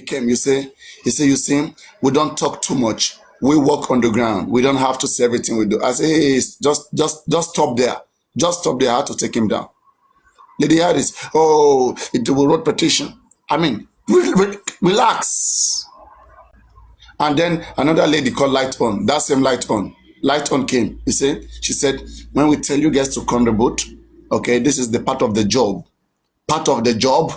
came, you see, you see, we don't talk too much. We walk on the ground. We don't have to say everything we do. I say, hey, just stop there. Just stop there. I had to take him down. Lady Harris, oh, it will wrote petition. I mean, relax. And then another lady called Light On. That same Light On. Light On came. You see, she said, when we tell you guys to contribute, okay, this is the part of the job. Part of the job.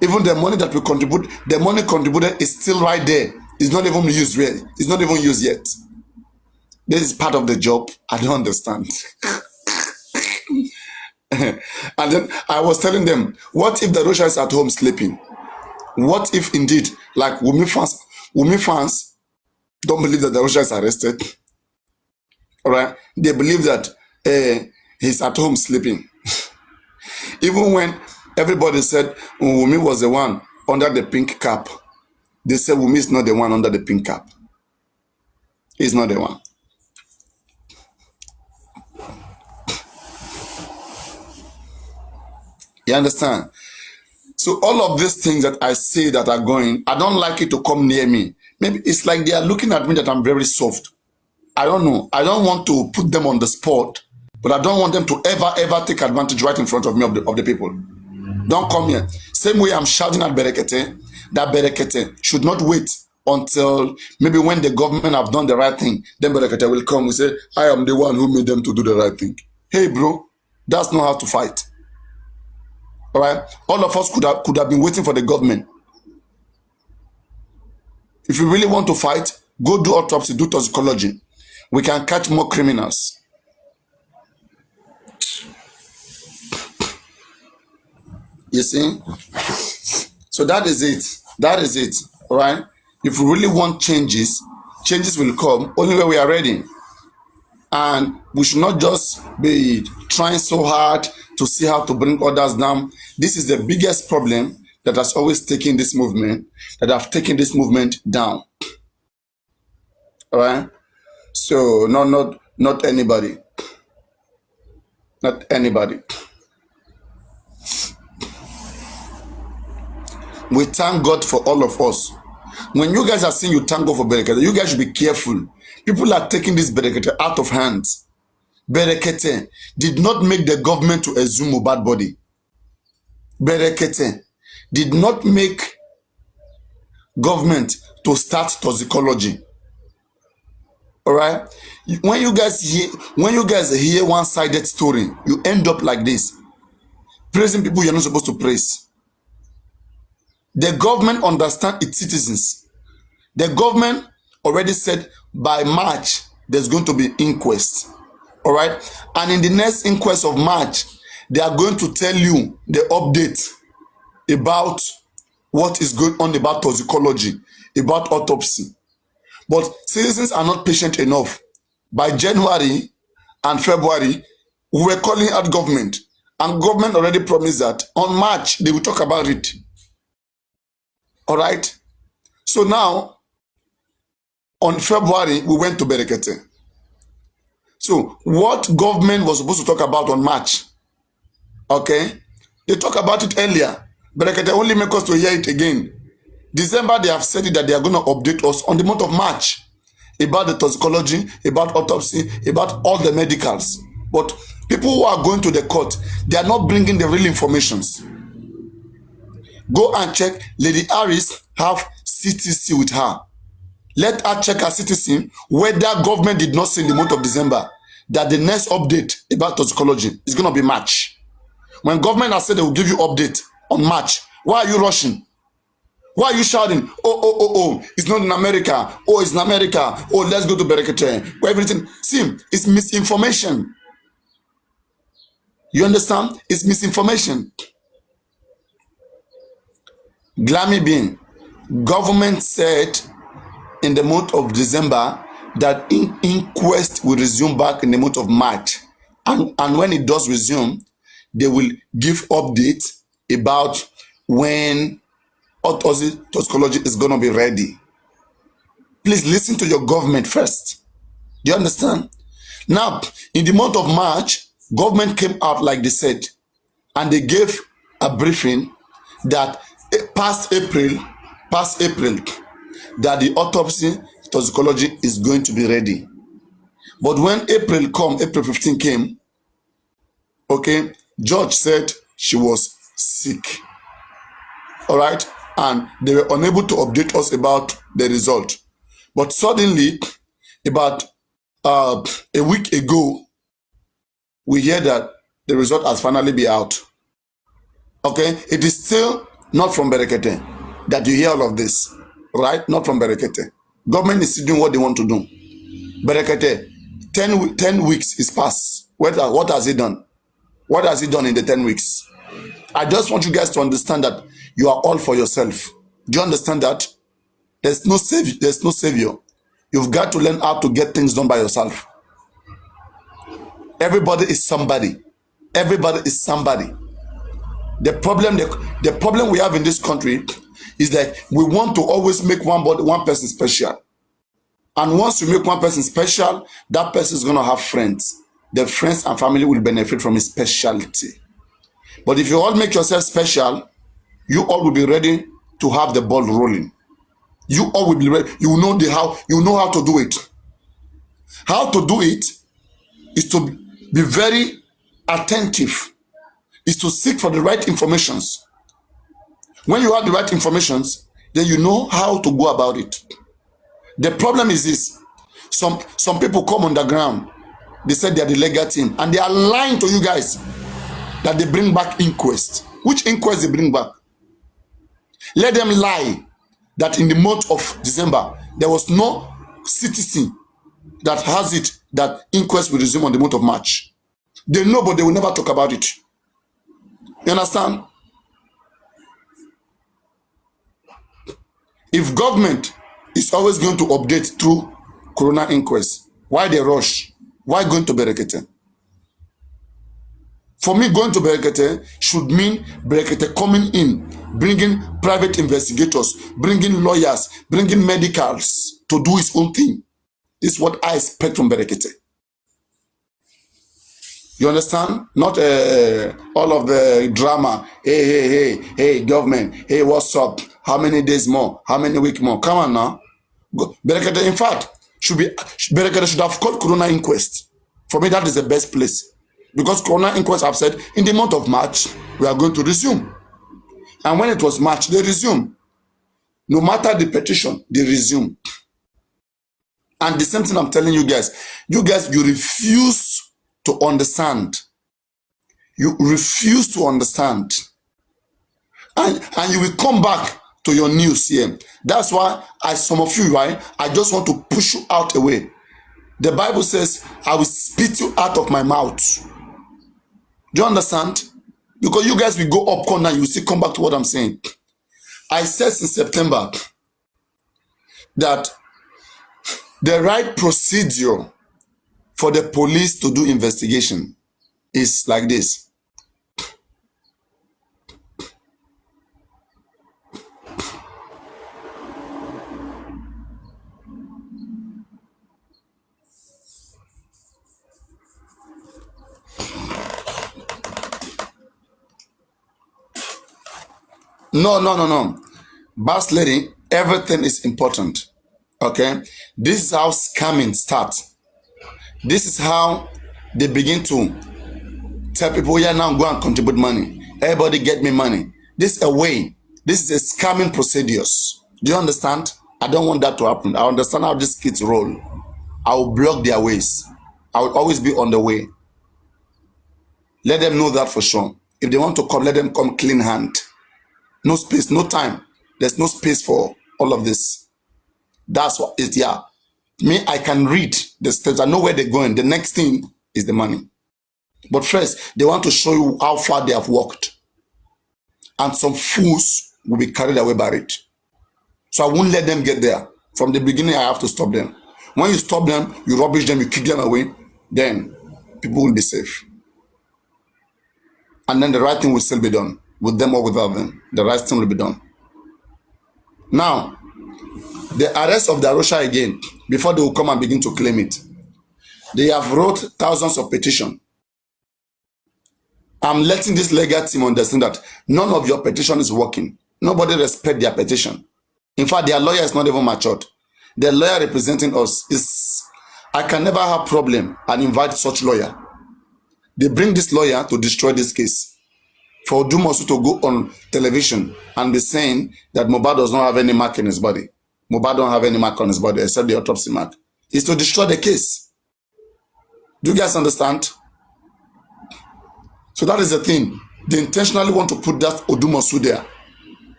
Even the money that we contribute, the money contributed is still right there. It's not even used yet. It's not even used yet. This is part of the job. I don't understand. And then I was telling them, what if the Russia is at home sleeping? What if indeed, like Wumi fans don't believe that the Russia is arrested? All right, they believe that he's at home sleeping. Even when everybody said Wumi was the one under the pink cap, they said Wumi is not the one under the pink cap. He's not the one. You understand? So all of these things that I say that are going, I don't like it to come near me. Maybe it's like they are looking at me that I'm very soft. I don't know. I don't want to put them on the spot, but I don't want them to ever take advantage right in front of me of the people. Don't come here. Same way I'm shouting at Berekete, that Berekete should not wait until maybe when the government have done the right thing, then Berekete will come and say, I am the one who made them to do the right thing. Hey bro, that's not how to fight. All right, all of us could have been waiting for the government. If you really want to fight, go do autopsy, do toxicology. We can catch more criminals. You see? So that is it. That is it. All right. If we really want changes, changes will come only when we are ready. And we should not just be trying so hard to see how to bring others down. This is the biggest problem that has always taken this movement, that have taken this movement down. All right. So not anybody. Not anybody. We thank God for all of us. When you guys are saying you thank God for Berekete, you guys should be careful. People are taking this Berekete out of hands. Berekete did not make the government to assume a bad body. Berekete did not make government to start toxicology. All right. When you guys hear one-sided story, you end up like this, praising people you're not supposed to praise. The government understands its citizens. The government already said by March there's going to be inquest. All right. And in the next inquest of March, they are going to tell you the update about what is going on about toxicology, about autopsy. But citizens are not patient enough. By January and February, we were calling out government, and government already promised that on March they will talk about it. All right. So now, on February, we went to Berekete. So what government was supposed to talk about on March? Okay, they talk about it earlier. Berekete only make us to hear it again. December, they have said it that they are going to update us on the month of March about the toxicology, about autopsy, about all the medicals. But people who are going to the court, they are not bringing the real informations. Go and check. Lady Harris have CTC with her. Let her check her CTC whether government did not say in the month of December that the next update about toxicology is going to be March. When government has said they will give you update on March, why are you rushing? Why are you shouting? Oh, it's not in America. Oh, it's in America. Oh, let's go to Berekete. Everything. See, it's misinformation. You understand? It's misinformation. Glammy Bean, government said in the month of December that inquest will resume back in the month of March. And when it does resume, they will give update about when toxicology is going to be ready. Please listen to your government first. Do you understand? Now, in the month of March, government came out like they said, and they gave a briefing that past April, that the autopsy toxicology is going to be ready. But when April 15 came, okay, George said she was sick. All right, and they were unable to update us about the result. But suddenly, about a week ago, we hear that the result has finally been out. Okay, it is still not from Berekete that you hear all of this, right? Not from Berekete. Government is still doing what they want to do. Berekete, 10 weeks is past. What has he done? What has he done in the 10 weeks? I just want you guys to understand that you are all for yourself. Do you understand that? There's no savior. There's no savior. You've got to learn how to get things done by yourself. Everybody is somebody. Everybody is somebody. The problem we have in this country is that we want to always make one person special. And once you make one person special, that person is going to have friends. The friends and family will benefit from his specialty. But if you all make yourself special, you all will be ready to have the ball rolling. You all will be ready. You know how to do it. How to do it is to be very attentive. Is to seek for the right informations. When you have the right informations, then you know how to go about it. The problem is this: some people come underground. They said they are the legal team, and they are lying to you guys that they bring back inquest. Which inquest they bring back? Let them lie that in the month of December there was no citizen that has it that inquest will resume on the month of March. They know, but they will never talk about it. You understand? If government is always going to update through Corona inquest, why they rush? Why going to Berekete? For me, going to Berekete should mean Berekete coming in, bringing private investigators, bringing lawyers, bringing medicals to do his own thing. This is what I expect from Berekete. You understand? Not all of the drama. Hey, government. Hey, what's up? How many days more? How many weeks more? Come on now. Berekete, in fact, Berekete should have called Corona inquest. For me, that is the best place. Because Corona inquest have said, in the month of March, we are going to resume. And when it was March, they resume. No matter the petition, they resume. And the same thing I'm telling you guys, you refuse to understand. You refuse to understand. And you will come back to your news here. That's why some of you, right, I just want to push you out away. The Bible says, I will spit you out of my mouth. Do you understand? Because you guys will go up corner, you will still come back to what I'm saying. I said in September that the right procedure for the police to do investigation is like this. No. Boss lady, everything is important. Okay? This is how scamming starts. This is how they begin to tell people, yeah, now go and contribute money. Everybody get me money. This is a way. This is a scamming procedures. Do you understand? I don't want that to happen. I understand how these kids roll. I will block their ways. I will always be on the way. Let them know that for sure. If they want to come, let them come clean hand. No space, no time. There's no space for all of this. That's what is, yeah. Me, I can read the steps. I know where they're going. The next thing is the money. But first, they want to show you how far they have walked. And some fools will be carried away by it. So I won't let them get there. From the beginning, I have to stop them. When you stop them, you rubbish them, you kick them away, then people will be safe. And then the right thing will still be done. With them or without them, the right thing will be done. Now, the arrest of the Arusha again, before they will come and begin to claim it, they have wrote thousands of petitions. I'm letting this legal team understand that none of your petition is working. Nobody respect their petition. In fact, their lawyer is not even matured. The lawyer representing us is, I can never have problem and invite such lawyer. They bring this lawyer to destroy this case. For Odumosu to go on television and be saying that Mohbad does not have any mark in his body. Mohbad don't have any mark on his body except the autopsy mark. Is to destroy the case. Do you guys understand? So that is the thing. They intentionally want to put that Odumosu there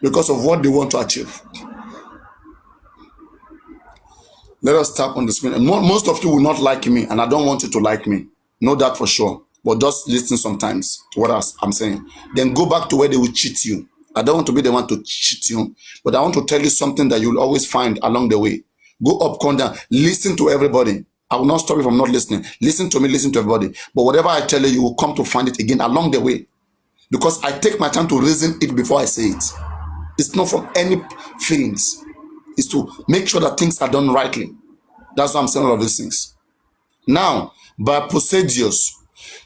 because of what they want to achieve. Let us tap on the screen. And most of you will not like me, and I don't want you to like me. Know that for sure. But just listen sometimes to what I'm saying. Then go back to where they will cheat you. I don't want to be the one to cheat you, but I want to tell you something that you'll always find along the way. Go up, come down. Listen to everybody. I will not stop you from not listening. Listen to me, listen to everybody. But whatever I tell you, you will come to find it again along the way. Because I take my time to reason it before I say it. It's not from any feelings. It's to make sure that things are done rightly. That's why I'm saying all of these things. Now, by procedures,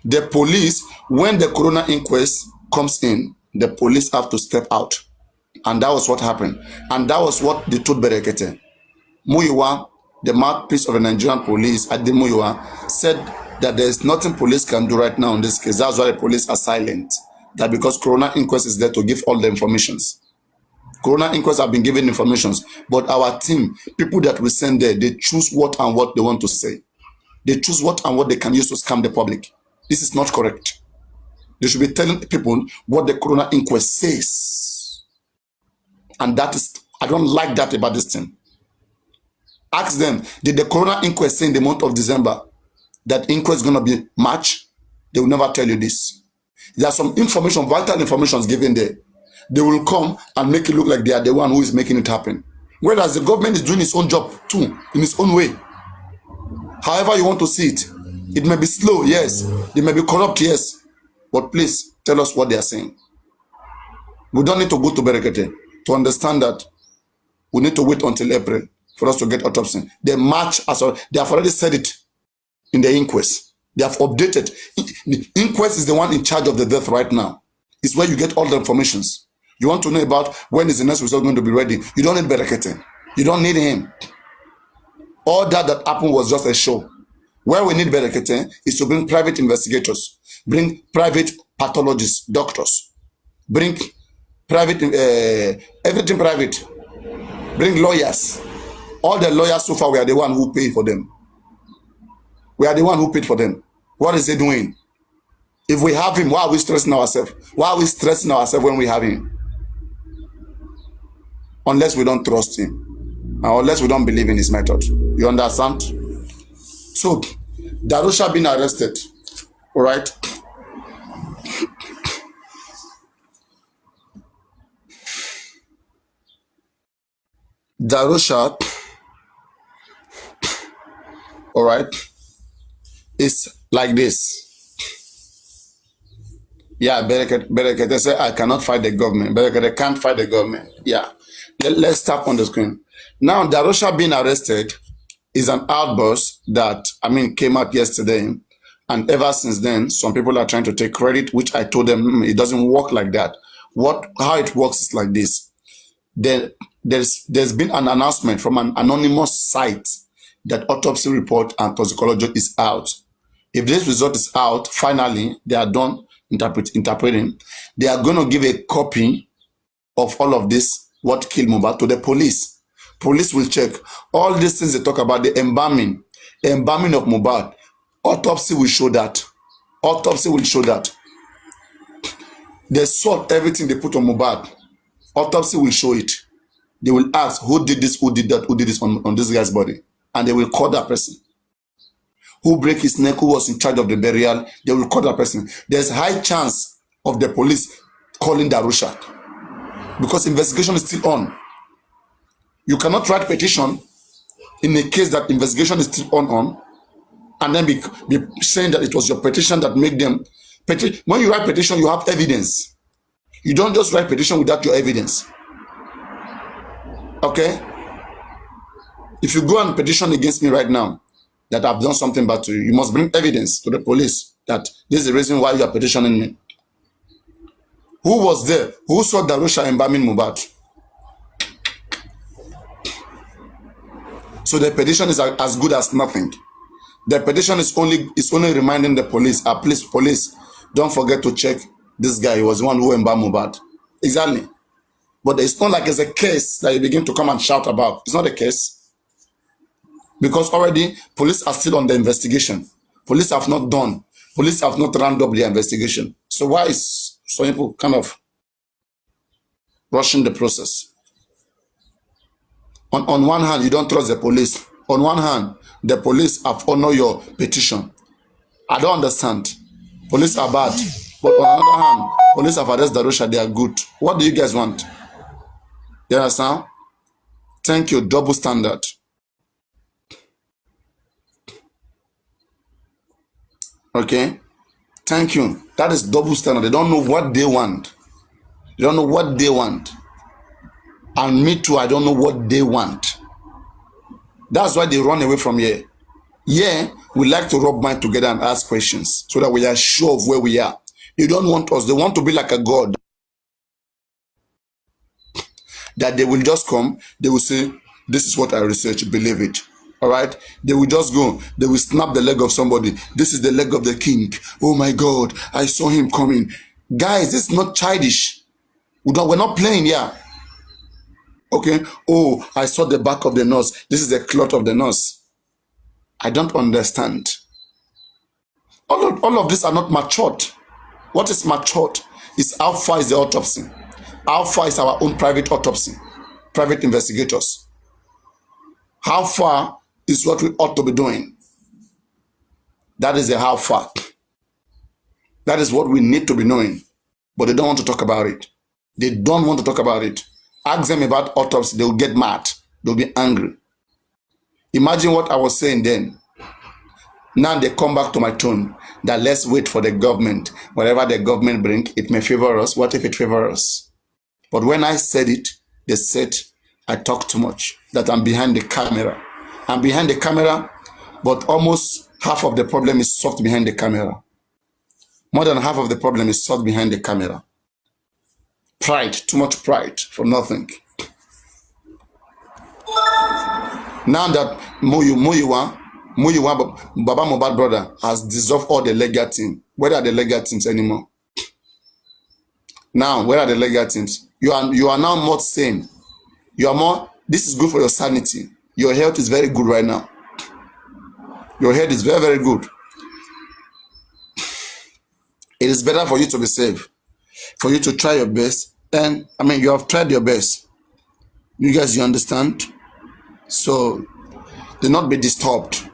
the police, when the coroner inquest comes in, the police have to step out. And that was what happened. And that was what they told Berekete. Muyiwa, the mouthpiece of the Nigerian police, Adi Muyiwa, said that there is nothing police can do right now in this case. That's why the police are silent. That because coroner inquest is there to give all the informations. Coroner inquests have been given informations, but our team, people that we send there, they choose what and what they want to say. They choose what and what they can use to scam the public. This is not correct. They should be telling people what the coroner inquest says. And that is, I don't like that about this thing. Ask them, did the coroner inquest say in the month of December that inquest is going to be March? They will never tell you this. There are some information, vital information given there. They will come and make it look like they are the one who is making it happen. Whereas the government is doing its own job too, in its own way. However you want to see it. It may be slow, yes. It may be corrupt, yes. But please, tell us what they are saying. We don't need to go to Berekete to understand that we need to wait until April for us to get autopsy. The March, they have already said it in the inquest. They have updated. The inquest is the one in charge of the death right now. It's where you get all the informations. You want to know about when is the next result going to be ready. You don't need Berekete. You don't need him. All that happened was just a show. Where we need Berekete is to bring private investigators, bring private pathologists, doctors, bring private, everything private, bring lawyers. All the lawyers so far, we are the one who paid for them. We are the one who paid for them. What is he doing? If we have him, why are we stressing ourselves? Why are we stressing ourselves when we have him? Unless we don't trust him. Or unless we don't believe in his method. You understand? So, Darusha been arrested. Alright? Darusha, alright, is like this. Yeah, Berekete said, I cannot fight the government. Berekete can't fight the government. Yeah. Let's tap on the screen. Now, Darusha being arrested is an outburst that, came out yesterday. And ever since then, some people are trying to take credit, which I told them, it doesn't work like that. How it works is like this. There's been an announcement from an anonymous site that autopsy report and toxicology is out. If this result is out, finally, they are done interpreting. They are going to give a copy of all of this, what killed Mohbad, to the police. Police will check. All these things they talk about, the embalming of Mohbad. Autopsy will show that. Autopsy will show that. They sort everything they put on Mohbad. Autopsy will show it. They will ask, who did this, who did that, who did this on this guy's body? And they will call that person. Who break his neck, who was in charge of the burial, they will call that person. There's high chance of the police calling Darusha because investigation is still on. You cannot write petition in a case that investigation is still on and then be saying that it was your petition that made them. When you write petition, you have evidence. You don't just write petition without your evidence. Okay? If you go and petition against me right now, that I've done something bad to you, you must bring evidence to the police that this is the reason why you are petitioning me. Who was there? Who saw Darusha embalming Mohbad? So the petition is as good as nothing. The petition is only reminding the police, please, police, don't forget to check this guy. He was the one who embalmed Mohbad. Exactly. But it's not like it's a case that you begin to come and shout about. It's not a case. Because already police are still on the investigation. Police have not rounded up the investigation. So why is some people kind of rushing the process? On one hand, you don't trust the police. On one hand, the police have honored your petition. I don't understand. Police are bad. But on the other hand, police have arrested Darusha. They are good. What do you guys want? You understand? Thank you. Double standard. Okay? Thank you. That is double standard. They don't know what they want. They don't know what they want. And me too, I don't know what they want. That's why they run away from here. Yeah, we like to rub minds together and ask questions so that we are sure of where we are. They don't want us. They want to be like a God. That they will just come, they will say, this is what I researched, believe it. All right? They will just go, they will snap the leg of somebody. This is the leg of the king. Oh my God, I saw him coming. Guys, this is not childish. We're not playing here. Okay? Oh, I saw the back of the nose. This is the cloth of the nose. I don't understand. All of these are not matured. What is matured is how far is the autopsy? How far is our own private autopsy? Private investigators. How far is what we ought to be doing? That is the how far. That is what we need to be knowing. But they don't want to talk about it. They don't want to talk about it. Ask them about autopsy, they will get mad. They'll be angry. Imagine what I was saying then. Now they come back to my tone that let's wait for the government. Whatever the government bring, it may favor us. What if it favors us? But when I said it, they said I talk too much, that I'm behind the camera. I'm behind the camera, but almost half of the problem is solved behind the camera. More than half of the problem is solved behind the camera. Pride, too much pride for nothing. Now that Muyiwa, Baba Mohbad brother, has dissolved all the legal team. Where are the legal teams anymore? Now, where are the legal teams? You are now more sane. You are more, this is good for your sanity. Your health is very good right now. Your health is very, very good. It is better for you to be safe, for you to try your best. And I mean, you have tried your best. You guys, you understand? So, do not be disturbed.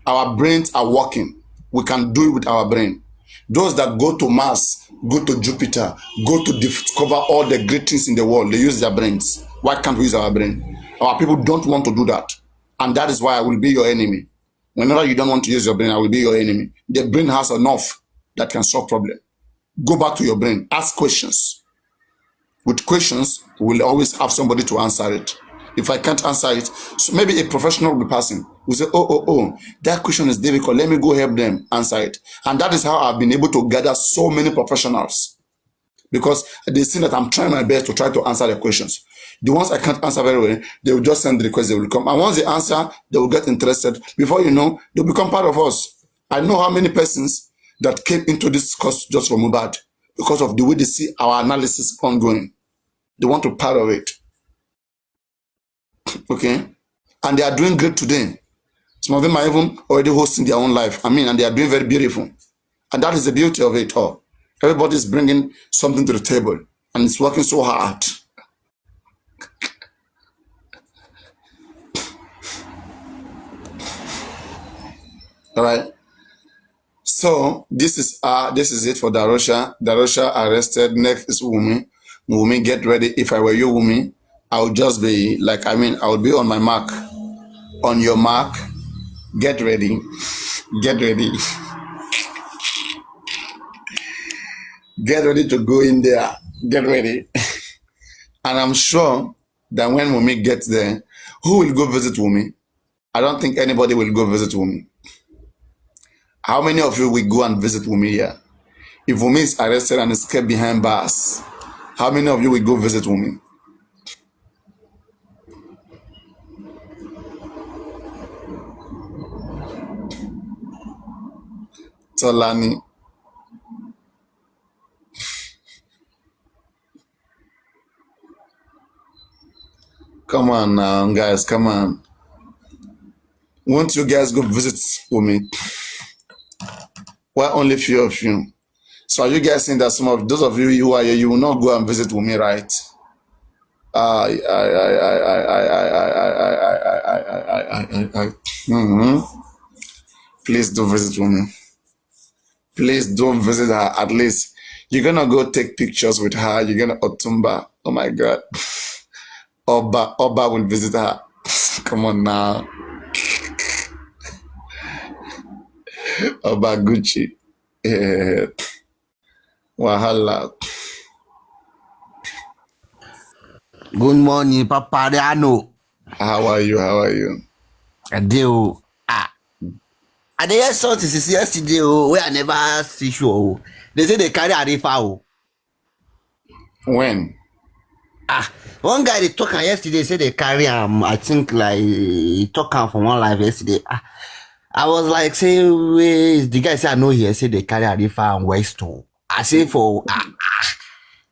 Our brains are working. We can do it with our brain. Those that go to Mars, go to Jupiter, go to discover all the great things in the world, they use their brains. Why can't we use our brain? Our people don't want to do that. And that is why I will be your enemy. Whenever you don't want to use your brain, I will be your enemy. The brain has enough that can solve problems. Go back to your brain. Ask questions. With questions, we'll always have somebody to answer it. If I can't answer it, so maybe a professional will be passing. Will say, oh, that question is difficult. Let me go help them answer it. And that is how I've been able to gather so many professionals. Because they see that I'm trying my best to try to answer the questions. The ones I can't answer very well, they will just send the request, they will come. And once they answer, they will get interested. Before you know, they'll become part of us. I know how many persons that came into this course just for Mohbad because of the way they see our analysis ongoing. They want to be part of it. Okay? And they are doing great today. Some of them are even already hosting their own life. And they are doing very beautiful. And that is the beauty of it all. Everybody's bringing something to the table. And it's working so hard. All right. So this is it for Darusha. Darusha arrested. Next is Wunmi. Wunmi, get ready. If I were you, Wunmi, I would just be like, I would be on my mark. On your mark, get ready. Get ready. Get ready to go in there. Get ready. And I'm sure that when Wunmi gets there, who will go visit Wunmi? I don't think anybody will go visit Wunmi. How many of you will go and visit Wunmi here? If Wunmi is arrested and escaped behind bars, How many of you will go visit Wumi? Tolani. Come on now, guys, come on. Won't you guys go visit Wumi? Why only few of you? So are you guys saying that some of those of you who are here, you will not go and visit Wumi, right? Please do visit Wumi. Please don't visit her. At least you're gonna go take pictures with her. You're gonna Otumba. Oh my God. Oba will visit her. Come on now. Oba Gucci. Wahala. Good morning, Papa Riano. How are you? How are you? I do. I dey saw this yesterday where I never see show. They say they carry Arifa. When? One guy they talk yesterday say they carry I think like he talk for one live yesterday. I was like, say where the guy say I know here say they carry Arifa and Weston. I say for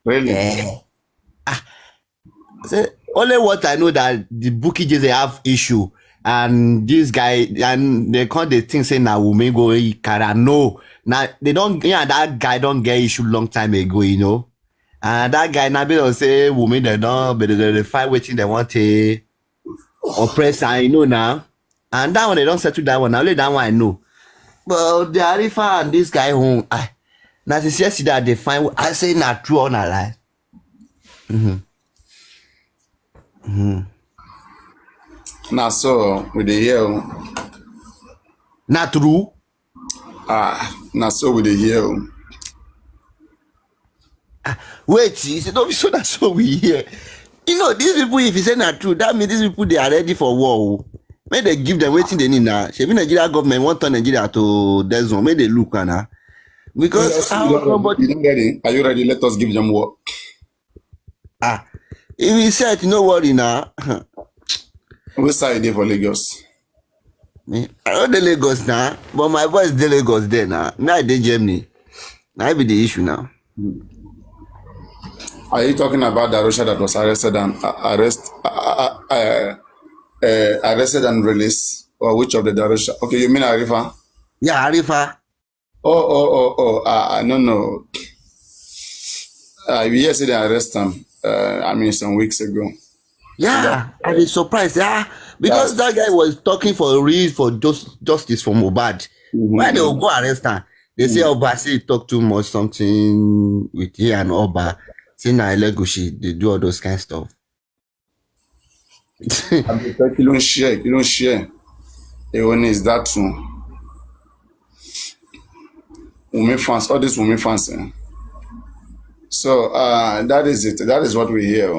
Really? Say, only what I know that the bookie just they have issue and this guy and they call the thing say now Wumi go carry. No, now they don't. Yeah, that guy don't get issue long time ago, you know. And that guy now be say Wumi they don't, but they find waiting they want to oppress and you know now. And that one they don't settle that one. Only that one I know. But the Arifa and this guy home, now since yesterday they find I say not true or not lie. Now so with the year. Not true. Now so with the year. Wait, he said, don't be so that's so we hear. You know, these people, if you say not true, that means these people they are ready for war. May they give them waiting they need now. Should be Nigeria government want turn Nigeria to their zone. May they look now. Because you ready? Are you ready? Let us give them work. If he said no worry now. Which side they for Lagos? I know the Lagos now, but my voice the Lagos there now. Now they Germany. Now be the issue now. Are you talking about the Russia that was arrested and released, or which of the Darusha? Okay, you mean Arifa? Yeah, Arifa. No. Yes, they arrested him. I mean, some weeks ago. Yeah, I was surprised. Yeah, because that guy was talking for real for justice for Mohbad. Why they will go arrest him? They say Oba say he talk too much something with he and Oba. Say na Legoshi, they do all those kind of stuff. You don't share. Everyone is that too. Women fans, all these women fans. So that is it. That is what we hear.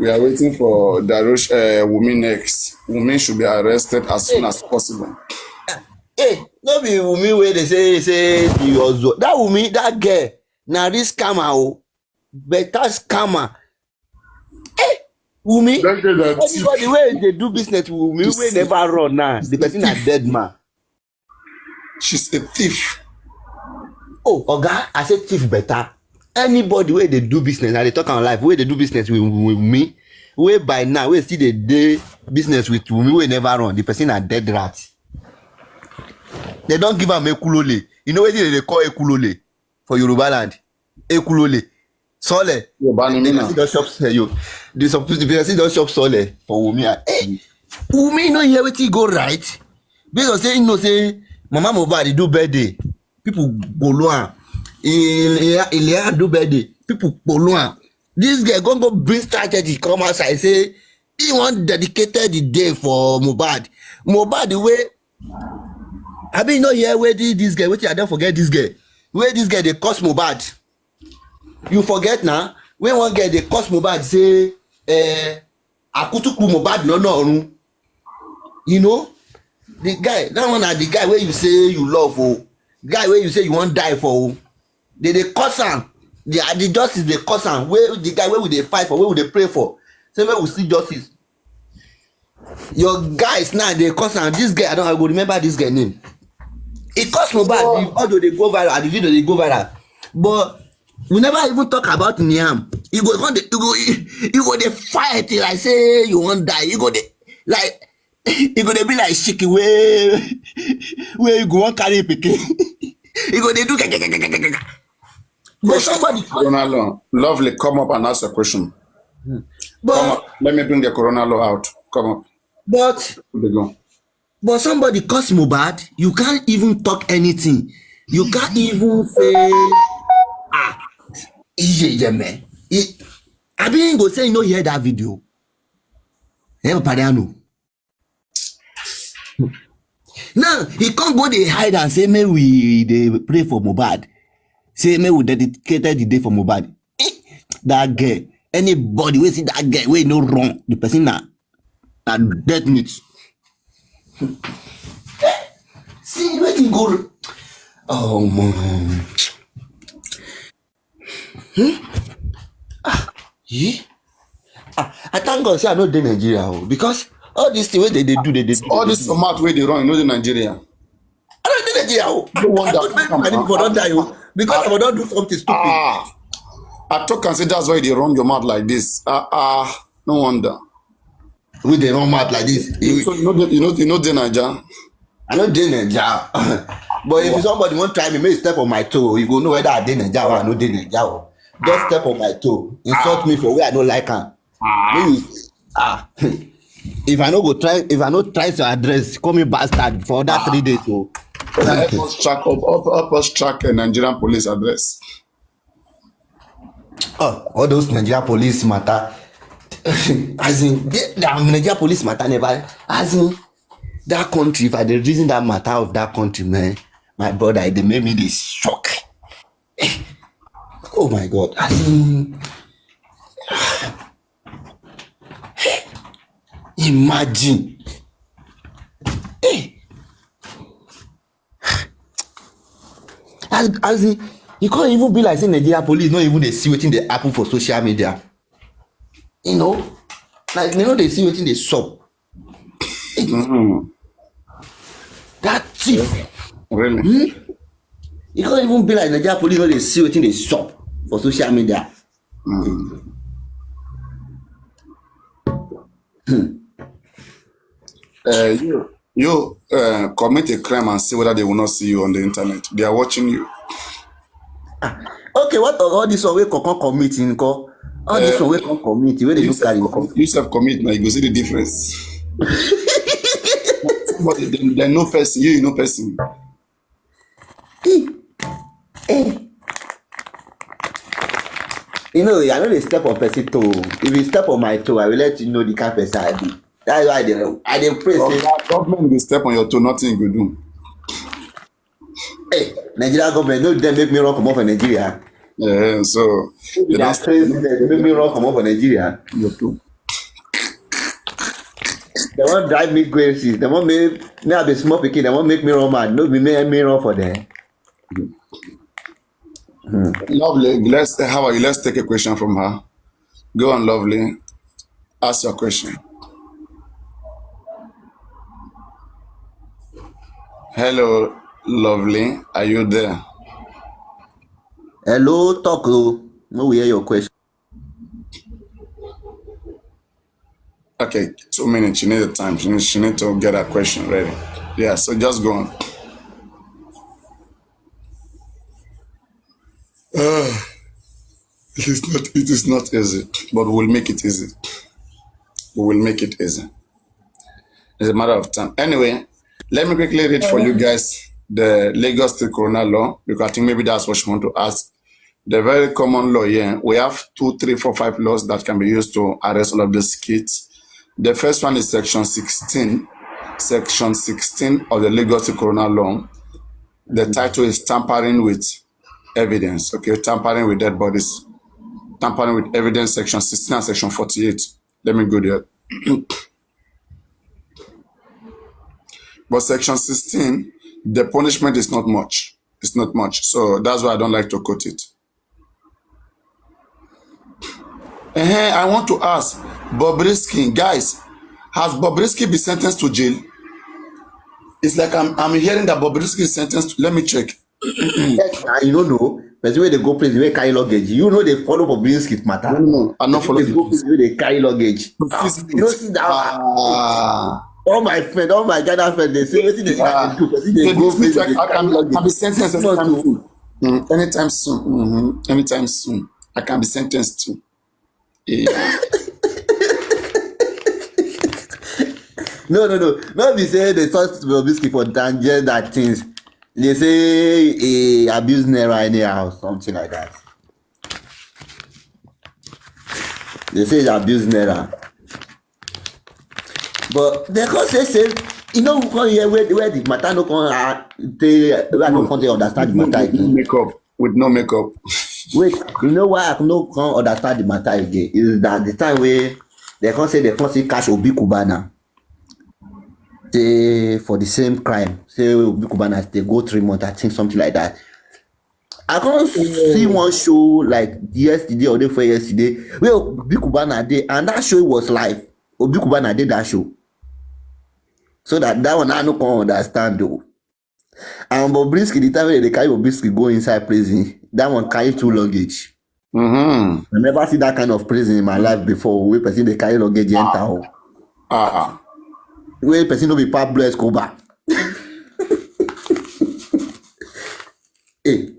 We are waiting for Darush Wumi next. Wumi should be arrested as soon as possible. Hey, no be Wumi where they say the also that Wumi, that girl, now this scammer, better scammer. Hey, Wumi, everybody where they do business with Wumi, where never run now. The person is dead man. She's a thief. Oh, Oga, I said thief better. Anybody where they do business, and they talk on life, where they do business with me, where by now, where still they do business with me, where never run, the person are dead rat. They don't give them Ekulole. You know what they call Ekulole for Yoruba land? Ekulole. Sole. The person don't shop Sole for Wumi. Hey, Wumi no hear what he go right. Because say, you know, say, Mama Mohbad do birthday. People go loin. Ilya do birthday. People go loin. This guy go bring strategy come outside say he want dedicated the day for Mohbad. Mohbad the way I mean no hear where this guy wait I don't forget this guy. Where this guy they cost Mohbad. You forget now when one guy they cost Mohbad say akutuku Mohbad no. You know the guy that one are the guy where you say you love guy where you say you want die for they cause am the justice dey cause am, wey the guy wey we dey fight for, wey we dey pray for, say make we see justice. Your guys now dey cause am. This guy, I go remember this guy name. It cause Mohbad. The audio dey go viral and the video dey go viral, but we never even talk about Niam. You go dey fight like say you wan die. You go dey like you go dey be like chicken wey you go wan carry pikin. You go dey do. But somebody. Corona law. Lovely, come up and ask a question. Come But up. Let me bring the Corona law out. Come up. but There we go. but somebody cause Mohbad. You can't even talk anything. You can't even say iye man. I mean, go say you no hear that video. Everybody know. Now he can't go dey hide and say may we dey pray for Mohbad. Say may we dedicated the day for Mohbad. That girl, anybody wey see that girl wey no wrong, the person na death meat. See wetin go. Oh man. Yeah. I thank God say I no dey Nigeria because all this thing wey they do, they do. All this format where they run, you know, the Nigeria. I don't dey Nigeria. No wonder. I don't for don die because I don do something stupid. I talk and say that's why they run your mouth like this. No wonder. We dey run mouth like this. So you know the Nigeria. I no dey Nigeria. But if somebody wan try me, make you step on my toe, you go know whether I dey Nigeria or I no dey Nigeria. Just step on my toe, insult me for where I no like am. If I no try to address, call me bastard for that 3 days. So Help us track a Nigerian police address. all those Nigerian police matter. As in, the Nigerian police matter never. As in, that country. If I dey reason that matter of that country, man, my brother, they made me this shock. Oh my God! As in, imagine. As in, you can't even be like say Nigeria police not even dey see wetin dey happen for social media. You know, like they know they see wetin dey sup. That thief. Really? You can't even be like Nigeria police no dey see wetin dey sup for social media. You commit a crime and see whether they will not see you on the internet. They are watching you. Okay, what of all this one wey Kokon commit nko? All this one wey Kokon commit, wey dey do carry nko? You self commit now, you go see the difference. But they know person, you know person. You know, I know they step on person toe. If you step on my toe, I will let you know the kind of person I be. That's why I dey pray say, Government will step on your toe, nothing you go do. hey, Nigeria government, no dem make me run comot for Nigeria. Yeah, so They don't are crazy, they make me run comot for Nigeria. your toe. They wan drive me crazy. They wan make me I be small pikin. They wan make me run mad. No be me run for them. Lovely. How are you? Let's take a question from her. Go on, Lovely. Ask your question. Hello, Lovely. Are you there? Hello, talk o. No we hear your question. Okay, 2 minutes. She need the time. She need to get her question ready. Yeah, so just go on. It is not easy, but we'll make it easy. We will make it easy. It's a matter of time. Anyway, let me quickly read for you guys the Lagos State Corona law, because I think maybe that's what you want to ask. The very common law here, we have 2, 3, 4, 5 laws that can be used to arrest all of these kids. The first one is section 16. Section 16 of the Lagos State Corona law. The title is tampering with evidence. Okay, tampering with dead bodies. Tampering with evidence, section 16 and section 48. Let me go there. But section 16, the punishment is not much. It's not much. So that's why I don't like to quote it. I want to ask Bobrisky, guys, has Bobrisky been sentenced to jail? It's like I'm hearing that Bobrisky is sentenced to, let me check. Yes, you don't know. But when they go prison, they carry luggage. You know they follow Bobrisky's matter. No, I'm not following They go prison, they carry luggage. You don't see that. All my friends, all my Ghana friends, they say wetin they do. They go prison, they I carry luggage. can be sentenced anytime soon. Anytime soon. Anytime soon. I can be sentenced to. No. Not be say they touch Bobrisky for danger that things. They say he abuse Naira anyhow, something like that. They say he abuse Naira. But they can't say you know come here where the matter no come understand the matter again. With no makeup. Wait, you know why I no come understand the matter again? Is that the time where they can't say cash Obi Kubana. Say for the same crime, say Obi Kubana they go 3 months, I think something like that. I can't see one show like yesterday or day before yesterday where Obi Kubana did, and that show was live. Obi Kubana did that show. So that one I no can understand though. And Bobrisky, the time when they carry Bobrisky go inside prison, that one carry 2 luggage. I never see that kind of prison in my life before. Where person they carry luggage enter. Where person no be Pablo Escobar. Hey.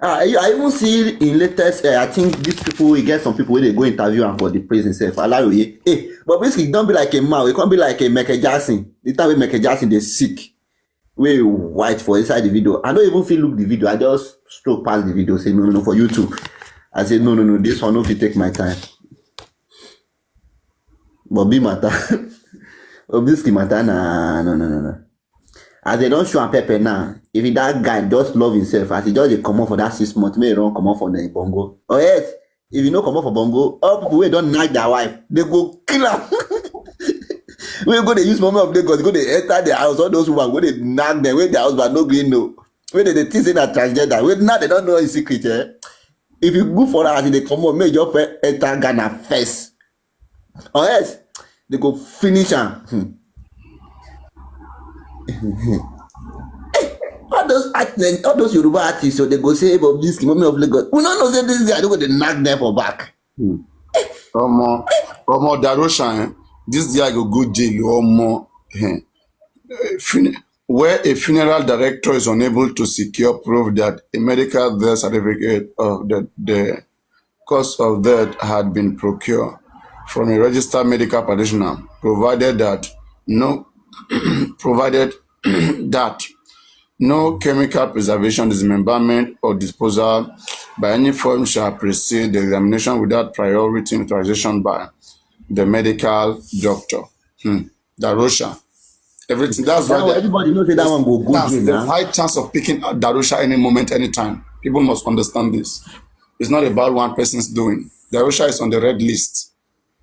I even see in latest, I think these people, we get some people where they go interview and for the prison self. Hey, but basically, don't be like a man. It can't be like a Michael Jackson. The time when Michael Jackson they sick, we white for inside the video. I don't even feel look the video. I just stroke past the video, say no for YouTube. I say no, this one no fit take my time. Bobby matter, Bobrisky matter, no. As they don't show a pepper now, if that guy just love himself, as he just come off for that 6 months, may run come off for the bongo. Oh yes, if you no come off for bongo, all people wey don't knack their wife, they go kill them. We go they use money of Lagos, go they enter their house, all those women go they knack them, where their house but no green no. Where they think say that transgender, where now they don't know his secret. If you go for that, they come on, make your friend enter Ghana first. Or else they go finish am. all those Yoruba artists, so they go say Bobrisky, mommy of Lagos. We don't know say this guy, they go they knock them for back. Omo Darosha, this guy go jail or more. Where a funeral director is unable to secure proof that a medical death certificate of the cause of death had been procured from a registered medical practitioner, provided that no chemical preservation, dismemberment, or disposal by any form shall precede the examination without prior written authorization by the medical doctor. Darosha. Everything. That's why everybody knows that one go good. There's high chance of picking Darosha any moment, anytime. People must understand this. It's not about one person's doing. Darosha is on the red list.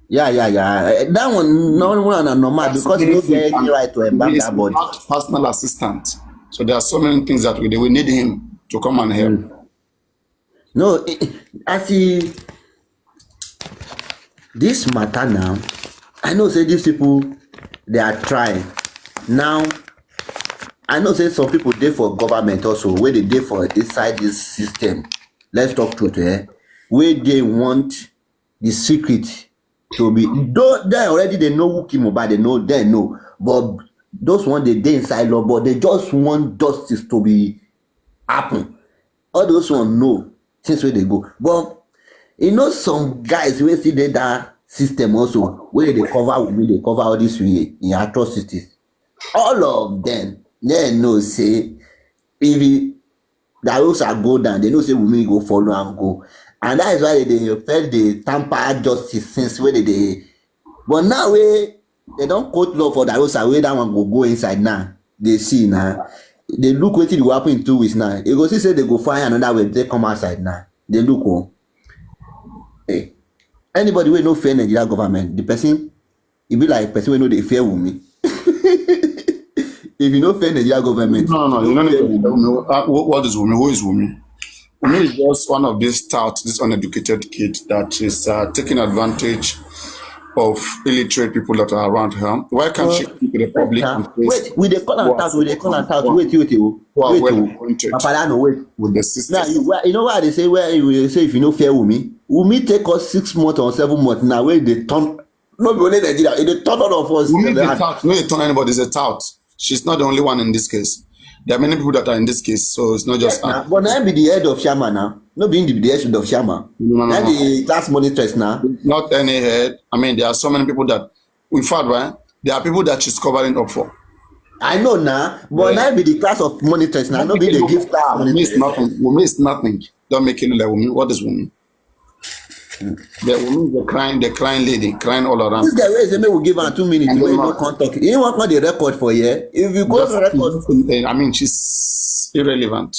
Yeah. That one, no one are normal because you don't get any right to embark that body. Personal assistant. So there are so many things that we need him to come and help. No, I see this matter now. I know say these people they are trying. Now I know say some people dey for government also where they dey for inside this system. Let's talk truth here. Where they want the secret to be though they already they know who came about, they know, but those one they inside law, but they just want justice to be happen. All those one know since where they go. But you know some guys wey see that system also where they cover with me, they cover all this way in atrocities. All of them they know say if the rules are go down, they know say women go follow and go. And that is why they felt the tamper justice since where they but now they don't quote law for that Rosa where that one go inside now. They see now. They look what will happen in 2 weeks now. They go see say they go find another way, they come outside now. They look hey. Anybody will no fear Nigeria government, the person it be like person will know they fear with me. If you no fear Nigeria government. No. You don't need to. What is Wumi? Who is Wumi? Wunmi is just one of these touts, this uneducated kid that is taking advantage of illiterate people that are around her. Why can't she Uh, speak to the wait public and now. face Wait, we dey call who am are tout. We dey call am tout. who are Wait well oh. acquainted Papadano, wait. with the Now system? you know why they say where you say if you no fear Wunmi take us 6 months or 7 months now where they turn no be only Nigeria, they turn all of us. Wunmi is a tout. No, you turn anybody is a tout. She's not the only one in this case. There are many people that are in this case, so it's not just Yes, but now be the head of Shama now. No being the head of Shama. No. Now the class monitress now. Not any head. I mean, there are so many people that, in fact, right? There are people that she's covering up for. I know now, but now be the class of monitress now. No be the gift class Wunmi is monitress. nothing. Wunmi is nothing. Don't make it look like Wunmi. What is Wunmi? The Wunmi is the crying lady, crying all around. This guy wey say make we give am 2 minutes wey no come talk. He wan come dey record for here. If you go record. I mean, she's irrelevant.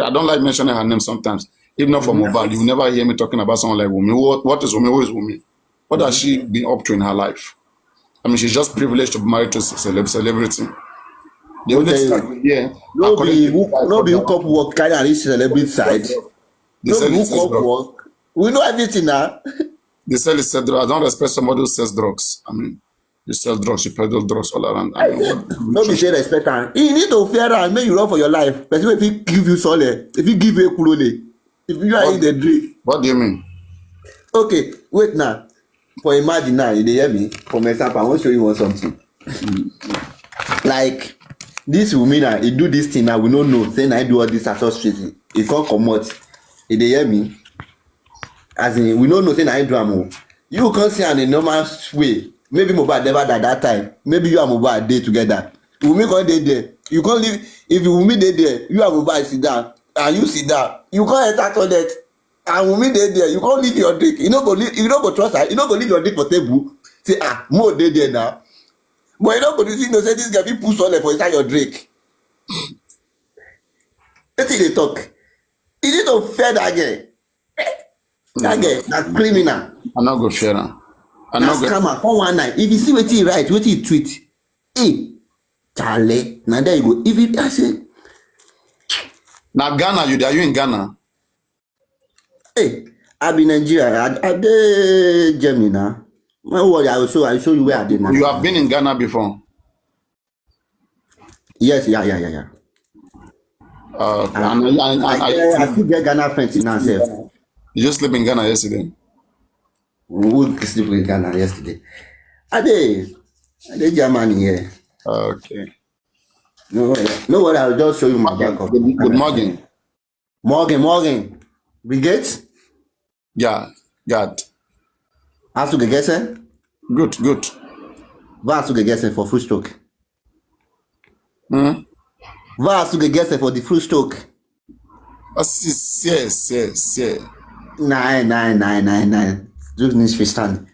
I don't like mentioning her name sometimes. If not for Mohbad, you will never hear me talking about someone like Wunmi. What is Wunmi? Who is Wunmi? What has she been up to in her life? I mean, she's just privileged to be married to a celebrity. The only thing that we hear, No be hook up work carry am reach celebrity side. they No sell be it hook up work. We know everything now. They sell it drugs. I don't respect somebody who sells drugs. I mean, you sell drugs, you peddle drugs all around. I mean, No be say respect am. You need to fear am make you run for your life. Person wey fit give you sole, if he give you ekulole, if you are in the drink. what do you mean? Okay, wait now. For imagine now, you dey hear me? For example, I wan show you one something. Like this Wunmi now, he do this thing now, we no know. Say na he do all this association. He come comot. You dey hear me? As in, we no know say na he do am o. You come see am in a normal way. Maybe Mohbad never die that time. Maybe you and Mohbad dey together. Wunmi come dey there. You come leave. If Wunmi dey there, you and Mohbad sit down, and you sit down. You come enter toilet, and Wunmi dey there. You come leave your drink. You no go trust her. You no go leave your drink for table. Say Mo dey there now. But you no go see no say this guy fit put sole for inside your drink. Wetin you dey talk? You need to fear that girl. That girl na criminal. I'm not going to fear her. I'm Na not going. scammer 419. If you see wetin he write, wetin he tweet, chale, na there you go. If you I say, Now Ghana, are you in Ghana? I be Nigeria. I dey Germany now. No worry, I will show you where I dey now. You have been in Ghana before. Yes, yeah. I still get Ghana friends now sef. You just sleep in Ghana yesterday. Who sleep in Ghana yesterday? I dey Germany here. Okay. No worry, I will just show you my backup. Good morning. Morgan. Brigade? Yeah, God. Hast du gegessen? Good. Was hast du gegessen for Frühstück? Hmm? Was hast du gegessen for the Frühstück? Yes. Nein. Du hast nicht verstanden.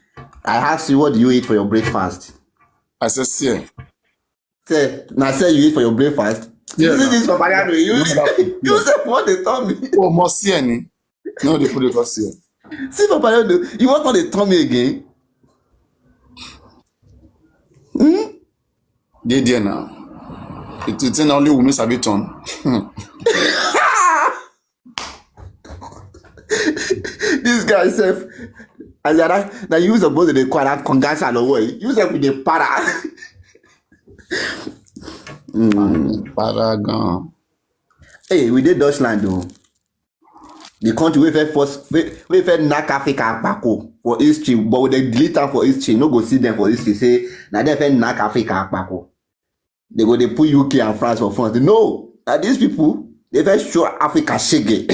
I asked you, what do you eat for your breakfast? I said, see. Say you eat for your breakfast? Yeah, This is for Mariano. You said what they told me. Oh, must see any? No, the food you got see. See for Mariano, you want what they told me again? Dey there now. It's in only Wunmi sabi turn. This guy self, now you supposed to dey kwara kongasa no way. You self with the para. Paragon. Hey, we did Deutschland though. The country we first knack Africa akpako for history, but we dey delete am for history. No go see them for history. Say na dem first knack Africa akpako. They go dey put UK and France for front. No, na these people they first show Africa shege.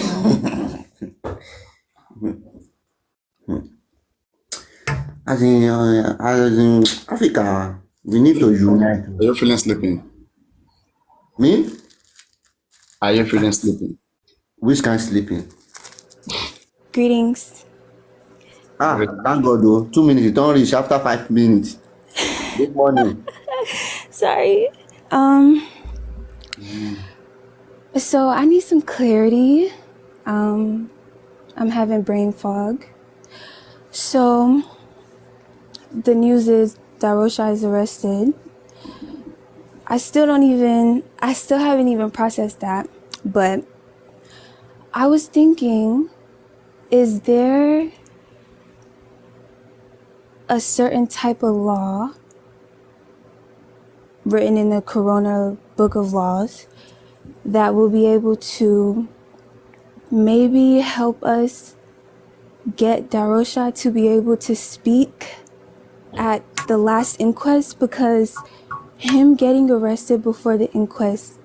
As in Africa, we need to unite. Are you feeling sleeping? Me? Are you feeling sleeping? Which kind sleeping? Greetings. Thank God though. 2 minutes, it don't reach after 5 minutes. Good morning. Sorry. So I need some clarity. I'm having brain fog. So the news is Darosha is arrested. I still haven't even processed that, but I was thinking, is there a certain type of law written in the Corona Book of Laws that will be able to maybe help us get Darosha to be able to speak at the last inquest? Because him getting arrested before the inquest,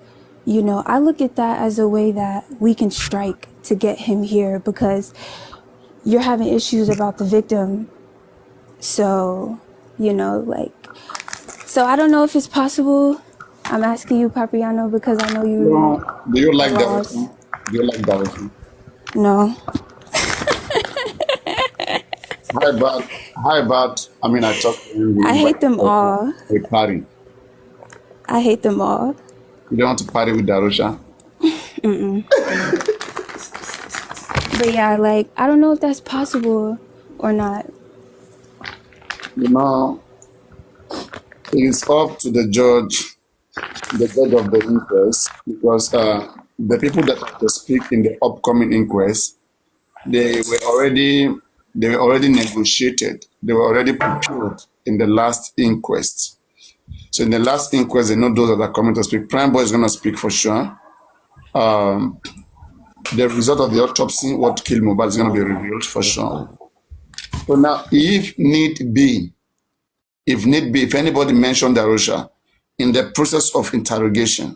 you know, I look at that as a way that we can strike to get him here, because you're having issues about the victim. So, you know, like, so I don't know if it's possible. I'm asking you, Papiano, because I know you read Do you like the laws. Darosha? Do you like Darosha? No. How about, I mean, I talked to him, we I hate invite them all. a party. I hate them all. You don't want to party with Darosha? But yeah, like, I don't know if that's possible or not. You know, it's up to the judge of the inquest, because the people that have to speak in the upcoming inquest, they were already negotiated. They were already prepared in the last inquest. So in the last inquest, they know those that are coming to speak. Prime Boy is going to speak for sure. The result of the autopsy, what killed Mohbad, is going to be revealed for sure. So now, if need be, if anybody mentioned Darosha in the process of interrogation,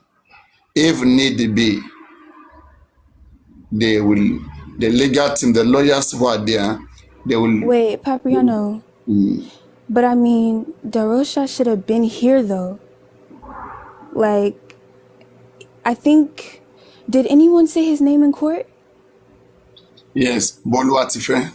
if need be, the legal team, the lawyers who are there, they will. Wait, Papiano. But I mean, Darosha should have been here though. Like, I think, did anyone say his name in court? Yes, Bolu Atife.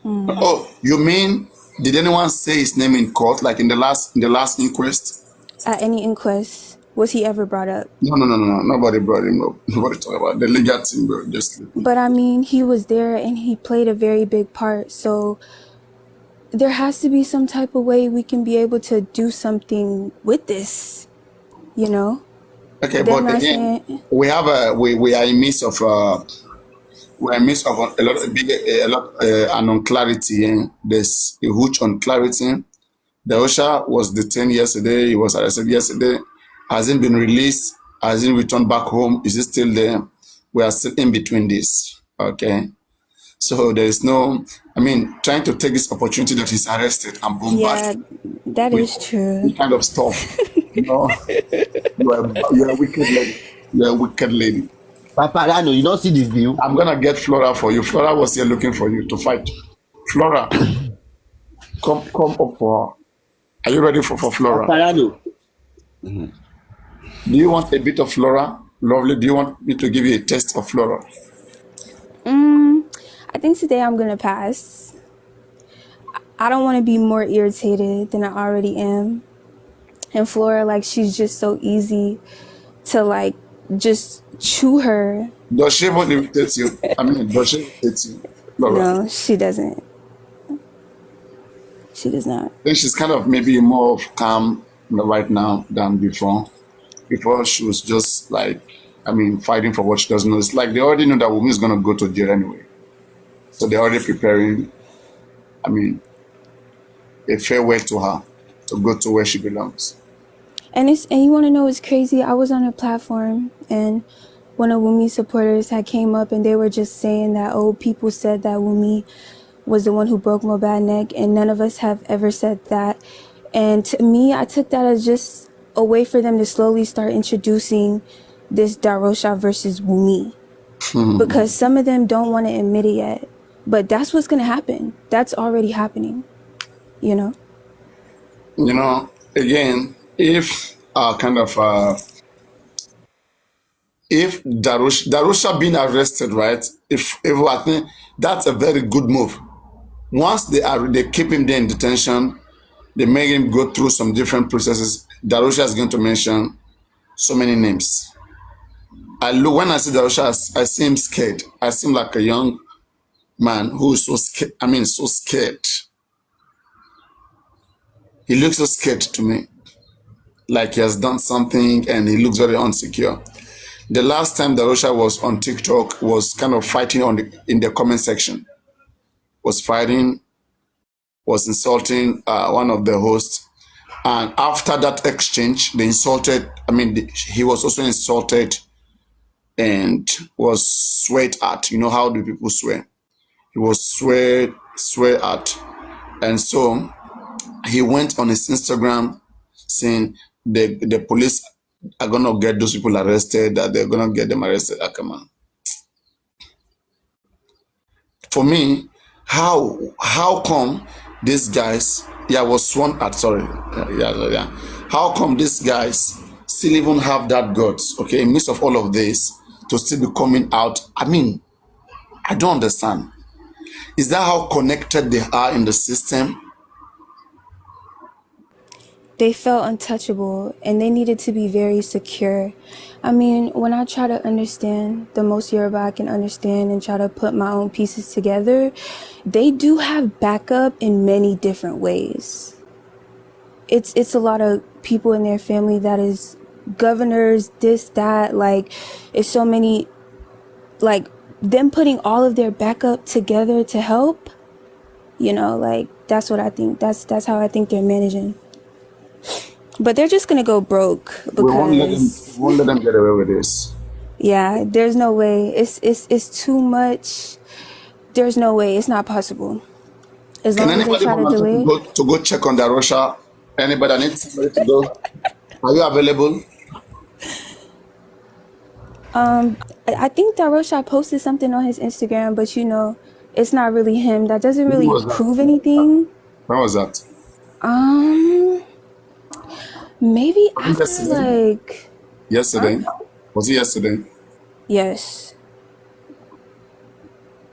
Oh, you mean, did anyone say his name in court, like in the last inquest? At any inquest, was he ever brought up? No. Nobody brought him up. Nobody talked about the legal team, bro. Just But I mean, he was there and he played a very big part. So there has to be some type of way we can be able to do something with this, you know? okay, They're but not again, saying, we are in midst of a lot of big an unclarity. There's a huge unclarity. Darosha was detained yesterday. He was arrested yesterday. Hasn't been released. Hasn't returned back home. Is he still there? We are still in between this. Okay. So there is no, I mean, trying to take this opportunity that he's arrested and yeah, bombarded that with is true. kind of stuff. You know, you're a wicked lady. You're a wicked lady. Papiano, you don't see the view. I'm gonna get Flora for you. Flora was here looking for you to fight. Flora, come up for her. Are you ready for Flora? Papiano. Do you want a bit of Flora? Lovely. Do you want me to give you a taste of Flora? I think today I'm gonna pass. I don't want to be more irritated than I already am. And Flora, like, she's just so easy to, like, just chew her. Does she even irritate you? I mean, does she irritate you, Flora? No, she doesn't. She does not. I think she's kind of maybe more of calm right now than before. Before she was just like, I mean, fighting for what she doesn't know. It's like they already know that woman is gonna go to jail anyway. So they're already preparing, I mean, a farewell to her to go to where she belongs. And you want to know what's crazy? I was on a platform and one of Wumi's supporters had came up and they were just saying that, oh, people said that Wumi was the one who broke Mohbad's neck, and none of us have ever said that. And to me, I took that as just a way for them to slowly start introducing this Darosha versus Wumi. Because some of them don't want to admit it yet. But that's what's going to happen. That's already happening, you know? You know, again, if if Darosha being arrested, right? If I think that's a very good move. Once they keep him there in detention, they make him go through some different processes. Darosha is going to mention so many names. When I see Darosha, I see him scared. I see him like a young man who is so scared. I mean, so scared. He looks so scared to me, like he has done something and he looks very insecure. The last time that Russia was on TikTok was kind of fighting in the comment section. Was fighting, was insulting one of the hosts. And after that exchange, they insulted, he was also insulted and was sweat at. You know how do people swear? He was swear at. And so he went on his Instagram saying the police are gonna get those people arrested, that they're gonna get them arrested. Come on. For me, how come these guys was sworn at, sorry. Yeah. How come these guys still even have that guts, okay, in midst of all of this, to still be coming out? I don't understand. Is that how connected they are in the system? They felt untouchable and they needed to be very secure. When I try to understand the most Yoruba I can understand and try to put my own pieces together, they do have backup in many different ways. It's a lot of people in their family that is governors, this, that, like, it's so many, like, them putting all of their backup together to help, like, that's what I think. That's how I think they're managing. But they're just gonna go broke We won't because let them get away with this. yeah, there's no way. It's too much. There's no way. It's not possible. As Can long as they anybody try to volunteer delay it. to go check on Darosha? Anybody needs somebody to go? Are you available? I think Darosha posted something on his Instagram, but it's not really him. That doesn't When really was that? prove anything. When was that? Um, Maybe after Yesterday. like, Yesterday. Was it yesterday? yes,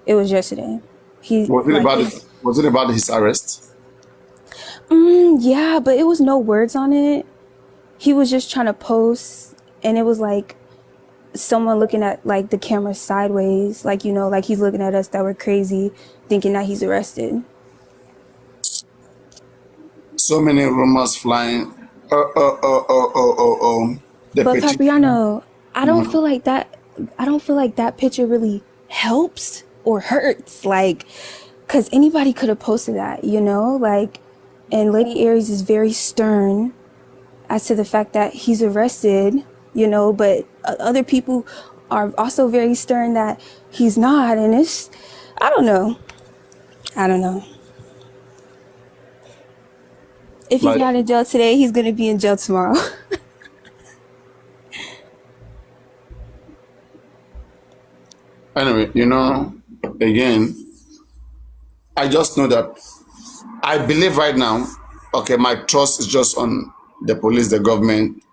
it was yesterday. He Was it like about his, was it about his arrest? yeah, but it was no words on it. He was just trying to post, and it was like someone looking at like the camera sideways, like like he's looking at us that we're crazy, thinking that he's arrested. So many rumors flying. The But petition. Papiano, I don't feel like that. I don't feel like that picture really helps or hurts. Like, cause anybody could have posted that, like, and Lady Aries is very stern as to the fact that he's arrested, but other people are also very stern that he's not. And I don't know. If he's Like, not in jail today, he's going to be in jail tomorrow. anyway, again, I just know that I believe right now, okay, my trust is just on the police, the government,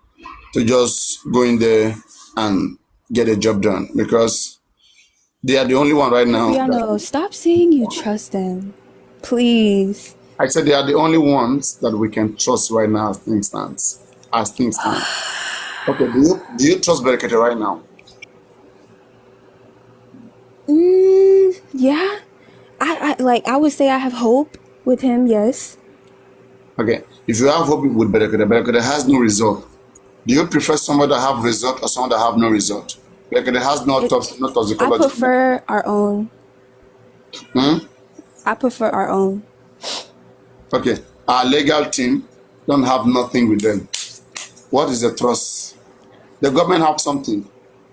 to just go in there and get a job done, because they are the only one right now. Papiano, stop saying you trust them. Please. I said they are the only ones that we can trust right now as things stands. Okay, do you trust Berekete right now? Yeah. I would say I have hope with him, yes. Okay, if you have hope with Berekete has no result. Do you prefer someone that have result or someone that have no result? Berekete has no It, I toxicology. prefer our own. I prefer our own. Okay, our legal team don't have nothing with them. What is the trust? The government have something.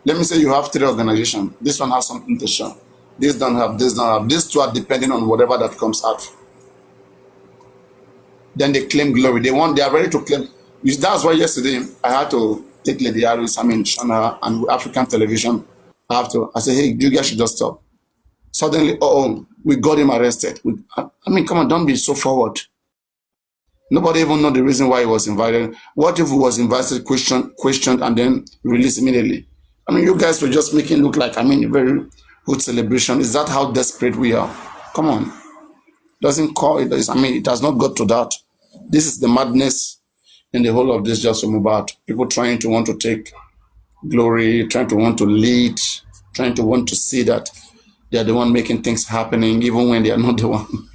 Let me say you have 3 organizations. This one has something to show. This don't have, this don't have. These 2 are depending on whatever that comes out. Then they claim glory. They are ready to claim. That's why yesterday I had to take Lady Harris, Shana, and African television. I said, hey, you guys should just stop. Suddenly, we got him arrested. Come on, don't be so forward. Nobody even know the reason why he was invited. What if he was invited, questioned, and then released immediately? You guys were just making it look like, a very good celebration. Is that how desperate we are? Come on. Doesn't call it. It has not got to that. This is the madness in the whole of this just about people trying to want to take glory, trying to want to lead, trying to want to see that they are the one making things happening, even when they are not the one.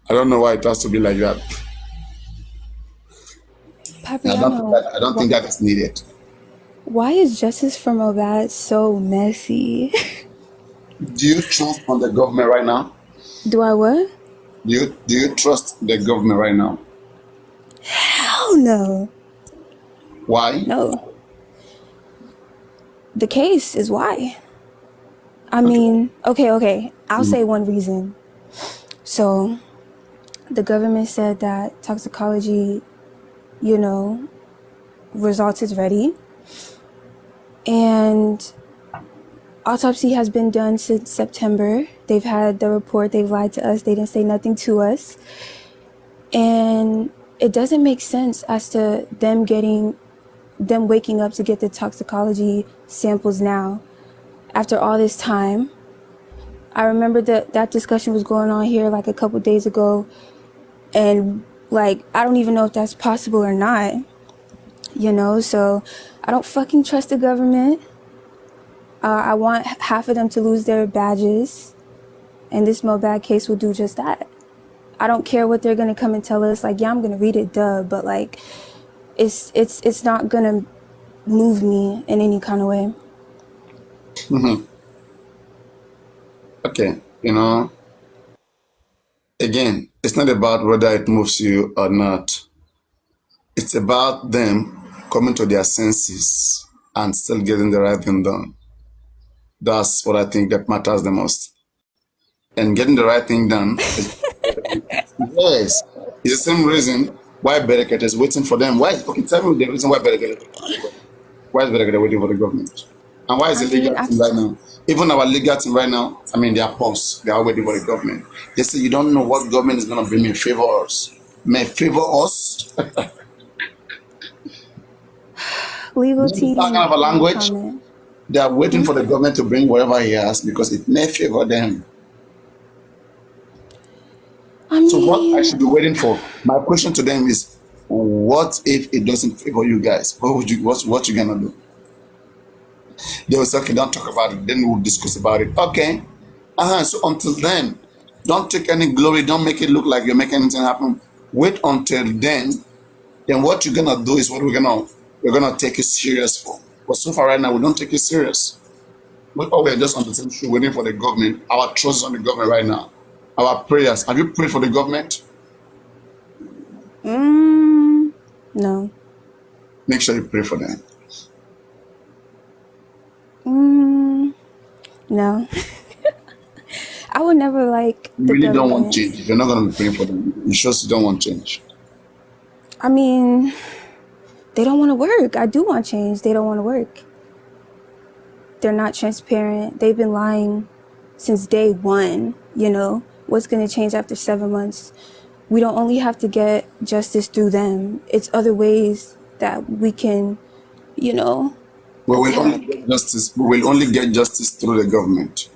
I don't know why it has to be like that. I Papiano, don't think that is needed. Why is justice for Mohbad so messy? Do you trust on the government right now? Do I what? Do you trust the government right now? Hell no. Why? No. The case is why. I Okay. mean, okay. I'll say one reason. So, the government said that toxicology, results is ready. And autopsy has been done since September. They've had the report, they've lied to us, they didn't say nothing to us. And it doesn't make sense as to them waking up to get the toxicology samples now after all this time. I remember that discussion was going on here like a couple days ago, and like I don't even know if that's possible or not, so I don't fucking trust the government. I want half of them to lose their badges, and this Mohbad case will do just that. I don't care what they're gonna come and tell us, like, yeah, I'm gonna read it, duh, but like it's not gonna move me in any kind of way. Okay. Again, it's not about whether it moves you or not. It's about them coming to their senses and still getting the right thing done. That's what I think that matters the most. And getting the right thing done is, yes, it's the same reason why Bereket is waiting for them. Okay, tell me the reason why Bereket waiting for the government. And why is I the mean, legal team right now? Even our legal team right now, they are paused. They are waiting for the government. They say, you don't know what government is going to bring me favor us. May favor us? legal This is team. that kind of a language. Comment. They are waiting for the government to bring whatever he has because it may favor them. I So what I mean, should be waiting for? My question to them is, what if it doesn't favor you guys? What you gonna do? They will say, okay, don't talk about it. Then we'll discuss about it. Okay. So until then, don't take any glory. Don't make it look like you're making anything happen. Wait until then. Then what you're gonna do is what we're gonna take it serious for. But so far right now, we don't take it serious. We're just on the same shoe waiting for the government. Our trust is on the government right now. Our prayers. Have you prayed for the government? no. Make sure you pray for them. No. I would never like You the really don't want government. change. If you're not gonna be praying for them, you sure you don't want change. I mean, they don't want to work. I do want change. They don't want to work. They're not transparent. They've been lying since day one, What's going to change after 7 months? We don't only have to get justice through them. It's other ways that we can, We will only get justice. We will only get justice through the government.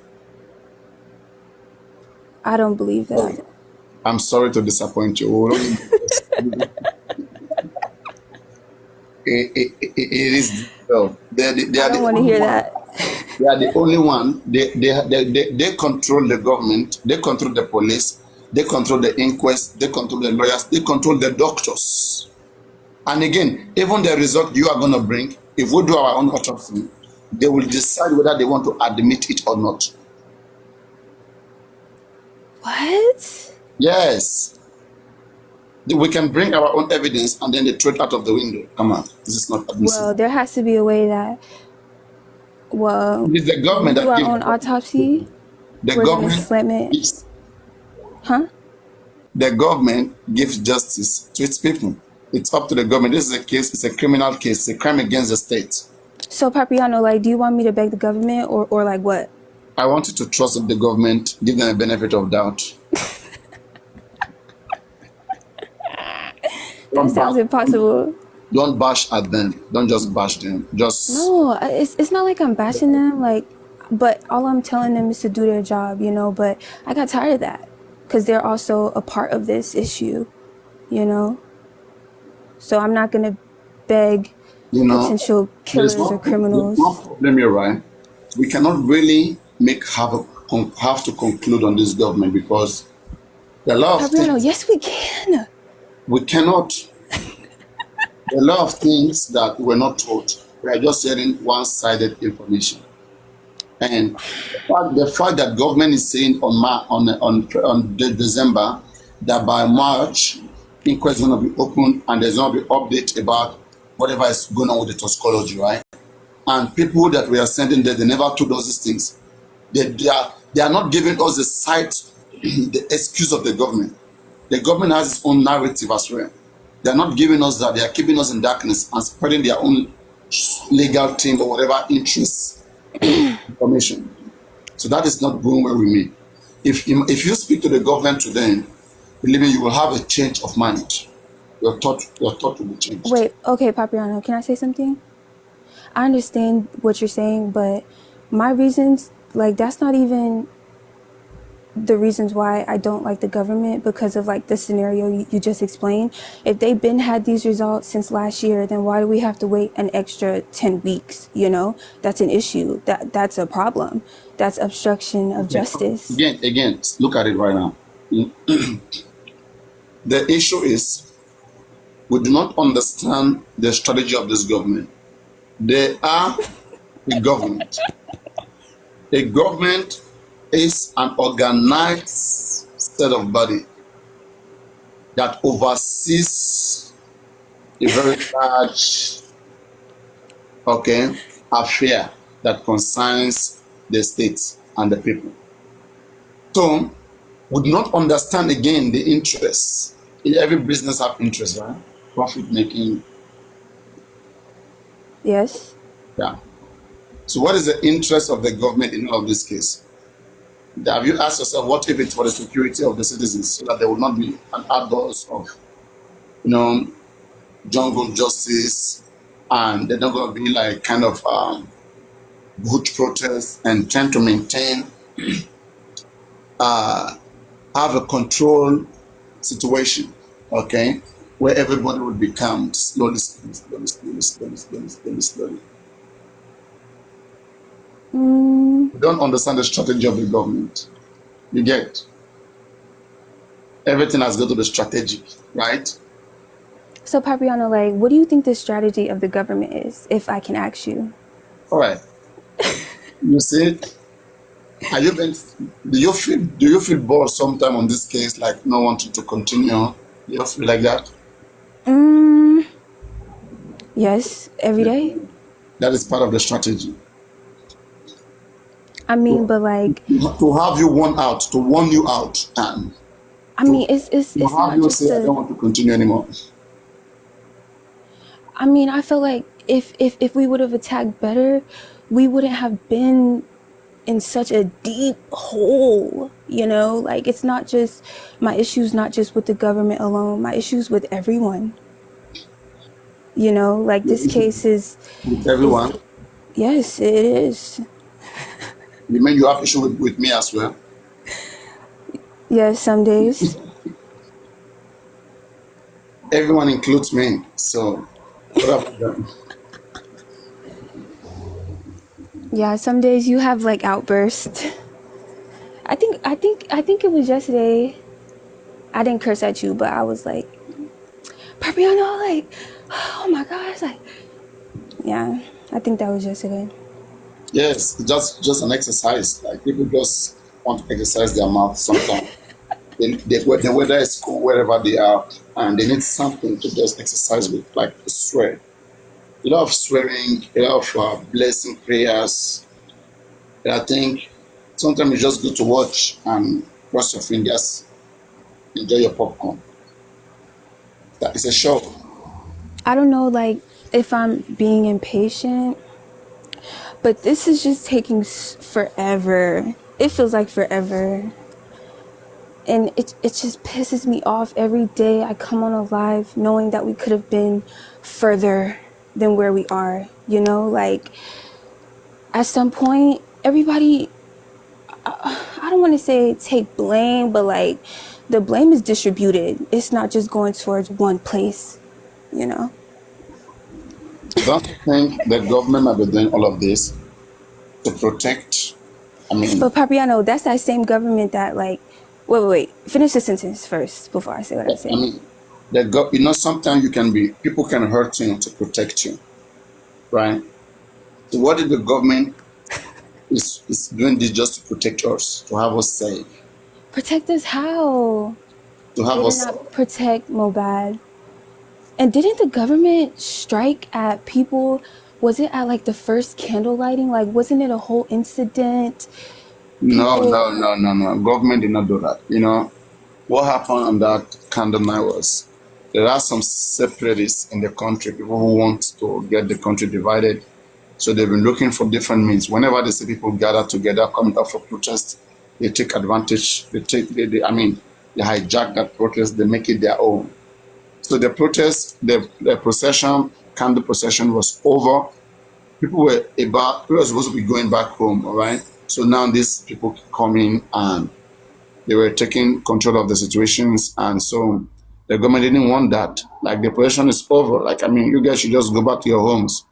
I don't believe that. I'm sorry to disappoint you. We will only it is well. They I are don't the want to only hear one. that. They are the only one. They control the government. They control the police. They control the inquest. They control the lawyers. They control the doctors. And again, even the result you are going to bring, if we do our own autopsy, they will decide whether they want to admit it or not. What? Yes. We can bring our own evidence and then they throw it out of the window. Come on, this is not admissible. Well, there has to be a way that, It is the we government do that our gives own autopsy. the We're going to government slam it. gives Huh? the government gives justice to its people. It's up to the government. This is a case, it's a criminal case, it's a crime against the state. So, Papiano, like, do you want me to beg the government or like what? I want you to trust the government, give them a benefit of doubt. That sounds impossible. Don't bash at them. Don't just bash them. Just No, it's not like I'm bashing them, like, but all I'm telling them is to do their job, but I got tired of that because they're also a part of this issue, So I'm not going to beg potential killers or criminals. There's no problem here, right? We cannot really have to conclude on this government because there are a lot of Fabiano, things yes, we can. we cannot. There are a lot of things that we're not taught. We are just hearing one-sided information. And the fact that government is saying on December that by March, inquest is going to be open and there's going to be update about whatever is going on with the toxicology, right? And people that we are sending there, they never told us these things. They are not giving us the side, the excuse of the government. The government has its own narrative as well. They are not giving us that. They are keeping us in darkness and spreading their own legal team or whatever interests information. So that is not going well with me. If you speak to the government today, believe me, you will have a change of mind. Your thought will be changed. Wait, okay, Papiano, can I say something? I understand what you're saying, but my reasons, like, that's not even the reasons why I don't like the government, because of like the scenario you just explained. If they've been had these results since last year, then why do we have to wait an extra 10 weeks? You know, that's an issue. That's a problem. That's obstruction of justice. Again, look at it right now. The issue is we do not understand the strategy of this government. They are a government. A government is an organized set of body that oversees a very large, affair that concerns the state and the people. So we do not understand again the interests. Every business have interest, right? Profit making. Yes. Yeah. So what is the interest of the government in all of this case? Have you asked yourself, what if it's for the security of the citizens, so that there will not be an outburst of, jungle justice, and they're not going to be like kind of huge protests, and trying to maintain, have a control situation, okay, where everybody would be calm slowly. We don't understand the strategy of the government. You get everything has got to be strategic, right? So, Papiano, like, what do you think the strategy of the government is, if I can ask you? All right. You see, do you feel bored sometime on this case, like not wanting to continue? You feel like that? Yes, every day. That is part of the strategy. I mean, but like, To have you warn you out, and I mean, it's to have not you just say, I don't want to continue anymore. I mean, I feel like if we would have attacked better, we wouldn't have been in such a deep hole, you know? Like, it's not just, my issue's not just with the government alone, my issue's with everyone. You know, like, this case is, With everyone. yes, it is. You mean you have issue with me as well? Yes, some days. Everyone includes me. So what about that? Yeah, some days you have like outbursts. I think it was yesterday. I didn't curse at you, but I was like, Papiano, like, oh my gosh, like, yeah, I think that was yesterday. Yes, it's just an exercise. Like people just want to exercise their mouth sometimes. The weather is cool wherever they are, and they need something to just exercise with, like swear. A lot of swearing, a lot of blessing prayers. And I think sometimes it's just good to watch and cross your fingers, enjoy your popcorn. That is a show. I don't know, like, if I'm being impatient, but this is just taking forever. It feels like forever. And it just pisses me off every day I come on a live knowing that we could have been further than where we are, you know? Like, at some point, everybody, I don't want to say take blame, but like, the blame is distributed. It's not just going towards one place, you know? Don't you think the government might be doing all of this to protect? I mean, But Papiano, that's that same government that like, wait. Finish the sentence first before I say what I I say. mean, sometimes people can hurt you to protect you, right? So what if the government is doing this just to protect us, to have us safe, Protect us how? to They have did us not protect Mobad. And didn't the government strike at people? Was it at like the first candle lighting? Like, wasn't it a whole incident? No, People, no, no, no, no. Government did not do that. You know, what happened on that candle night was there are some separatists in the country, people who want to get the country divided. So they've been looking for different means. Whenever they see people gather together, coming up for protest, they take advantage. They hijack that protest. They make it their own. So the protest, the procession, candle procession was over. People were supposed to be going back home, all right? So now these people come in and they were taking control of the situations. And so the government didn't want that. Like, the procession is over. Like, you guys should just go back to your homes.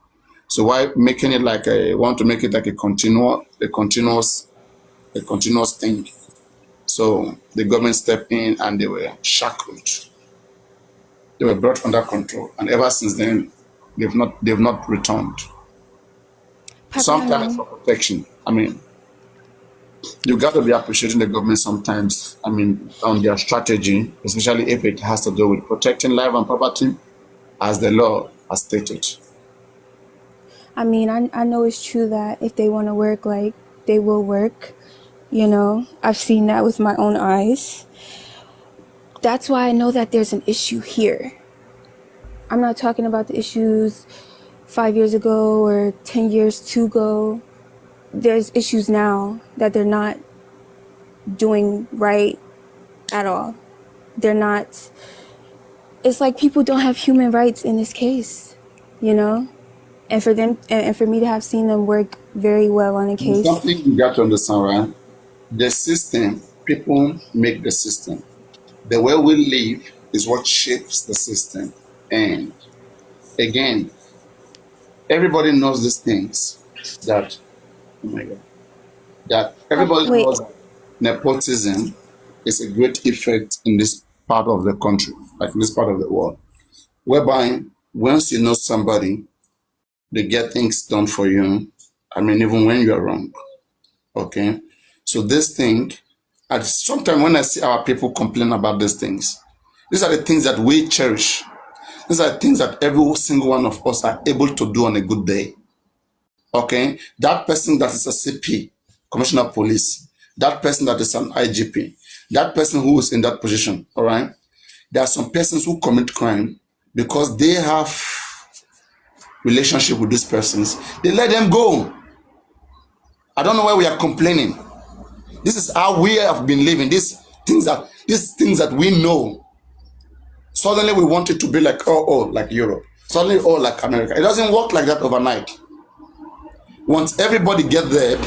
So why making it like want to make it like a continuous thing? So the government stepped in and they were shackled. They were brought under control, and ever since then, they've not returned. Sometimes Papiano, for protection. You got to be appreciating the government sometimes. On their strategy, especially if it has to do with protecting life and property, as the law has stated. I know it's true that if they want to work, like, they will work. I've seen that with my own eyes. That's why I know that there's an issue here. I'm not talking about the issues 5 years ago or 10 years to go. There's issues now that they're not doing right at all. They're not. It's like people don't have human rights in this case, and for me to have seen them work very well on a There's case. something you got to understand, right? The system, people make the system. The way we live is what shapes the system. And again, everybody knows these things that, oh my God, that everybody Wait, knows nepotism is a great effect in this part of the country, like in this part of the world, whereby once you know somebody, they get things done for you. Even when you're wrong. Okay. So this thing, at sometimes when I see our people complain about these things, these are the things that we cherish. These are the things that every single one of us are able to do on a good day. Okay? That person that is a CP, Commissioner of Police, that person that is an IGP, that person who is in that position, all right? There are some persons who commit crime because they have relationship with these persons. They let them go. I don't know why we are complaining. This is how we have been living. These things that we know. Suddenly we want it to be like like Europe. Suddenly like America. It doesn't work like that overnight. Once everybody get there,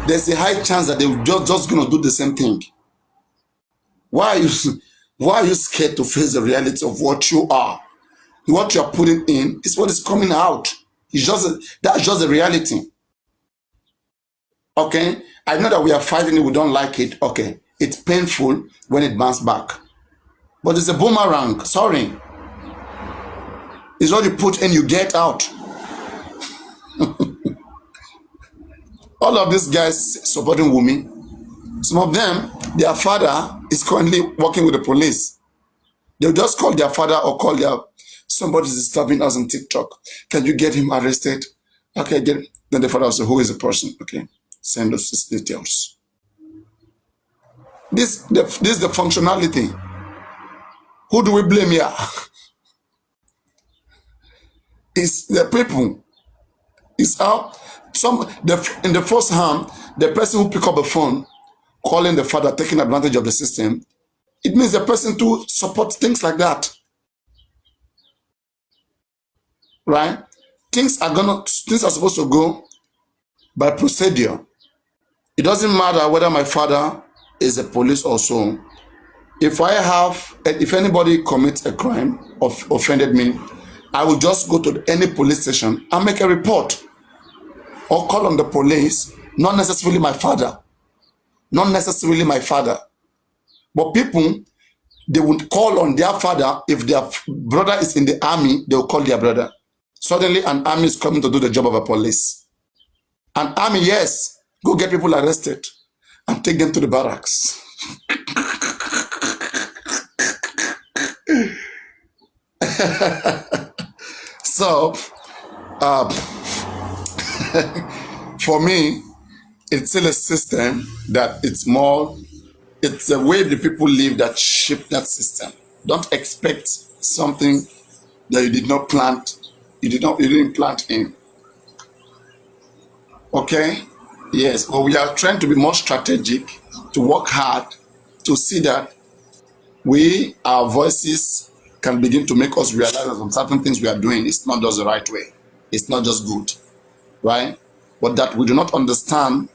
there's a high chance that they're just gonna do the same thing. Why are you scared to face the reality of what you are? What you're putting in is what is coming out. That's just the reality. Okay? I know that we are fighting it, we don't like it. Okay. It's painful when it bounces back. But it's a boomerang. Sorry. It's what you put in, you get out. All of these guys supporting Wumi, some of them, their father is currently working with the police. They'll just call their father or call somebody's disturbing us on TikTok. Can you get him arrested? Okay, get him. Then the father will say, who is the person? Okay, send us his details. This is the functionality. Who do we blame here? It's the people. It's how in the first hand, the person who pick up the phone, calling the father, taking advantage of the system, it means the person to support things like that. Right? Things are supposed to go by procedure. It doesn't matter whether my father is a police or so. If anybody commits a crime or offended me, I will just go to any police station and make a report or call on the police, not necessarily my father. But people, they would call on their father. If their brother is in the army, they will call their brother. Suddenly, an army is coming to do the job of a police. An army, yes, go get people arrested and take them to the barracks. So, for me, it's still a system that it's the way the people live that shape that system. Don't expect something that you did not plant, you didn't plant in. Okay? Yes, but we are trying to be more strategic, to work hard, to see that our voices can begin to make us realize that some certain things we are doing is not just the right way. It's not just good, right? But that we do not understand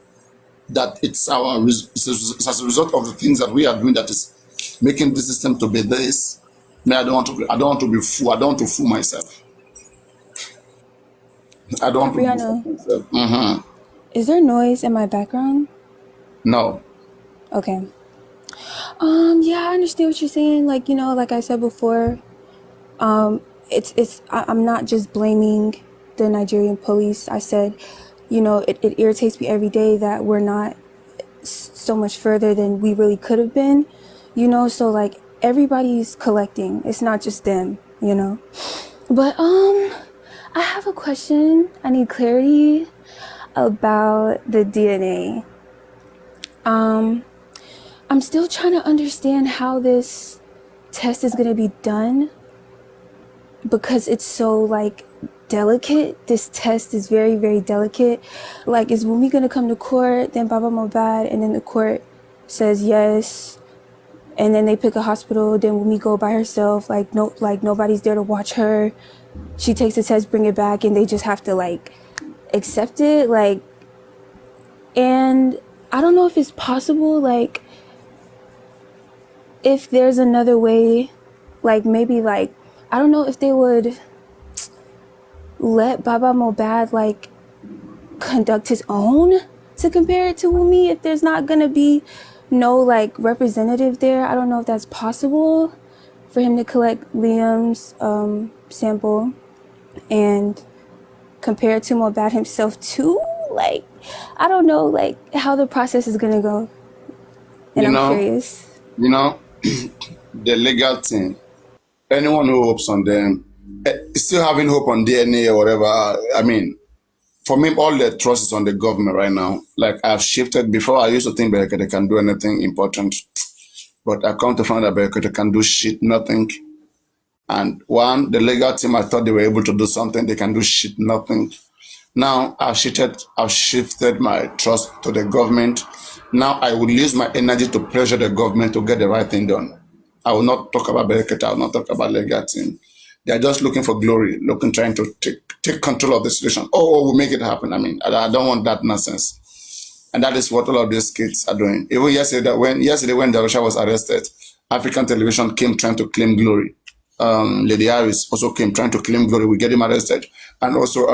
that it's as a result of the things that we are doing that is making the system to be this. I don't want to be fool. I don't want to fool myself. I don't want to Brianna, fool myself. is there noise in my background? No. Okay. Yeah, I understand what you're saying. Like, like I said before, I'm not just blaming the Nigerian police. I said, it irritates me every day that we're not so much further than we really could have been, so like everybody's collecting. It's not just them, But I have a question. I need clarity about the DNA. I'm still trying to understand how this test is going to be done because it's so like delicate. This test is very, very delicate. Like, is Wumi going to come to court, then Baba Mohbad, and then the court says yes, and then they pick a hospital, then Wumi go by herself, like nobody's there to watch her. She takes the test, bring it back, and they just have to like accept it, like. And I don't know if it's possible, like, if there's another way, like maybe like, I don't know if they would let Baba Mohbad like conduct his own to compare it to Wumi if there's not gonna be no like representative there. I don't know if that's possible for him to collect Liam's sample and compare it to Mohbad himself too. Like, I don't know like how the process is gonna go, and I'm curious. The legal thing, anyone who hopes on them, still having hope on DNA or whatever, I mean, for me, all the trust is on the government right now. Like, I've shifted. Before, I used to think Berekete can do anything important, but I come to find that Berekete can do shit, nothing. And the legal team, I thought they were able to do something. They can do shit, nothing. Now, I've shifted my trust to the government. Now, I will use my energy to pressure the government to get the right thing done. I will not talk about Berekete. I will not talk about legal team. They are just looking for glory, trying to take control of the situation. Oh, we'll make it happen. I mean, I don't want that nonsense. And that is what all of these kids are doing. Even yesterday when Darusha was arrested, African television came trying to claim glory. Lady Harris also came trying to claim glory. We get him arrested. And also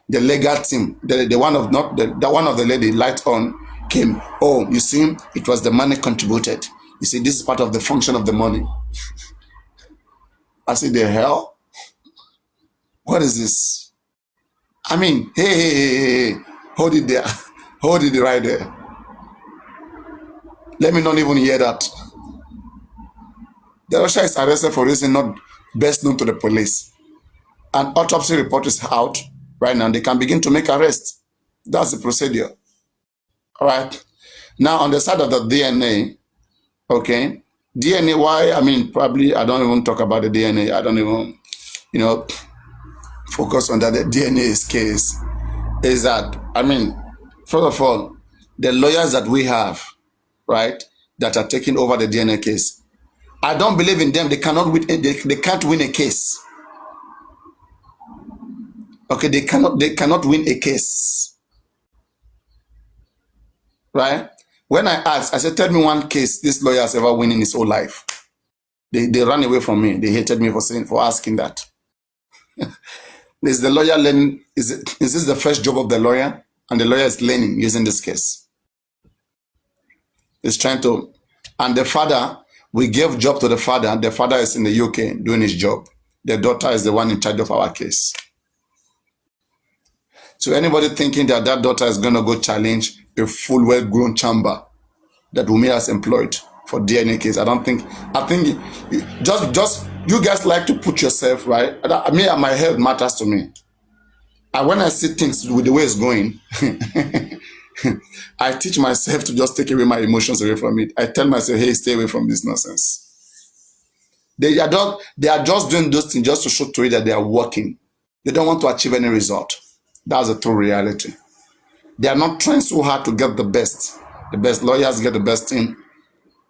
the legal team, the one of the lady light on came. Oh, you see, it was the money contributed. You see, this is part of the function of the money. I said, the hell? What is this? I mean, hey, hold it there. Hold it right there. Let me not even hear that. The Russia is arrested for reason not best known to the police. An autopsy report is out right now. They can begin to make arrests. That's the procedure. All right. Now, on the side of the DNA, okay, DNA, why? I mean, probably I don't even talk about the DNA. I don't even, focus on that. The DNA case is that, I mean, first of all, the lawyers that we have, right, that are taking over the DNA case, I don't believe in them. They cannot win. They can't win a case. Okay, they cannot win a case. Right? When I asked, I said, tell me one case this lawyer has ever won in his whole life. They ran away from me. They hated me for asking that. Is the lawyer learning? Is this the first job of the lawyer? And the lawyer is learning using this case. He's trying to, and the father, we gave job to the father. The father is in the UK doing his job. The daughter is the one in charge of our case. So anybody thinking that that daughter is going to go challenge a full, well-grown chamber that Wunmi has employed for DNA case, I think just you guys like to put yourself, right? I mean, my health matters to me. And when I see things with the way it's going, I teach myself to just take away my emotions away from it. I tell myself, hey, stay away from this nonsense. They are just doing those things just to show to you that they are working. They don't want to achieve any result. That's the true reality. They are not trying so hard to get the best. The best lawyers get the best thing.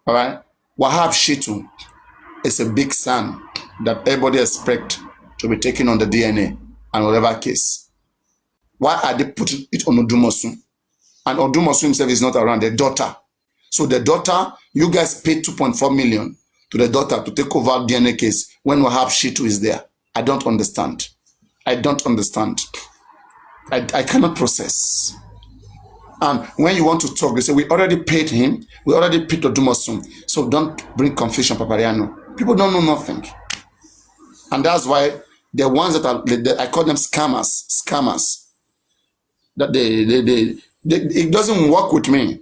All right? Wahab Shittu is a big son that everybody expects to be taken on the DNA and whatever case. Why are they putting it on Odumosu? And Odumosu himself is not around, the daughter. So the daughter, you guys paid 2.4 million to the daughter to take over DNA case when Wahab Shittu is there. I don't understand. I don't understand. I cannot process. And when you want to talk, they say, we already paid him. We already paid Odumosu. So don't bring confusion, Papariano. People don't know nothing. And that's why the ones that are, I call them scammers. That it doesn't work with me.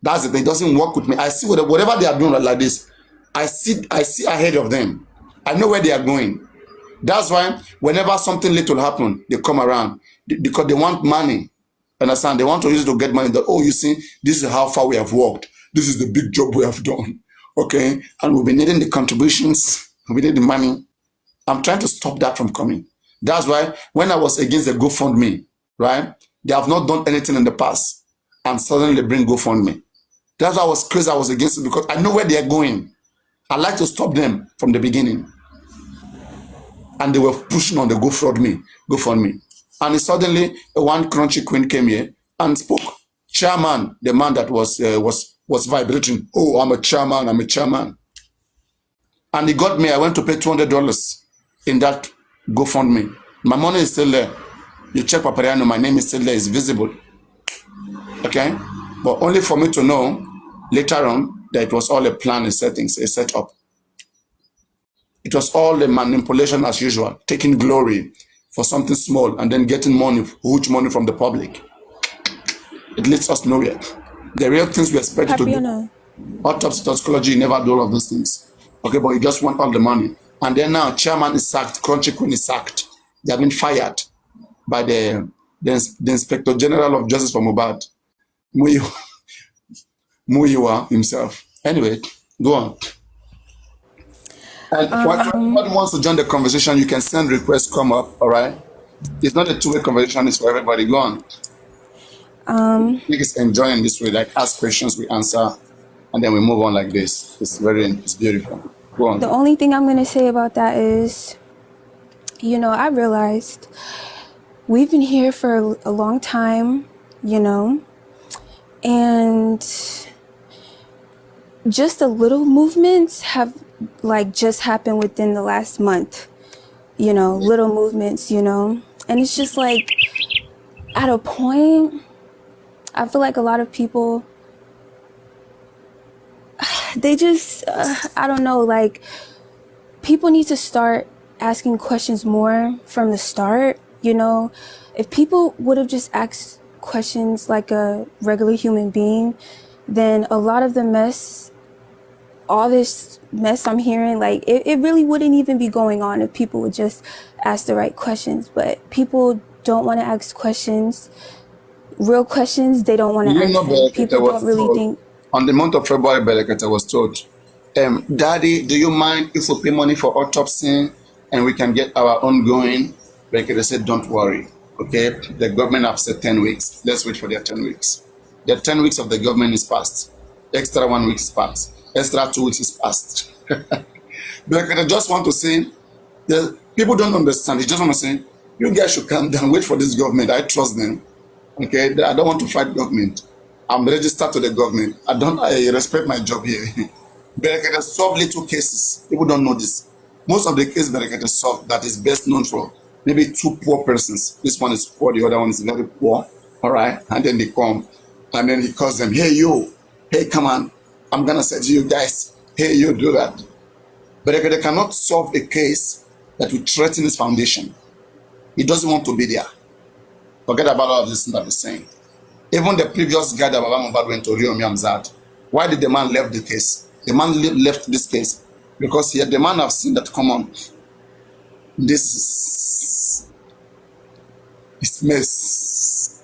That's it. It doesn't work with me. I see whatever they are doing like this. I see ahead of them. I know where they are going. That's why whenever something little happen, they come around because they want money. Understand? They want to use it to get money. That, oh, you see, this is how far we have worked. This is the big job we have done. Okay, and we'll be needing the contributions. We need the money. I'm trying to stop that from coming. That's why when I was against the GoFundMe, right? They have not done anything in the past, and suddenly they bring GoFundMe. That's why I was crazy. I was against it because I know where they are going. I like to stop them from the beginning. And they were pushing on the GoFundMe. And suddenly, one crunchy queen came here and spoke. Chairman, the man that was vibrating. Oh, I'm a chairman. And he got me. I went to pay $200 in that GoFundMe. My money is still there. You check Papariano, my name is still there. It's visible. Okay? But only for me to know later on that it was all a plan, a setup. It was all a manipulation as usual, taking glory for something small and then getting money, huge money from the public. It leads us nowhere. The real things we expect to do. Autopsy, toxicology, you never do all of those things. Okay, but you just want all the money. And then now, chairman is sacked, Crunchy Queen is sacked. They have been fired by the Inspector General of Justice for Mohbad, Muyiwa himself. Anyway, go on. And if anybody wants to join the conversation, you can send requests, come up, all right? It's not a two-way conversation, it's for everybody. Go on. I think it's enjoying this way, like ask questions, we answer, and then we move on like this. It's beautiful. Go on. The only thing I'm going to say about that is, you know, I realized we've been here for a long time, you know, and just the little movements have like just happened within the last month, you know, little movements, you know, and it's just like at a point, I feel like a lot of people, they just, I don't know, like people need to start asking questions more from the start, you know. If people would have just asked questions like a regular human being, then a lot of the mess, all this mess I'm hearing, like it really wouldn't even be going on if people would just ask the right questions. But people don't want to ask questions, real questions. They don't want to ask them. People don't really think. On the month of February, Belekete was told, Daddy, do you mind if we pay money for autopsy and we can get our own going? Belekete said, don't worry. Okay, the government have said 10 weeks. Let's wait for their 10 weeks. The 10 weeks of the government is passed. Extra 1 week is passed. Extra 2 weeks is passed. But I just want to say, the people don't understand. They just want to say, you guys should calm down, wait for this government. I trust them. Okay, I don't want to fight government. I'm registered to the government. I respect my job here. Berekete solve little cases. People don't know this. Most of the cases Berekete solve that is best known for maybe two poor persons. This one is poor, the other one is very poor. All right, and then they come, and then he calls them, hey you, hey come on, I'm gonna say to you guys, hey you do that. Berekete cannot solve a case that will threaten his foundation. He doesn't want to be there. Forget about all of this that he's saying. Even the previous guy that Baba Mohbad went to, Riomi Hamzat, why did the man left the case? The man left this case because the man have seen that, come on, this is mess.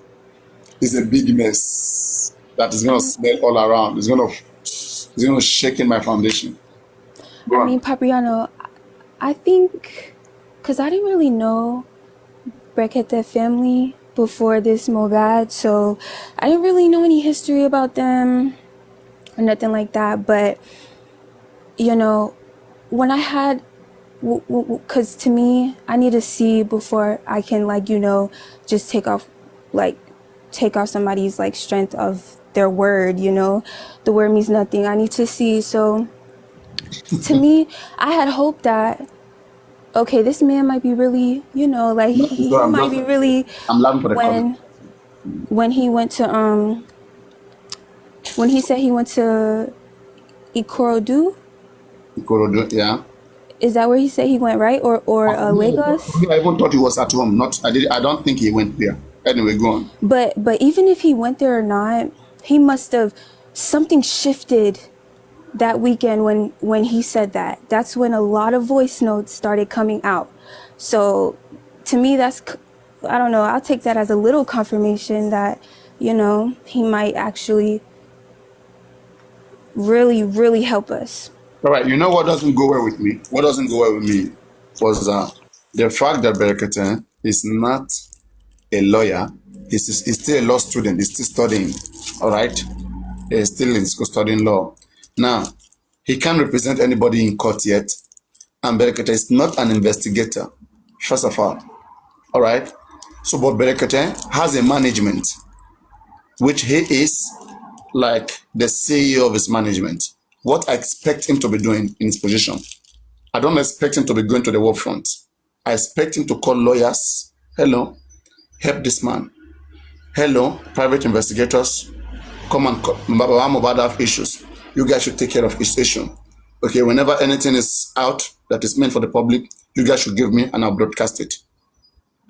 It's a big mess that is going to smell all around. It's going to shake in my foundation. Go I on. mean, Papiano, I think, because I didn't really know Brekete family before this Mohbad, so I didn't really know any history about them or nothing like that. But, you know, when I had, because to me, I need to see before I can, like, you know, just take off somebody's, like, strength of their word, you know. The word means nothing. I need to see. So to me, I had hoped that, okay, this man might be really, you know, like he So might be really, I'm laughing for the comment. when he went to when he said he went to Ikorodu, Ikorodu, yeah. is that where he said he went, right? Or Lagos? I even thought he was at home. I don't think he went there. Anyway, go on. But even if he went there or not, he must have, something shifted that weekend when he said that. That's when a lot of voice notes started coming out. So to me, that's, I don't know, I'll take that as a little confirmation that, you know, he might actually really, really help us. All right, you know what doesn't go well with me? What doesn't go well with me was the fact that Berekete is not a lawyer. He's still a law student. He's still studying. All right? He's still in school studying law. Now, he can't represent anybody in court yet. And Berekete is not an investigator, first of all. All right? So, but Berekete has a management, which he is like the CEO of his management. What I expect him to be doing in his position, I don't expect him to be going to the war front. I expect him to call lawyers. Hello, help this man. Hello, private investigators. Come and call. Mohbad have issues. You guys should take care of his issue. Okay, whenever anything is out that is meant for the public, you guys should give me and I'll broadcast it.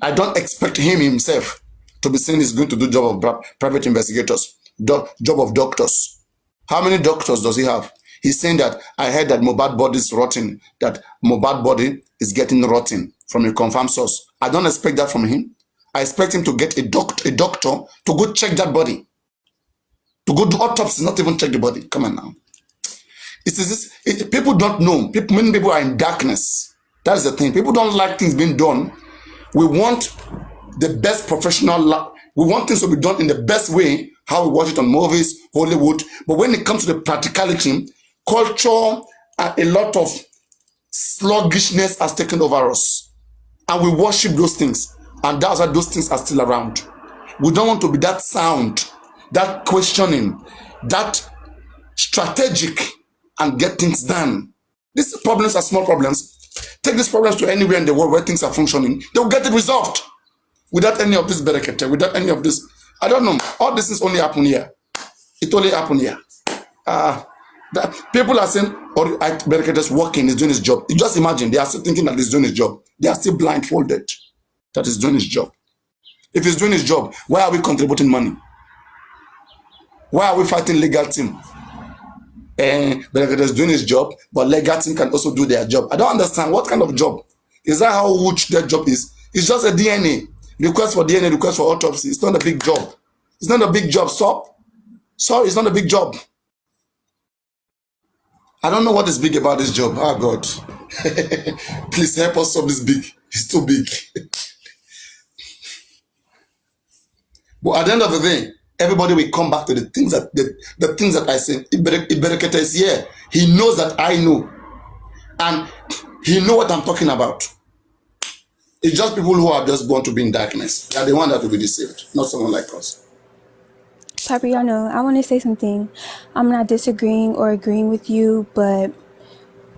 I don't expect him himself to be saying he's going to do job of private investigators, job of doctors. How many doctors does he have? He's saying that I heard that Mohbad body is rotten, that Mohbad body is getting rotten from a confirmed source. I don't expect that from him. I expect him to get a doctor to go check that body. To go do autopsy, not even check the body. Come on now. People don't know. Many people are in darkness. That's the thing. People don't like things being done. We want the best professional. We want things to be done in the best way, how we watch it on movies, Hollywood. But when it comes to the practicality, culture and a lot of sluggishness has taken over us. And we worship those things. And that's why those things are still around. We don't want to be that sound, that questioning, that strategic and get things done. These problems are small problems. Take these problems to anywhere in the world where things are functioning. They'll get it resolved. Without any of this Berekete, without any of this. I don't know. All this things only happen here. It only happen here. People are saying, Berekete is working, he's doing his job. You just imagine, they are still thinking that he's doing his job. They are still blindfolded that he's doing his job. If he's doing his job, why are we contributing money? Why are we fighting legal team? Berekete is doing his job, but legal team can also do their job. I don't understand. What kind of job? Is that how huge their job is? It's just a DNA. Request for DNA, request for autopsy. It's not a big job. It's not a big job. Stop. Sorry, it's not a big job. I don't know what is big about this job. Oh, God. Please help us solve this big. It's too big. But at the end of the day, everybody will come back to the things that I say. If Berekete is here, he knows that I know. And he knows what I'm talking about. It's just people who are just born to be in darkness. They are the one that will be deceived, not someone like us. Papiano, I want to say something. I'm not disagreeing or agreeing with you, but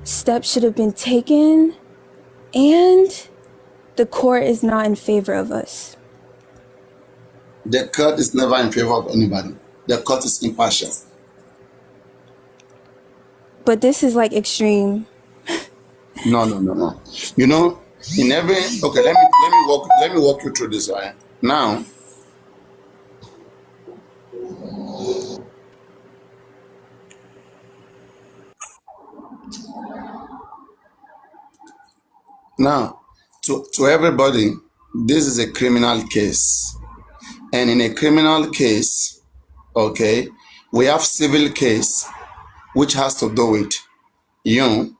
steps should have been taken, and the court is not in favor of us. The court is never in favor of anybody. The court is impartial. But this is like extreme. No. You know, in every let me walk you through this, right? Now, Now, to everybody, this is a criminal case. And in a criminal case, okay, we have civil case, which has to do with you,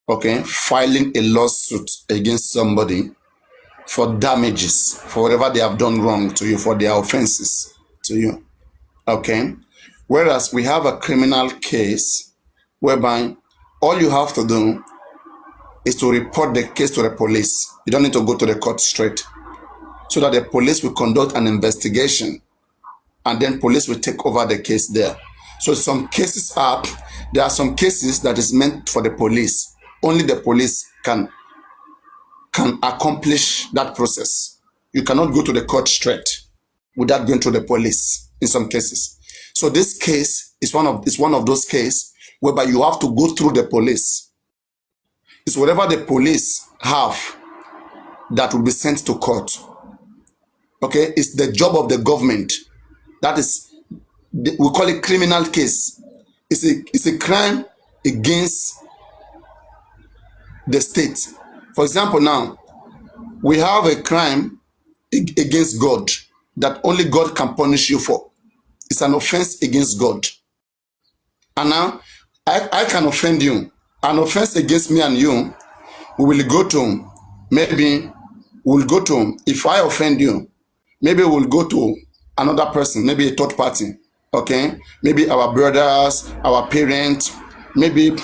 okay, filing a lawsuit against somebody for damages, for whatever they have done wrong to you, for their offenses to you, okay? Whereas we have a criminal case whereby all you have to do is to report the case to the police. You don't need to go to the court straight, so that the police will conduct an investigation and then police will take over the case there. So there are some cases that is meant for the police. Only the police can accomplish that process. You cannot go to the court straight without going to the police in some cases. So this case is one of those cases whereby you have to go through the police. It's whatever the police have that will be sent to court. Okay, it's the job of the government. That is, we call it criminal case. It's a crime against the state. For example, now we have a crime against God that only God can punish you for. It's an offense against God. And now I can offend you. An offense against me and you, we will go to, if I offend you, maybe we'll go to another person, maybe a third party, okay? Maybe our brothers, our parents, maybe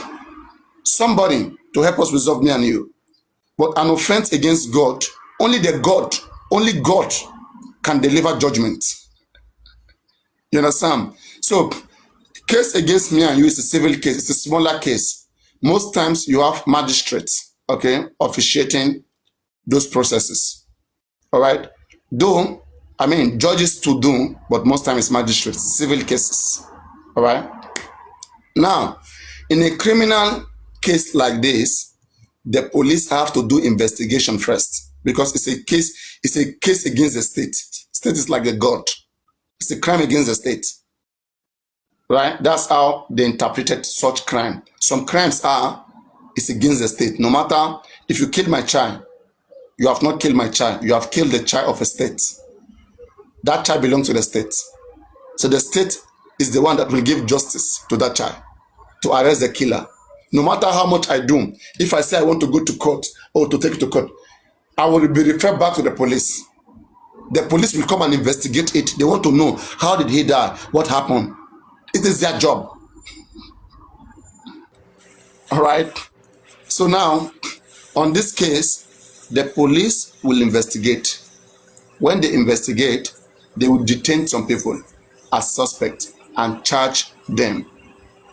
somebody to help us resolve me and you. But an offense against God, only God can deliver judgment. You understand? So, case against me and you is a civil case. It's a smaller case. Most times you have magistrates, okay, officiating those processes. All right? Though, judges to do, but most times it's magistrates, civil cases. All right? Now, in a criminal case like this, the police have to do investigation first, because it's a case against the state. State is like a god. It's a crime against the state. Right? That's how they interpreted such crime. Some crimes it's against the state. No matter if you kill my child, you have not killed my child. You have killed the child of a state. That child belongs to the state. So the state is the one that will give justice to that child, to arrest the killer. No matter how much I do, if I say I want to go to court or to take it to court, I will be referred back to the police. The police will come and investigate it. They want to know, how did he die? What happened? It is their job. All right. So now, on this case, the police will investigate. When they investigate, they will detain some people as suspects and charge them.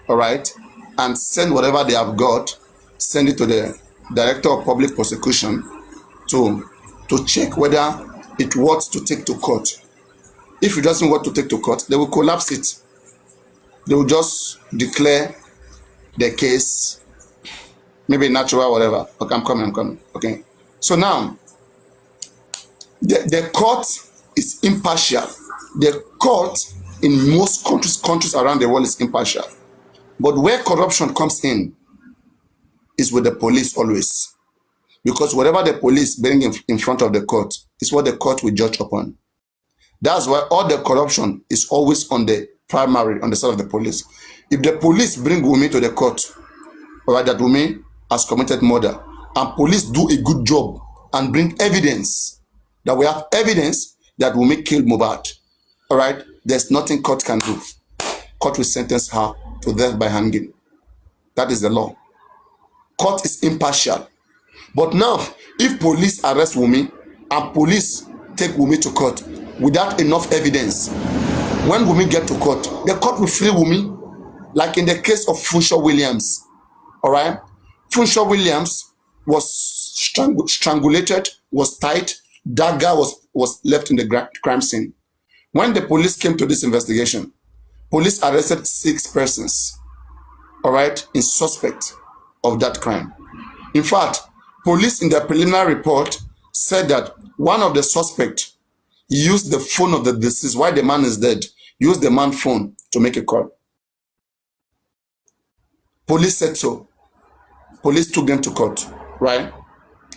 All right. And send whatever they have got, send it to the Director of Public Prosecution to check whether it works to take to court. If it doesn't work to take to court, they will collapse it. They will just declare the case, maybe natural, whatever. Okay, I'm coming. Okay. So now, the court is impartial. The court in most countries around the world is impartial. But where corruption comes in is with the police always. Because whatever the police bring in front of the court is what the court will judge upon. That's why all the corruption is always on the primary, on the side of the police. If the police bring Wunmi to the court, all right, that Wunmi has committed murder, and police do a good job and bring evidence, that we have evidence that Wunmi killed Mohbad, all right, there's nothing court can do. Court will sentence her to death by hanging. That is the law. Court is impartial. But now, if police arrest Wunmi and police take Wunmi to court without enough evidence, when Wunmi get to court, the court will free Wunmi, like in the case of Funshaw Williams. All right? Funshaw Williams was strangulated, was tied, dagger was left in the crime scene. When the police came to this investigation, police arrested 6 persons, all right, in suspect of that crime. In fact, police in their preliminary report said that one of the suspects used the phone of the deceased while the man is dead, used the man's phone to make a call. Police said so. police took them to court, right?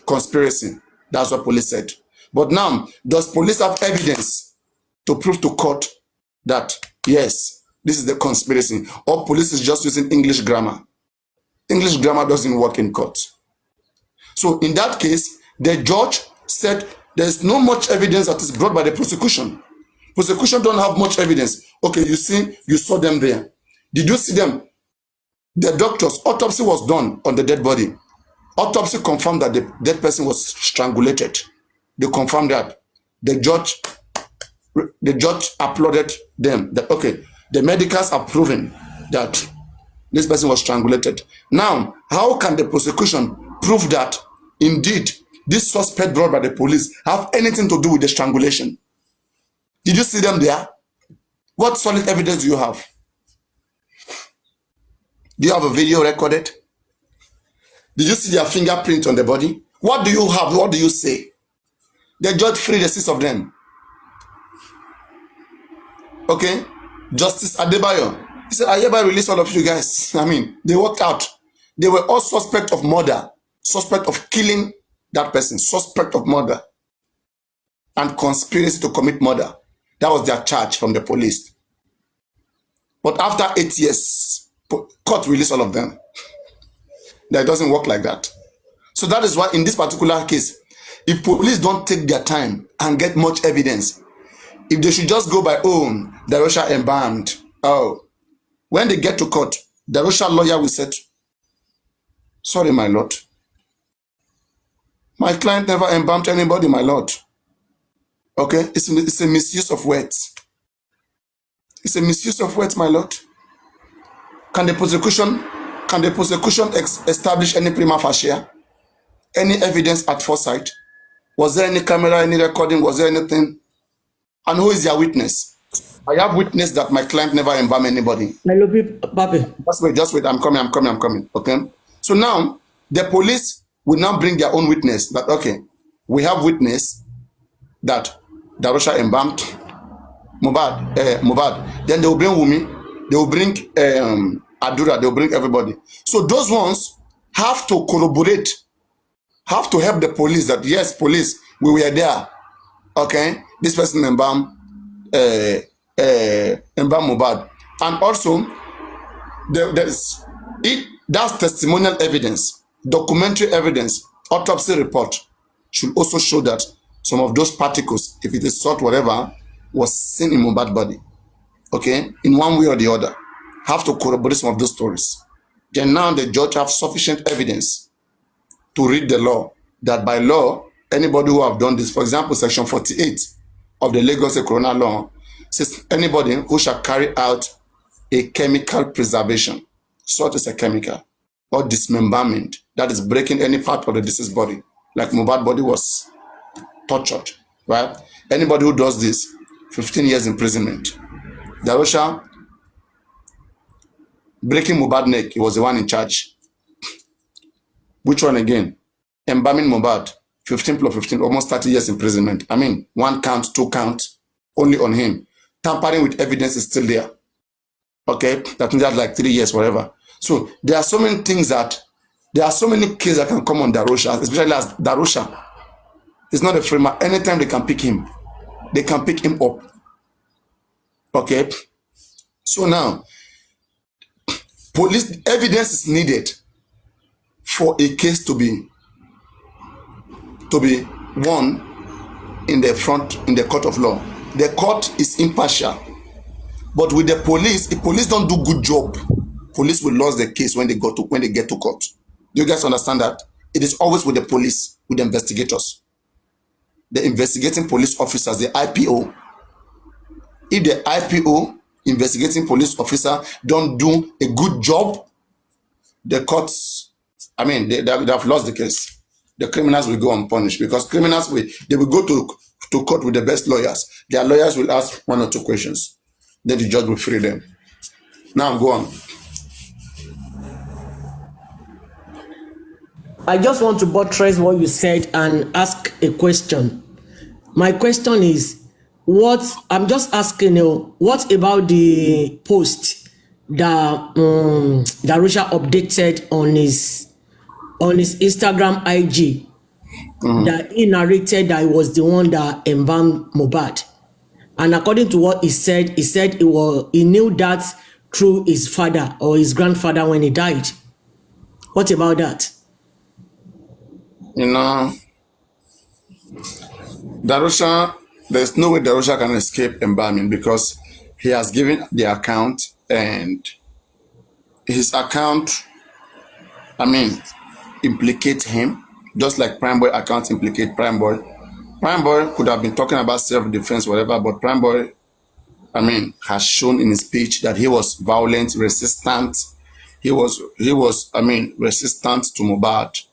Conspiracy. That's what police said. But now, does police have evidence to prove to court that, yes, this is the conspiracy? Or police is just using English grammar? English grammar doesn't work in court. So in that case, the judge said there's no much evidence that is brought by the prosecution. Prosecution don't have much evidence. Okay, you see, you saw them there. Did you see them? The doctors, autopsy was done on the dead body. Autopsy confirmed that the dead person was strangulated. They confirmed that. The judge applauded them. That, okay, the medicals are proven that this person was strangulated. Now, how can the prosecution prove that indeed this suspect brought by the police have anything to do with the strangulation? Did you see them there? What solid evidence do you have? Do you have a video recorded? Did you see their fingerprint on the body? What do you have? What do you say? The judge freed the 6 of them. Okay? Justice Adebayo. He said, I hereby release all of you guys. I mean, they worked out. They were all suspect of murder, suspect of killing that person, suspect of murder, and conspiracy to commit murder. That was their charge from the police. But after 8 years, court released all of them. That doesn't work like that. So that is why in this particular case, if police don't take their time and get much evidence, if they should just go by, oh, Darosha embalmed. Oh, when they get to court, Darosha lawyer will say, sorry, my lord. My client never embalmed anybody, my lord. Okay, it's a misuse of words. It's a misuse of words, my lord. Can the prosecution establish any prima facie? Any evidence at foresight? Was there any camera, any recording? Was there anything? And who is your witness? I have witness that my client never embalmed anybody. Hello, Papi. Just wait. I'm coming. Okay. So now the police will now bring their own witness that, okay, we have witness that Darosha embalmed Mohbad. Then they will bring Wumi. They will bring Adura. They will bring everybody. So those ones have to corroborate, have to help the police that, yes, police, we were there. Okay. This person embalmed Mohbad. And also, that's testimonial evidence, documentary evidence, autopsy report should also show that some of those particles, if it is salt, whatever, was seen in Mohbad's body. Okay, in one way or the other, have to corroborate some of those stories. Then now the judge have sufficient evidence to read the law, that by law, anybody who have done this, for example, section 48 of the Lagos Corona law says anybody who shall carry out a chemical preservation, salt is a chemical, or dismemberment, that is breaking any part of the deceased body, like Mohbad's body was tortured, right? Anybody who does this, 15 years imprisonment. Darosha, breaking Mohbad's neck, he was the one in charge. Which one again? Embalming Mohbad, 15 plus 15, almost 30 years imprisonment. I mean, 1 count, 2 count, only on him. Tampering with evidence is still there. Okay, that means that's like 3 years, whatever. So there are so many things that, there are so many cases that can come on Darosha, especially as Darosha. It's not a free man. Anytime they can pick him, they can pick him up. Okay, so now, police evidence is needed for a case to be won in the court of law. The court is impartial, but with the police, if police don't do good job, police will lose the case when they get to court. Do you guys understand that? It is always with the police, with the investigators, the investigating police officers, the IPO. If the IPO, investigating police officer, don't do a good job, the courts, I mean, they have lost the case. The criminals will go unpunished, because criminals they will go to court with the best lawyers. Their lawyers will ask 1 or 2 questions. Then the judge will free them. Now go on. I just want to buttress what you said and ask a question. My question is, I'm just asking you, what about the post that Darosha updated on his on his Instagram IG that he narrated that he was the one that embalmed Mohbad. And according to what he said he knew that through his father or his grandfather when he died. What about that? You know, Darusha, there's no way Darusha can escape embalming because he has given the account, and his account, implicates him, just like Prime Boy account implicate Prime Boy. Prime Boy could have been talking about self-defense, whatever, but Prime Boy, has shown in his speech that he was violent, resistant. He was, resistant to Mohbad,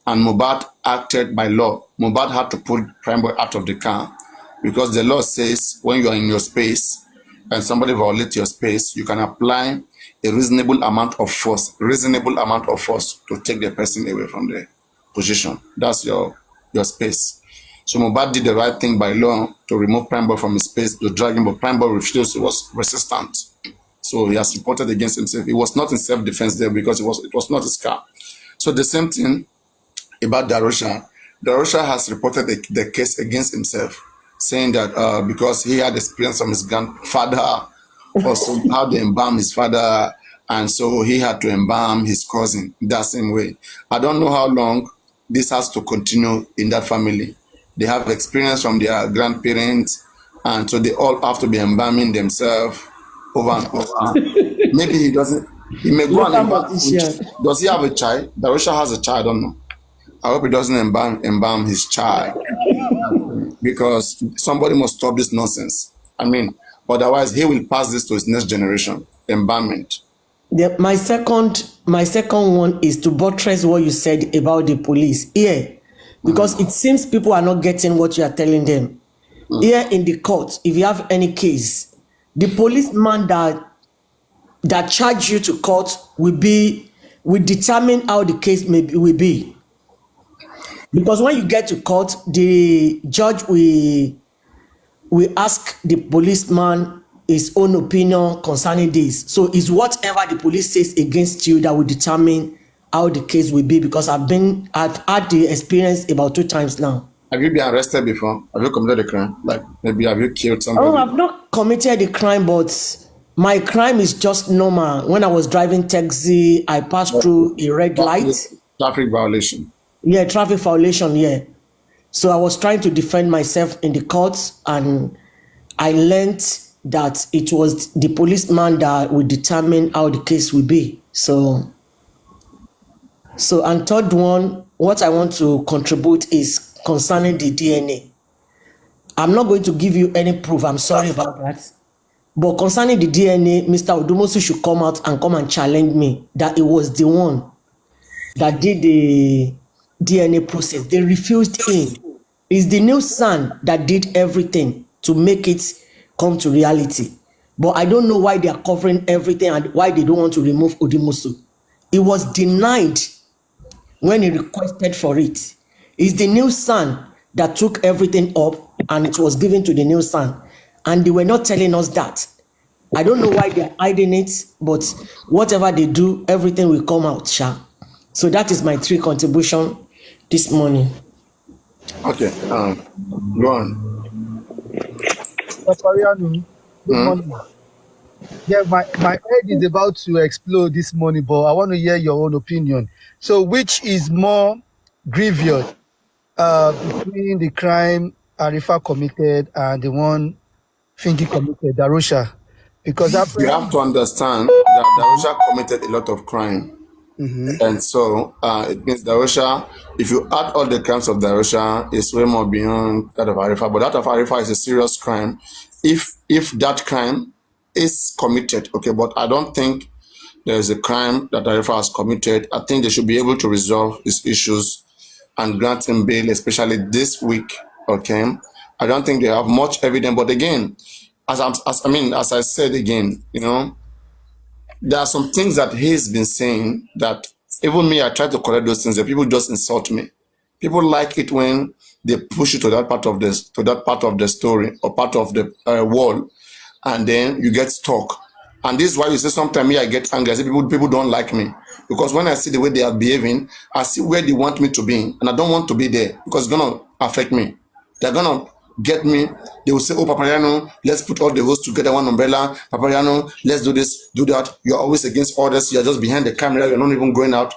and Mohbad acted by law. Mohbad had to put Prime Boy out of the car because the law says when you are in your space and somebody violates your space, you can apply a reasonable amount of force to take the person away from the position. That's your space. So Mohbad did the right thing by law to remove Prime Boy from his space, to drag him, but Prime Boy refused. He was resistant. So he has reported against himself. He was not in self-defense there because it was not his car. So the same thing about Darusha. Darusha has reported the case against himself, saying that because he had experience from his grandfather, also how they embalm his father, and so he had to embalm his cousin that same way. I don't know how long this has to continue in that family. They have experience from their grandparents, and so they all have to be embalming themselves over and over. Maybe he doesn't. He may go and embalm. Does he have a child? Darusha has a child. I don't know. I hope he doesn't embalm his child because somebody must stop this nonsense. Otherwise he will pass this to his next generation. Embalmment. My second one is to buttress what you said about the police here, because it seems people are not getting what you are telling them. Here in the court, if you have any case, the policeman that charge you to court will determine how the case will be. Because when you get to court, the judge will ask the policeman his own opinion concerning this. So it's whatever the police says against you that will determine how the case will be, because I've had the experience about 2 times now. Have you been arrested before? Have you committed a crime? Like maybe have you killed somebody? Oh, I've not committed a crime, but my crime is just normal. When I was driving taxi, I passed through a red light. Traffic violation. Yeah, traffic violation, yeah. So I was trying to defend myself in the courts, and I learned that it was the policeman that will determine how the case will be. So and third one, what I want to contribute is concerning the DNA. I'm not going to give you any proof. I'm sorry about that. But concerning the DNA, Mr. Odumosu should come out and challenge me that it was the one that did the DNA process. They refused him. It's the new son that did everything to make it come to reality. But I don't know why they are covering everything and why they don't want to remove Odumosu. It was denied when he requested for it. It's the new son that took everything up, and it was given to the new son. And they were not telling us that. I don't know why they are hiding it, but whatever they do, everything will come out, Sha. So that is my 3 contribution this morning. Okay, go on. Good morning. Yeah, my head is about to explode this morning, but I want to hear your own opinion. So, which is more grievous between the crime Arifa committed and the one Finky committed, Darusha? Because you have to understand that Darusha committed a lot of crime. And so it means Darusha, if you add all the crimes of Darusha, it's way more beyond that of Arifa. But that of Arifa is a serious crime if that crime is committed. Okay, but I don't think there's a crime that Arifa has committed. I think they should be able to resolve his issues and grant him bail, especially this week. Okay, I don't think they have much evidence. But again, as I said again, there are some things that he's been saying that even me, I try to correct those things, that people just insult me. People like it when they push you to that part of the story or part of the wall, and then you get stuck. And this is why you say sometimes me I get angry. I say people don't like me because when I see the way they are behaving, I see where they want me to be, and I don't want to be there because it's gonna affect me. They're gonna get me. They will say, "Oh, Papariano, let's put all the hosts together one umbrella. Papariano, let's do this, do that." You're always against orders. You're just behind the camera. You're not even going out.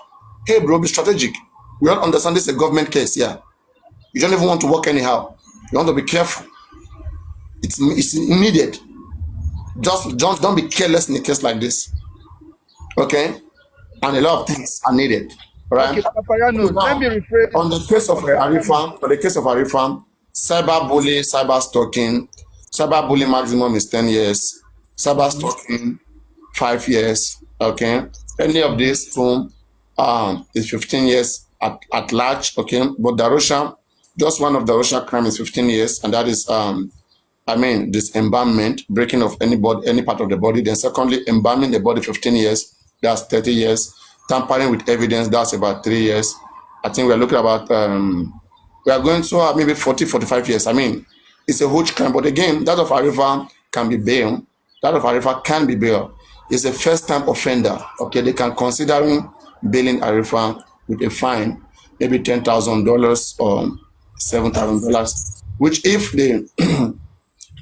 Hey, bro, be strategic. We all understand this is a government case. Yeah, you don't even want to work anyhow. You want to be careful. It's needed. Just don't be careless in a case like this. Okay, and a lot of things are needed. All right. Okay, Papariano, let me rephrase. On the case of Arifa, cyber bully, cyber stalking, cyber bully maximum is 10 years, cyber stalking 5 years. Okay, any of these two is 15 years at large. Okay, but Darusha, just one of Darusha crime is 15 years, and that is dismemberment, breaking of any part of the body. Then secondly, embalming the body 15 years, that's 30 years. Tampering with evidence, that's about 3 years. I think we're looking about we are going to maybe 40-45 years. I mean, it's a huge crime, but again, that of Arifa can be bail. That of Arifa can be bail. It's a first-time offender. Okay, they can consider bailing Arifa with a fine, maybe $10,000 or $7,000, which if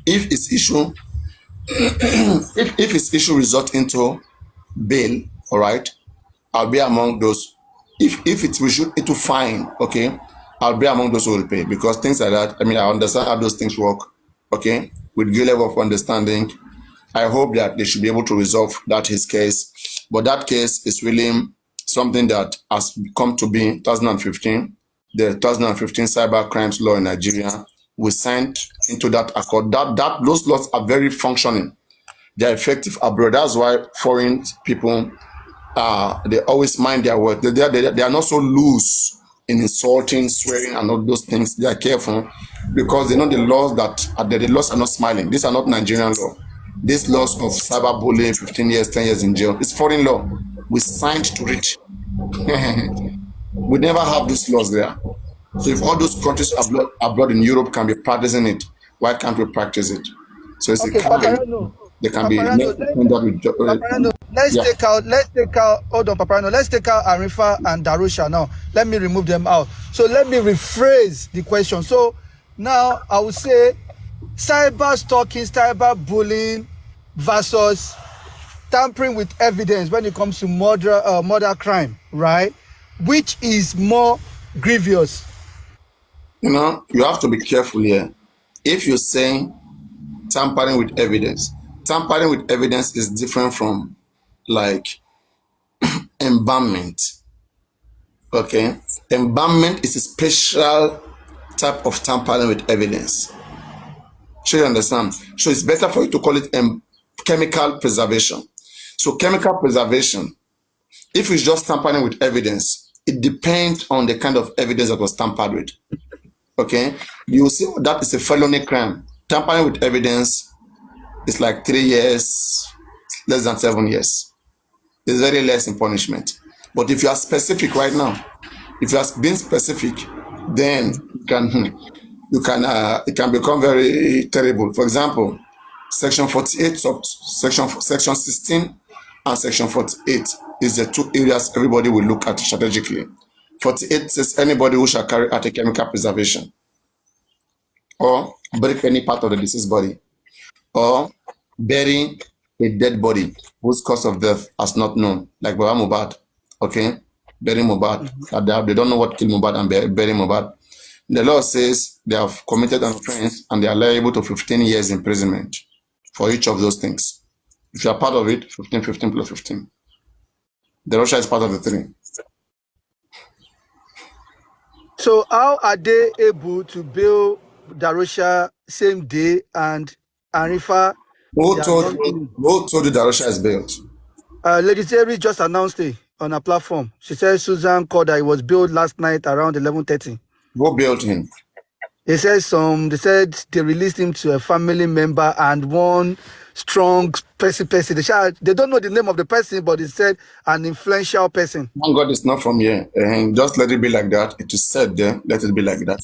its issue result into bail, all right, I'll be among those. If it's into fine, okay, I'll be among those who will pay because things like that. I mean, I understand how those things work, okay, with good level of understanding. I hope that they should be able to resolve his case, but that case is really something that has come to be 2015. The 2015 cyber crimes law in Nigeria, we signed into that accord. Those laws are very functioning. They are effective abroad. That's why foreign people they always mind their word. They are not so loose in insulting, swearing, and all those things. They are careful because they know the laws the laws are not smiling. These are not Nigerian law. These laws of cyberbullying, 15 years, 10 years in jail, it's foreign law. We signed to it. We never have these laws there. So if all those countries abroad in Europe can be practicing it, why can't we practice it? So it's Okay, a crime. Papariano. They can be Papariano, let's take out, hold on, Papariano, let's take out Arifa and Darusha now. Let me remove them out. So let me rephrase the question. So now I would say cyber stalking, cyber bullying versus tampering with evidence when it comes to murder crime, right? Which is more grievous? You have to be careful here. If you're saying tampering with evidence is different from like embalmment. Okay, embalmment is a special type of tampering with evidence. So you understand? So it's better for you to call it chemical preservation. So chemical preservation, if it's just tampering with evidence, it depends on the kind of evidence that was tampered with. Okay, you see that is a felony crime. Tampering with evidence is like 3 years, less than 7 years. It's very less in punishment. But if you are specific right now, if you are being specific, then it can become very terrible. For example, section 48, section 16 and section 48 is the two areas everybody will look at strategically. 48 says anybody who shall carry out a chemical preservation or break any part of the deceased body or bury a dead body whose cause of death is not known, like Baba Mohbad, okay? Bury Mohbad. They don't know what killed Mohbad and bury Mohbad. The law says they have committed an offense and they are liable to 15 years imprisonment for each of those things. If you are part of it, 15 plus 15. Darusha is part of the 3. So how are they able to bail Darusha same day and Arifa? Who told you Darusha is bailed? Lady Terry just announced it on her platform. She said Susan called that it was bailed last night around 11:30. Who bailed him? They said they released him to a family member and one strong person. They don't know the name of the person, but they said an influential person. Thank God it's not from here. Just let it be like that. It is said there. Let it be like that.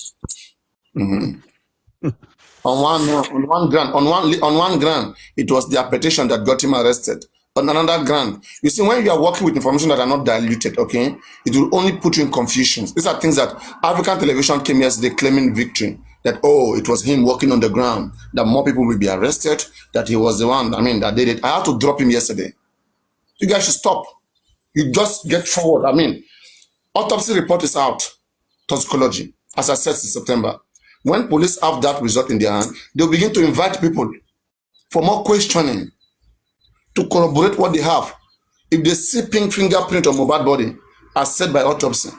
On one ground, it was their petition that got him arrested. On another ground, you see, when you are working with information that are not diluted, okay, it will only put you in confusion. These are things that African television came yesterday claiming victory. That, oh, it was him working on the ground, that more people will be arrested, that he was the one, that did it. I had to drop him yesterday. You guys should stop. You just get forward. Autopsy report is out. Toxicology, as I said in September. When police have that result in their hand, they'll begin to invite people for more questioning to corroborate what they have. If they see pink fingerprint on Mohbad body, as said by autopsy,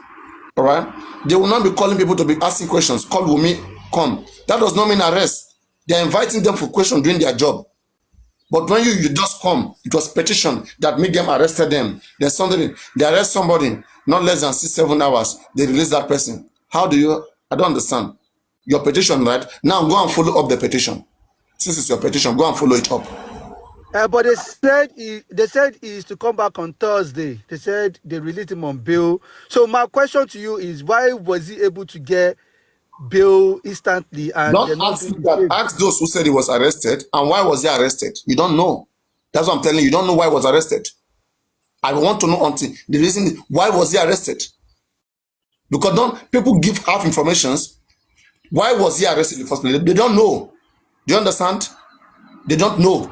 all right, they will not be calling people to be asking questions. Call Wunmi, come. That does not mean arrest. They are inviting them for questions doing their job. But when you just come, it was petition that made them arrested them. Then suddenly they arrest somebody, not less than 6-7 hours, they release that person. How do you? I don't understand. Your petition, right? Now go and follow up the petition. Since it's your petition, go and follow it up. But they said he is to come back on Thursday. They said they released him on bail. So my question to you is, why was he able to get bail instantly? And Don't ask me that. Ask those who said he was arrested and why was he arrested. You don't know. That's what I'm telling you. You don't know why he was arrested. I want to know until the reason why was he arrested. Because don't people give half informations. Why was he arrested in the first place? They don't know. Do you understand? They don't know.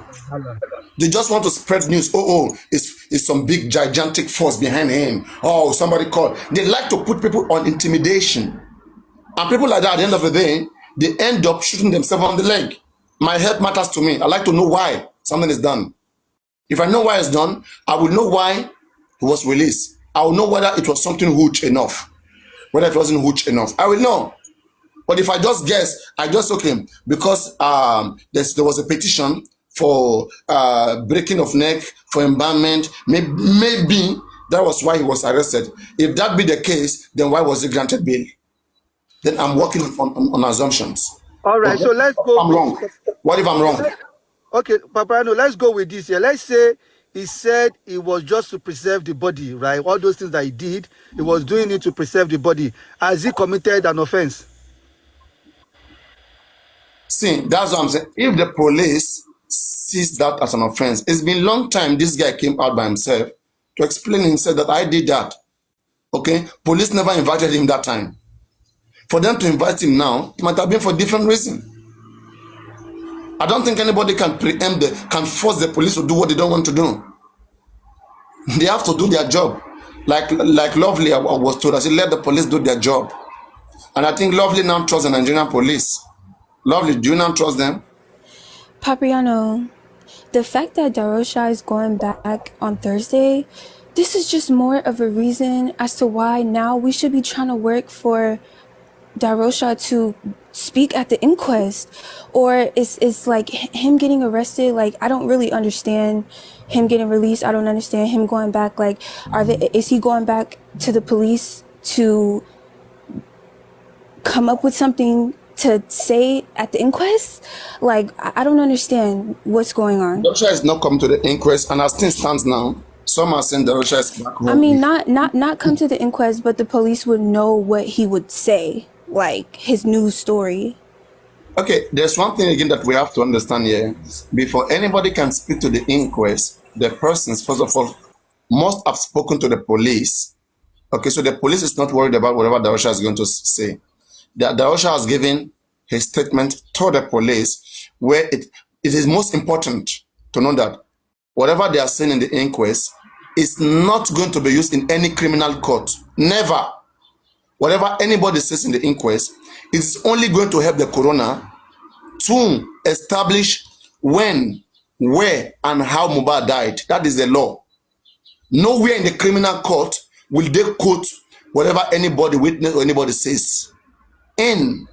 They just want to spread news. It's some big gigantic force behind him. Oh, somebody called. They like to put people on intimidation. And people like that, at the end of the day, they end up shooting themselves on the leg. My health matters to me. I like to know why something is done. If I know why it's done, I will know why he was released. I will know whether it was something huge enough. Whether it wasn't huge enough, I will know. But if I just guess, okay, because there was a petition for breaking of neck, for embalmment, maybe that was why he was arrested. If that be the case, then why was he granted bail? Then I'm working on assumptions. All right, so let's go. I'm wrong. What if I'm wrong? Okay, Paparano, let's go with this here. Let's say he said it was just to preserve the body, right? All those things that he did, he was doing it to preserve the body. Has he committed an offense? See, that's what I'm saying. If the police sees that as an offense, it's been a long time this guy came out by himself to explain himself that I did that. Okay? Police never invited him that time. For them to invite him now, it might have been for different reason. I don't think anybody can can force the police to do what they don't want to do. They have to do their job. Like Lovely, I was told, I said, let the police do their job. And I think Lovely now trusts the Nigerian police. Lovely, do you now trust them? Papiano, the fact that Darosha is going back on Thursday, this is just more of a reason as to why now we should be trying to work for Darosha to speak at the inquest. Or it's like him getting arrested. Like, I don't really understand him getting released. I don't understand him going back. Like, is he going back to the police to come up with something to say at the inquest? Like, I don't understand what's going on. Darosha is not coming to the inquest, and as things stands now, some are saying Darosha is back home. I mean, not come to the inquest, but the police would know what he would say, like his news story. Okay, there's one thing again that we have to understand here. Before anybody can speak to the inquest, the persons, first of all, must have spoken to the police. Okay, so the police is not worried about whatever Darosha is going to say. Darosha has given his statement to the police, where it is most important to know that whatever they are saying in the inquest is not going to be used in any criminal court. Never. Whatever anybody says in the inquest is only going to help the coroner to establish when, where, and how Mohbad died. That is the law. Nowhere in the criminal court will they quote whatever anybody witness or anybody says in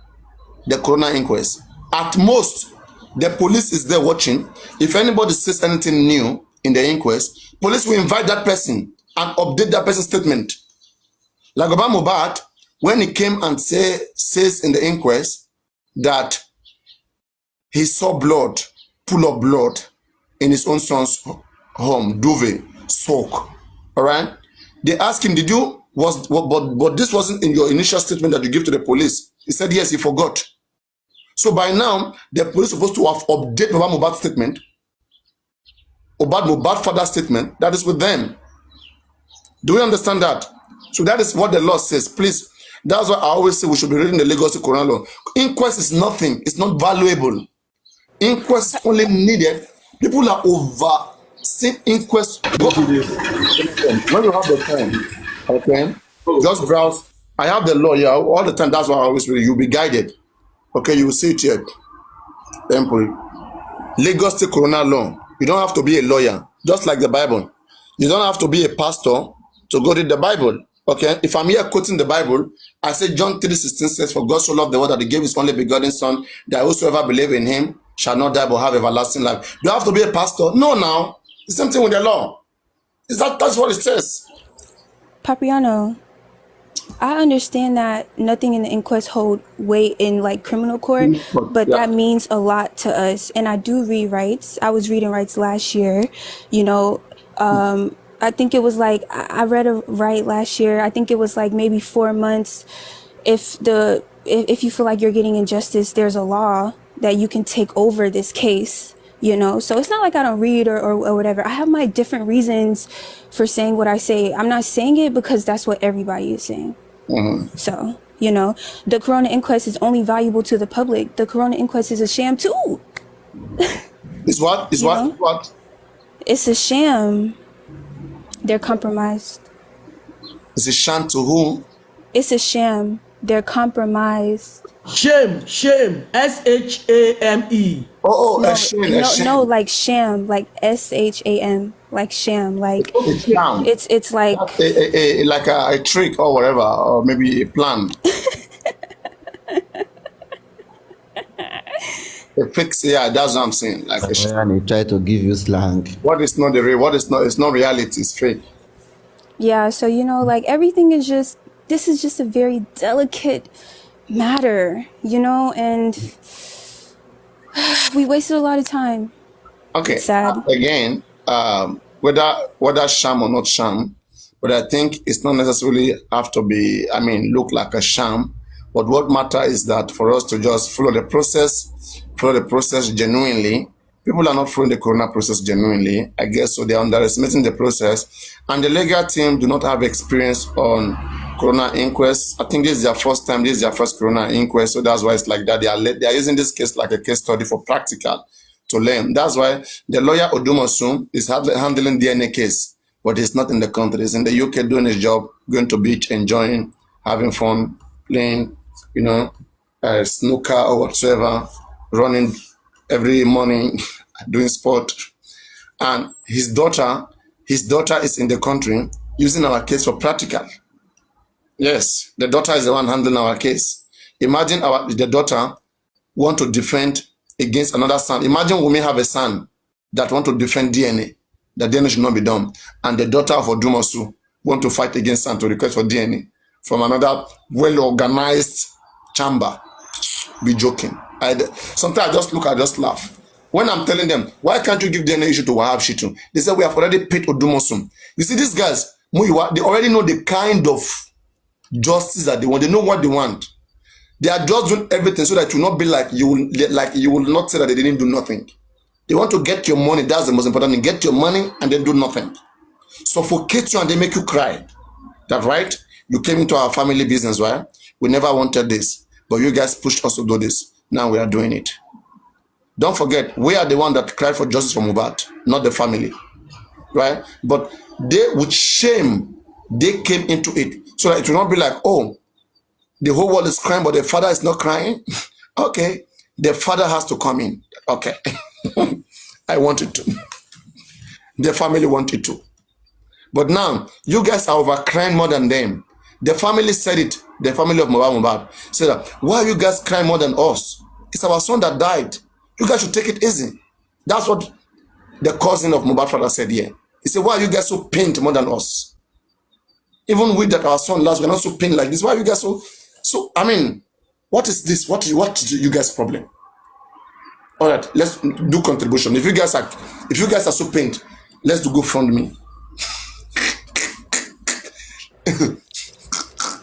the coroner inquest. At most, the police is there watching. If anybody says anything new in the inquest, police will invite that person and update that person's statement. Like about Mohbad, when he came and says in the inquest that he saw blood, pool of blood in his own son's home, Duve, soak. All right? They asked him, but this wasn't in your initial statement that you gave to the police. He said, yes, he forgot. So by now, the police supposed to have updated Baba Mohbad's statement, Mohbad's father's statement. That is with them. Do we understand that? So that is what the law says. Please, that's why I always say we should be reading the Lagos Quran law. Inquest is nothing. It's not valuable. Inquest is only needed. People are over seeing inquest. Go to the when you have the time, okay, just browse. I have the law here all the time. That's why I always read. You'll be guided. Okay, you will see it here. Temple. Lagos State Corona law. You don't have to be a lawyer, just like the Bible. You don't have to be a pastor to go read the Bible. Okay, if I'm here quoting the Bible, I say John 3:16 says, "For God so loved the world that He gave His only begotten Son, that whosoever believe in Him shall not die but have everlasting life." Do you have to be a pastor? No, now the same thing with the law. That's what it says. Papiano, I understand that nothing in the inquest hold weight in like criminal court, but Yeah. that means a lot to us. And I do read rights. I was reading rights last year. You know, I think it was like I read a right last year. I think it was like maybe 4 months. If you feel like you're getting injustice, there's a law that you can take over this case. You know, so it's not like I don't read or whatever. I have my different reasons for saying what I say. I'm not saying it because that's what everybody is saying. So, you know, the Corona inquest is only valuable to the public. The Corona inquest is a sham too. It's what? It's You what? know? What? It's a sham. They're compromised. It's a sham to who? It's a sham. They're compromised. Shame. SHAME. Oh, No, a shame. no, like sham, like SHAM, like sham, like A sham. it's like Like a trick or whatever, or maybe a plan. A fix, yeah, that's what I'm saying. Like a And he try to give you slang. what is not the real, what is not, it's not reality, it's fake. yeah. So you know, like everything is just this is just a very delicate matter, you know, and we wasted a lot of time. Okay. It's sad. Again, whether sham or not sham, but I think it's not necessarily have to be, look like a sham. But what matters is that for us to just follow the process genuinely. People are not following the Corona process genuinely, I guess, so they're underestimating the process. And the legal team do not have experience on Corona inquest. I think this is their first time, this is their first Corona inquest, so that's why it's like that. They are using this case like a case study for practical to learn. That's why the lawyer Odumosu is handling DNA case, but he's not in the country. He's in the UK doing his job, going to beach, enjoying, having fun, playing, snooker or whatsoever, running every morning, doing sport. And his daughter is in the country using our case for practical. Yes, the daughter is the one handling our case. Imagine the daughter want to defend against another son. Imagine we may have a son that want to defend DNA, that DNA should not be done. And the daughter of Odumosu want to fight against son to request for DNA from another well-organized chamber. Be joking. Sometimes I just look, I just laugh. When I'm telling them, why can't you give DNA issue to Wahab Shitu? They say, we have already paid Odumosu. You see, these guys, Muyiwa, they already know the kind of justice that they want. They know what they want. They are just doing everything so that it will not be like you will not say that they didn't do nothing. They want to get your money. That's the most important thing. Get your money and then do nothing. Suffocate you and they make you cry. That's right. You came into our family business, right? We never wanted this, but you guys pushed us to do this. Now we are doing it. Don't forget, we are the one that cried for justice for Mohbad, not the family, right? But they, with shame, they came into it so that it will not be like, oh, the whole world is crying, but the father is not crying. Okay, the father has to come in. Okay, I wanted to. The family wanted to. But now, you guys are over crying more than them. The family said it. The family of Mohbad said that, why are you guys crying more than us? It's our son that died. You guys should take it easy. That's what the cousin of Mohbad father said here. He said, why are you guys so pained more than us? Even with that our son lost, we're not so pained like this. Why are you guys so what is this? What is you guys' problem? All right, let's do contribution. If you guys are so pained, let's do GoFundMe.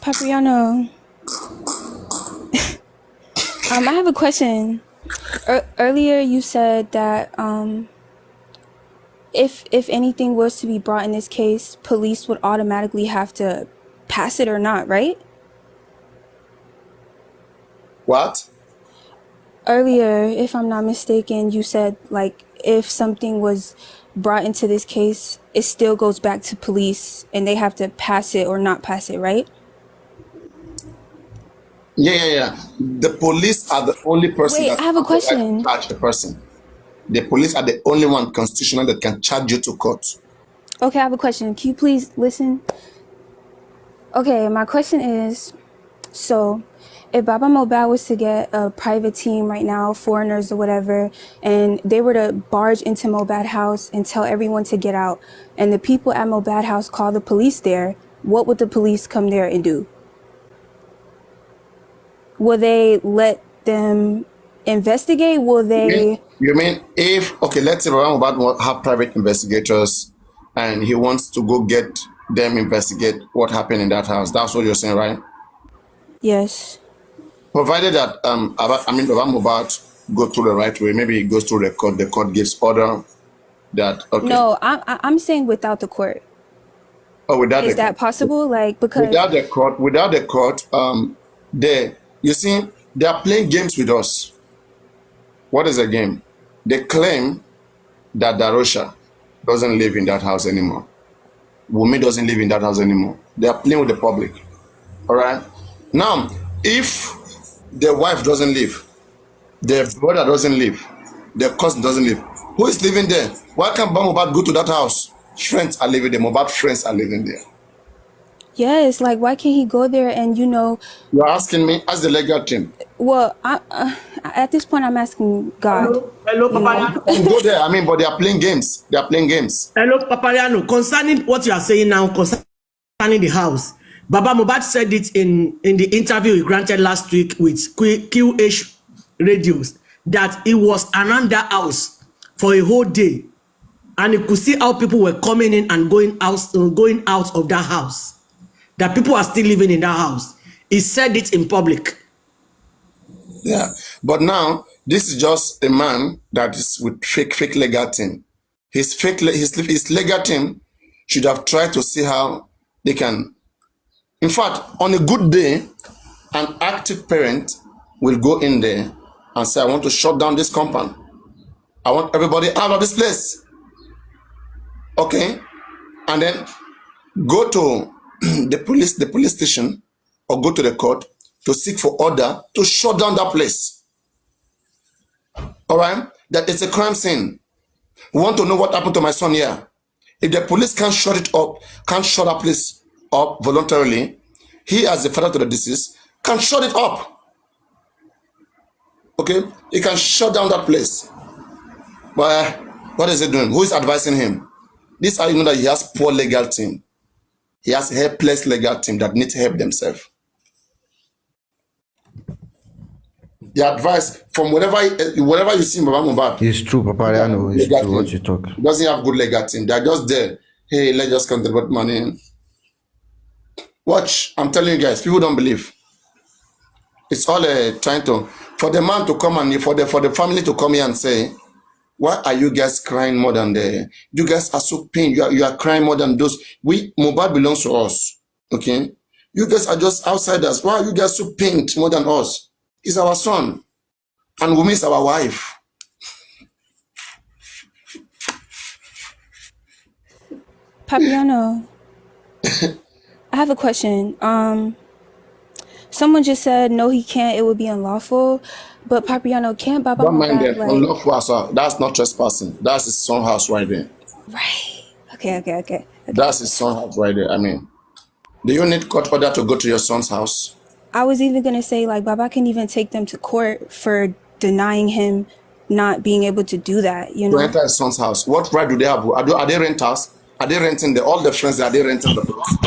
Papiano. I have a question. Earlier, you said that if anything was to be brought in this case, police would automatically have to pass it or not, right? What? Earlier, if I'm not mistaken, you said like if something was brought into this case, it still goes back to police and they have to pass it or not pass it, right? Yeah. The police are the only person Wait, that I have a have the right question. to charge the person. The police are the only one constitutional that can charge you to court. Okay, I have a question. Can you please listen? Okay, my question is, so if Baba Mohbad was to get a private team right now, foreigners or whatever, and they were to barge into Mohbad house and tell everyone to get out, and the people at Mohbad house call the police there, what would the police come there and do? Will they let them investigate? Will they... You mean if, okay, let's say Baba Mohbad will have private investigators and he wants to go get them investigate what happened in that house. That's what you're saying, right? Yes. Provided that Baba Mohbad go through the right way, maybe he goes through the court gives order that, okay. No, I'm saying without the court. Oh, without Is the that court. possible? Like, because... Without the court, you see, they are playing games with us. What is a game? They claim that Darosha doesn't live in that house anymore. Wunmi doesn't live in that house anymore. They are playing with the public. All right? Now, if the wife doesn't live, the brother doesn't live, the cousin doesn't live, who is living there? Why can't Mohbad go to that house? Friends are living there. Mohbad friends are living there. Yes, like, why can't he go there and, you know... You're asking me as the legal team. Well, at this point, I'm asking God. Hello, Papariano. Go there, but they are playing games. They are playing games. Hello, Papariano. Concerning what you are saying now, concerning the house, Baba Mohbad said it in the interview he granted last week with QH radios that he was around that house for a whole day, and he could see how people were coming in and going out of that house. That people are still living in that house. He said it in public. Yeah, but now this is just a man that is with fake legal team. His legal team should have tried to see how they can. In fact, on a good day, an active parent will go in there and say, "I want to shut down this compound. I want everybody out of this place." Okay, and then go to the police station, or go to the court to seek for order to shut down that place. All right? That it's a crime scene. We want to know what happened to my son here. If the police can't shut it up, can't shut that place up voluntarily, he as the father to the deceased can shut it up. Okay? He can shut down that place. But what is he doing? Who is advising him? This is how you know that he has poor legal team. He has a helpless legal team that need to help themselves. The advice from whatever you see in Baba Mohbad. It's true, Papariano. It's true what you talk. Doesn't have good legal team. They're just there. Hey, let's just contribute money. Watch, I'm telling you guys, people don't believe. It's all trying to, for the man to come and for the family to come here and say, why are you guys crying more than you guys are so pained. You are crying more than those. Mohbad belongs to us. Okay? You guys are just outsiders. Why are you guys so pained more than us? He's our son. And Wunmi is our wife. Papiano, I have a question. Someone just said, no, he can't. It would be unlawful. But Papiano, can't Baba Don't mind Mohbad, them. Unlawful, that's not trespassing. That's his son's house right there. Right. Okay. That's his son's house right there. Do you need court order to go to your son's house? I was even going to say, like, Baba can even take them to court for denying him not being able to do that, you know? To enter his son's house. What right do they have? Are they renters? Are they renting all the friends? Are they renting the place?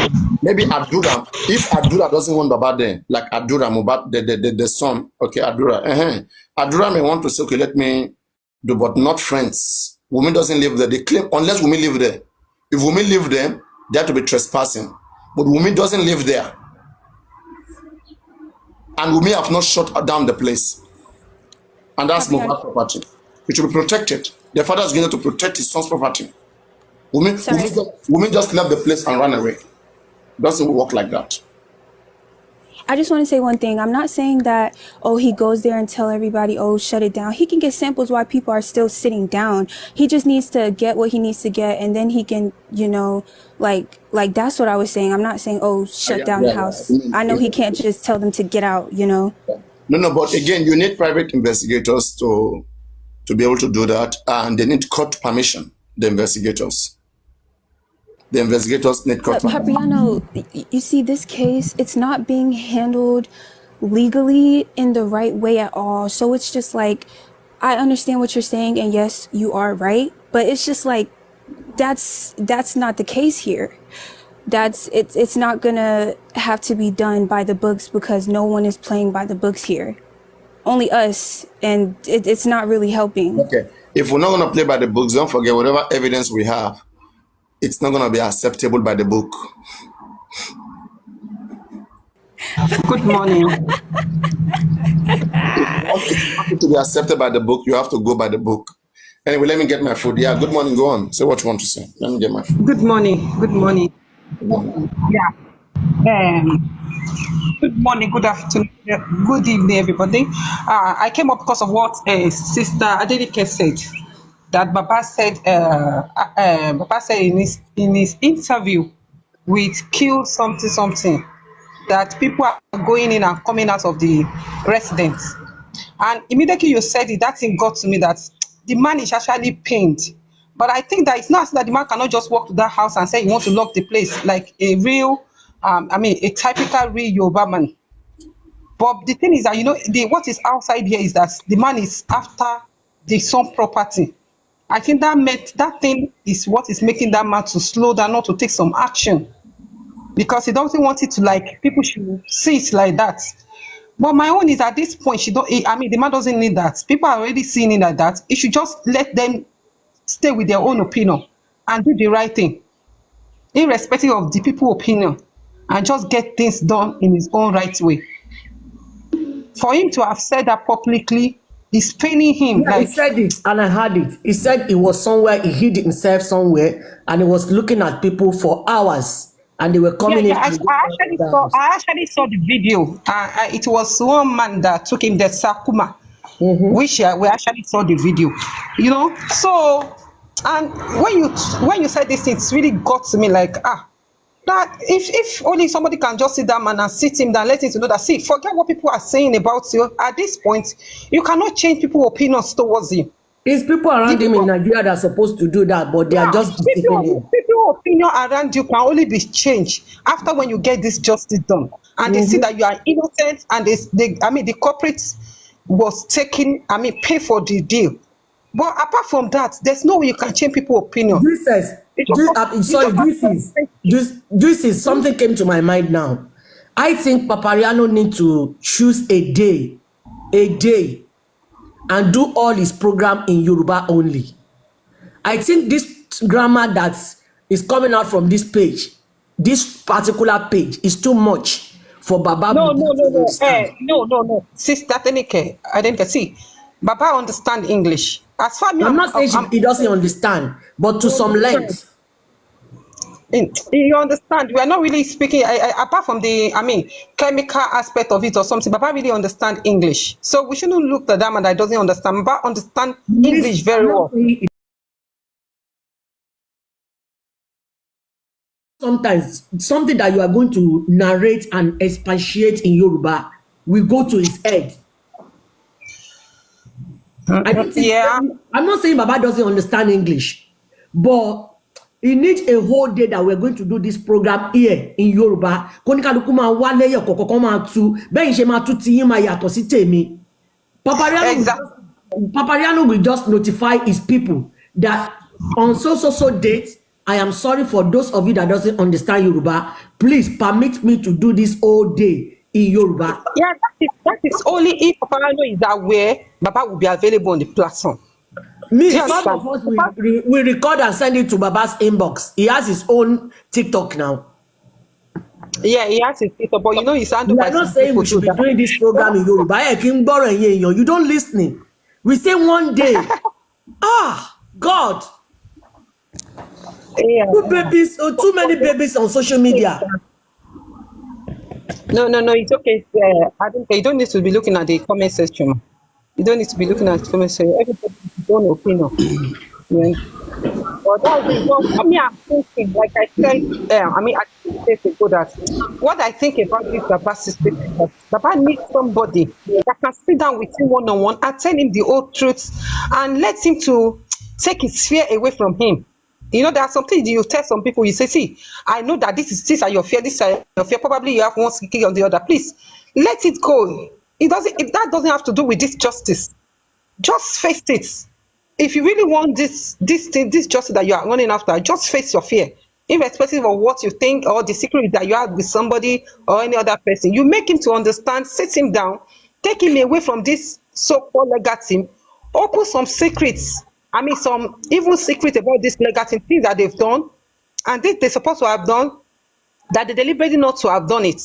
Maybe Adura. If Adura doesn't want Baba there, like Adura, Mohbad, the son, okay, Adura. Adura may want to say, okay, let me do, but not friends. Wunmi doesn't live there. They claim, unless Wunmi live there. If Wunmi live there, they have to be trespassing. But Wunmi doesn't live there. And Wunmi have not shut down the place. And that's Papiano. Mohbad property. It should be protected. The father is going to protect his son's property. Sorry. Women just left the place and ran away. Doesn't work like that. I just want to say one thing. I'm not saying that, oh, he goes there and tell everybody, oh, shut it down. He can get samples while people are still sitting down. He just needs to get what he needs to get, and then he can, you know, like that's what I was saying. I'm not saying, oh, shut down the house. I know he can't just tell them to get out, you know. No, but again, you need private investigators to be able to do that, and they need court permission, the investigators. The investigators need court permission. Papiano, you see, this case, it's not being handled legally in the right way at all. So it's just like, I understand what you're saying, and yes, you are right, but it's just like, that's not the case here. It's not gonna have to be done by the books because no one is playing by the books here. Only us, and it's not really helping. Okay, if we're not gonna play by the books, don't forget whatever evidence we have, it's not gonna be acceptable by the book. Good morning. To be accepted by the book, you have to go by the book. Anyway, let me get my food. Yeah, good morning. Go on. Say what you want to say. Let me get my food. Good morning. Good morning. Good morning. Yeah. Good morning. Good afternoon. Good evening, everybody. I came up because of what Sister Adeleke said. That Baba said. Baba said in his interview with Kill something that people are going in and coming out of the residence, and immediately you said it, that thing got to me that the man is actually pained. But I think that it's not that the man cannot just walk to that house and say he wants to lock the place like a real, a typical real Yoruba man. But the thing is that, what is outside here is that the man is after the son property. I think that thing is what is making that man to slow down, not to take some action. Because he doesn't want it to, like, people should see it like that. But my own is, at this point, the man doesn't need that. People are already seeing it like that. He should just let them stay with their own opinion and do the right thing, irrespective of the people's opinion, and just get things done in his own right way. For him to have said that publicly is paining him. Yeah, he said it, and I heard it. He said he was somewhere, he hid himself somewhere, and he was looking at people for hours, and they were coming in. I actually saw the video. It was one man that took him there, Sakuma, which we actually saw the video. So, and when you said this, it's really got to me like, that if only somebody can just sit down and sit him down, let him to know that, see, forget what people are saying about you. At this point, you cannot change people's opinions towards you. It's people around him in Nigeria that are supposed to do that, but they are just deceiving him. People's opinion around you can only be changed after when you get this justice done. And they see that you are innocent, and the culprit was pay for the deal. But apart from that, there's no way you can change people's opinion. This is something came to my mind now. I think Papariano need to choose a day, and do all his program in Yoruba only. I think this grammar that is coming out from this page, this particular page, is too much for Baba. No. Sister Adenike, I didn't see. Baba understand English. As far as I'm not saying he doesn't understand, but to some length. You understand? We are not really speaking, apart from the, chemical aspect of it or something. Baba really understand English. So we shouldn't look at that man that doesn't understand. Baba understand English very well. Sometimes something that you are going to narrate and expatiate in Yoruba will go to his head. I don't think, I'm not saying Baba doesn't understand English, but he needs a whole day that we're going to do this program here in Yoruba. Papariano will just notify his people that on so date, I am sorry for those of you that doesn't understand Yoruba. Please permit me to do this all day in Yoruba. Yeah, that is only if Papariano is aware Baba will be available on the platform. Some of us we record and send it to Baba's inbox. He has his own TikTok now. Yeah, he has his TikTok, but he's handled. We are not saying we should be doing this program in Yoruba. You don't listen. We say one day. God. Yeah. Too many babies on social media. No, it's okay. I don't. You don't need to be looking at the comment section. You don't need to be looking at the comment section. Everybody has his own opinion. Yeah. But that's it. Well, I mean, I'm thinking, like I said, I said ago that what I think about this Baba system is that Baba needs somebody that can sit down with him one on one and tell him the whole truth and let him to take his fear away from him. You know, there are some things you tell some people, you say, see, I know that these are your fear, this are your fear. Probably you have one skill on the other. Please let it go. That doesn't have to do with this justice. Just face it. If you really want this justice that you are running after, just face your fear, irrespective of what you think or the secret that you have with somebody or any other person. You make him to understand, sit him down, take him away from this so-called legal team, open some secrets. Some evil secret about this legal team, things that they've done, and this they're supposed to have done, that they deliberately not to have done it.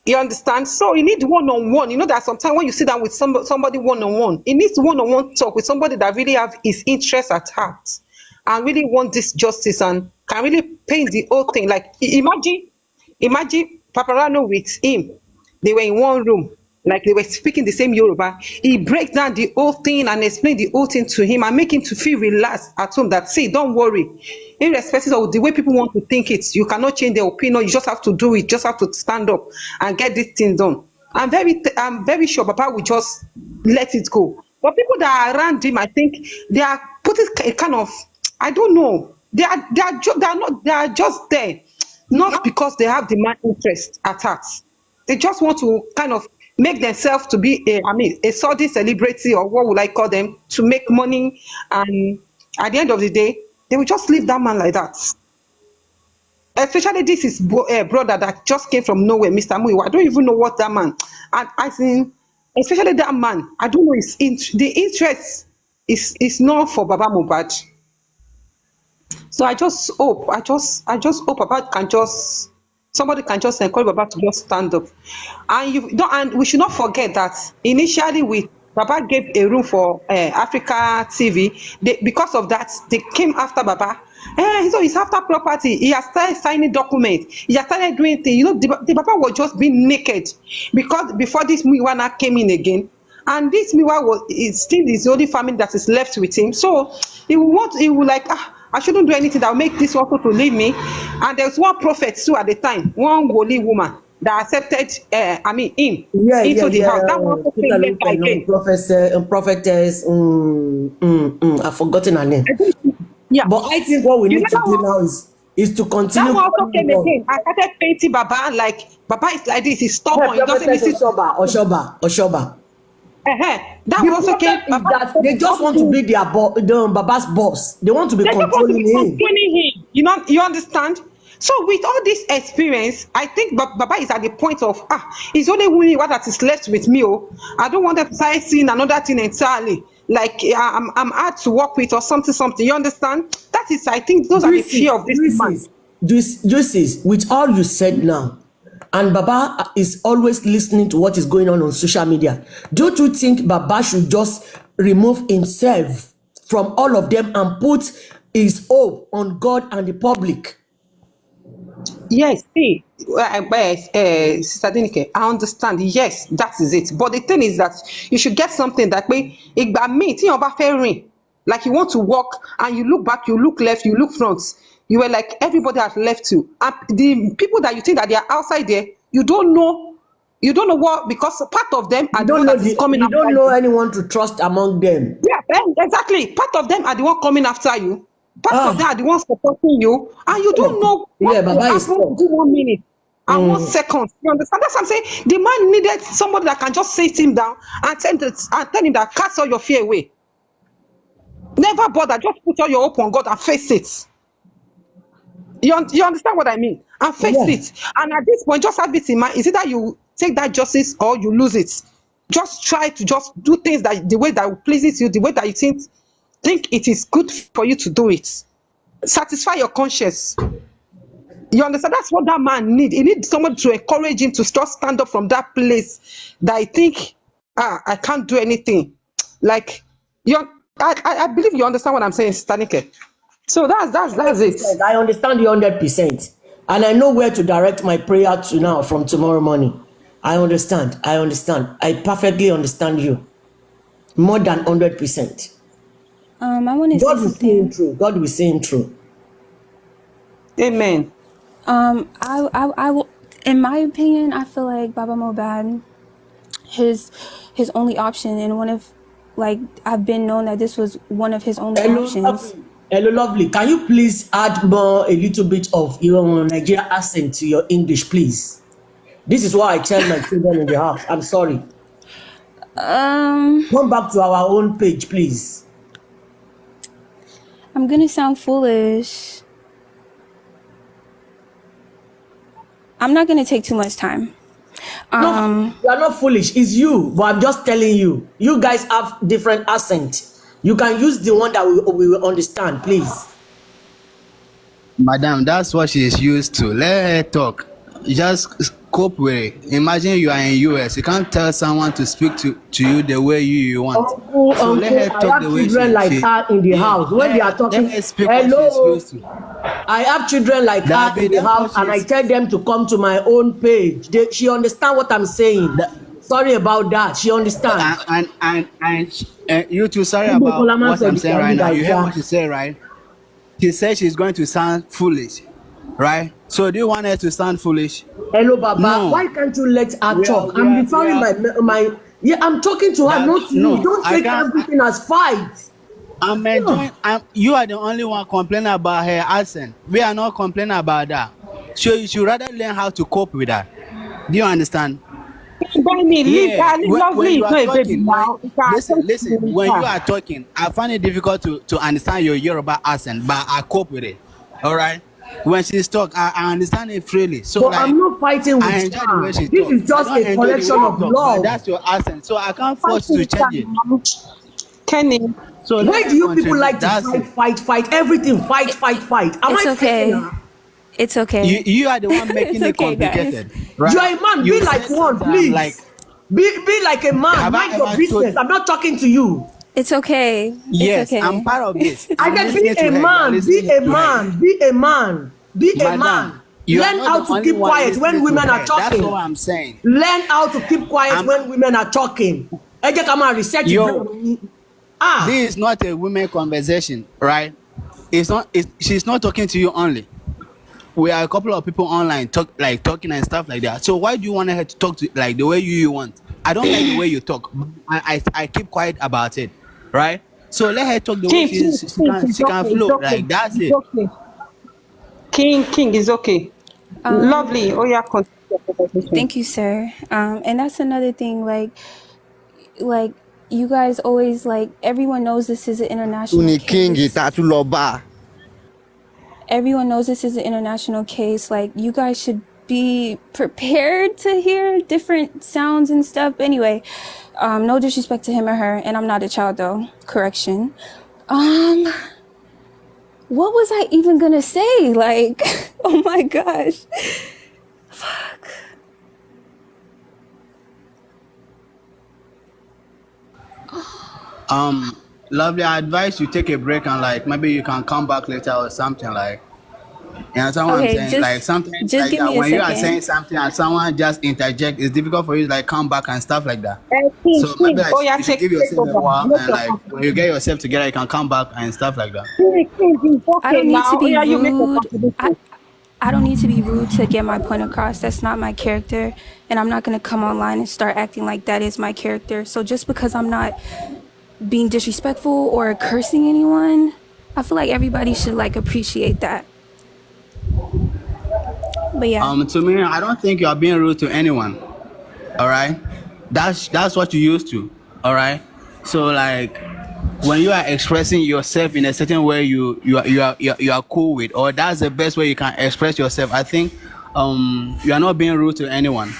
You understand? So you need one-on-one. You know that sometimes when you sit down with somebody one-on-one, it needs one-on-one talk with somebody that really have his interest at heart and really want this justice and can really paint the whole thing. Like imagine Paparano with him. They were in one room, like they were speaking the same Yoruba. He breaks down the whole thing and explain the whole thing to him and make him to feel relaxed at home that, see, don't worry. Irrespective of the way people want to think it, you cannot change their opinion. You just have to do it. You just have to stand up and get this thing done. I'm very sure Papa will just let it go. But people that are around him, I think they are putting a kind of, I don't know. They are just there, not because they have the man interest at heart. They just want to kind of make themselves to be a sordid celebrity, or what would I call them, to make money, and at the end of the day, they will just leave that man like that. Especially this is brother that just came from nowhere, Mr. Muiwa. I don't even know what that man, and I think especially that man, I don't know the interest is not for Baba Mohbad. So I just hope Baba somebody can just encourage Baba to just stand up. And we should not forget that initially Baba gave a room for Africa TV. Because of that, they came after Baba. So he's after property. He has started signing documents. He has started doing things. You know, the Baba was just being naked because before this Muiwana came in again. And this Miwa is still his only family that is left with him. So he will like, I shouldn't do anything that will make this one to leave me. And there's one prophet too at the time, one holy woman that accepted him into the house. That one came later again. Prophetess, I've forgotten her name. Yeah. But I think what we need to do now is to continue. That one also came again. I started painting Baba like Baba is like this. He's stubborn. He doesn't listen. Oshoba. That The also came. problem is that they just want to be their Baba's boss. They want to be controlling him. You understand? So with all this experience, I think Baba is at the point of it's only what that is left with me. I don't want to start seeing another thing entirely. Like I'm hard to work with or something. You understand? That is, I think, those are the fear of this man. Juices, with all you said now, and Baba is always listening to what is going on social media. Don't you think Baba should just remove himself from all of them and put his hope on God and the public? Yes, see, Sister Denike, I understand. Yes, that is it. But the thing is that you should get something that way. Like you want to walk and you look back, you look left, you look front. You were like everybody has left you. And the people that you think that they are outside there, you don't know what, because part of them are the one that is coming after you. You don't know anyone to trust among them. Yeah, exactly. Part of them are the one coming after you. Part of them are the ones supporting you, and you don't know what will happen within 1 minute and 1 second. You understand? That's what I'm saying. The man needed somebody that can just sit him down and tell him that cast all your fear away. Never bother. Just put all your hope on God and face it. You understand what I mean? And face it. And at this point, just have it in mind. Is it that you take that justice or you lose it? Just try to just do things that the way that pleases you, the way that you think it is good for you to do it. Satisfy your conscience. You understand? That's what that man needs. He needs someone to encourage him to just stand up from that place that I think, I can't do anything. Like I believe you understand what I'm saying, Stanike. So that's it. I understand you 100%, and I know where to direct my prayer to now from tomorrow morning. I understand. I perfectly understand you more than 100%. I want to say God will see him something. through. God will see him through. Amen. I will, in my opinion, I feel like Baba Mobad, his only option, and one of, like, I've been known that this was one of his only Hello, options. lovely. Hello, lovely. Can you please add a little bit of your Nigerian accent to your English, please? This is what I tell my children in the house. I'm sorry. Come back to our own page, please. I'm gonna sound foolish. I'm not gonna take too much time. No, you are not foolish. It's you, but I'm just telling you. You guys have different accent. You can use the one that we will understand, please. Madam, that's what she's used to. Let her talk. Just cope with it. Imagine you are in US. You can't tell someone to speak to you the way you want. So let her I talk have the way children like her in the house. When they are talking, let her speak what she's hello. used to. I have children like That her in be the that's house, what and I she's tell them to come to my own page. She understand what I'm saying. that, Sorry about that. She understand. and you too. Sorry Igbo about Kolaman what said I'm it saying can right be now. like You heard that. what she said, right? She said she's going to sound foolish, right? So do you want her to sound foolish? Hello, Baba. No. Why can't you let her We are, talk? we I'm are, we referring are, my. Yeah, I'm talking to her, that, not to you. no, Don't I take can't. everything as fight. I'm enjoying. You are the only one complaining about her accent. We are not complaining about that. So you should rather learn how to cope with that. Do you understand? Buy me, leave Yeah. that. When Lovely you is are not a baby talking, now. You can attend to listen. me When you later. are talking, I find it difficult to understand your Yoruba accent, but I cope with it. All right. When she's talk, I understand it freely. So But like, I'm not fighting I with enjoy the way her. she This talk. is I just don't a enjoy the way collection you of talk, but love. that's your accent. So I can't Fight force you to with change it. Kenny. So let Why her do you people contribute. like to That's it. fight? Everything, fight, It, fight, fight. Am it's I fighting okay. her? It's You okay. you are the one It's making it okay, guys. complicated, You right? are a man. Be You like said one, something. I'm like, please. Be like a man. have I Mind your ever told business. you? I'm not talking to you. It's okay. It's Yes, I'm okay. part of this. I I'm said, be listening to a her. You are man. Be listening a to her. man. Be a man. Be a Madam, man. you are Learn not how the to only keep one quiet when listening to women are her. That's talking. all I'm saying. Learn how to keep quiet I'm when women are talking. Ẹ jẹ́ ká máa reset yo. brain. Ah, This is not a women conversation, right? It's not. She's not talking to you only. We are a couple of people online talking and stuff like that. So why do you want her to talk to like the way you want? I don't like the way you talk. I keep quiet about it, right? So let her talk the way King, she can it's flow. okay. Like that's It's it. okay. King is okay. Um, Lovely. Oh yeah, continue your conversation. Thank you, sir. And that's another thing. Like you guys always, like, everyone knows this is an international Tuni King case. Tatu Loba. Everyone knows this is an international case. Like, you guys should be prepared to hear different sounds and stuff. Anyway, no disrespect to him or her, and I'm not a child though. Correction. What was I even gonna say? Like, oh my gosh. Fuck. Lovely. I advise you take a break and like maybe you can come back later or something like. You understand what I'm Okay, saying? Like sometimes just like give that me a when you are saying second. something and someone just interject, it's difficult for you to like come back and stuff like that. King, So maybe Oh yeah, you should give take yourself a over. while Make and your like when you contribution. get yourself together, you can come back and stuff like that. King is I okay don't need to now. Oh be yeah, you make your rude. contribution. I don't need to be rude to get my point across. That's not my character. And I'm not going to come online and start acting like that is my character. So just because I'm not being disrespectful or cursing anyone, I feel like everybody should like appreciate that. But yeah. To me, I don't think you are being rude to anyone. All right, that's what you used to. All right, so like when you are expressing yourself in a certain way, you are cool with, or that's the best way you can express yourself. I think you are not being rude to anyone.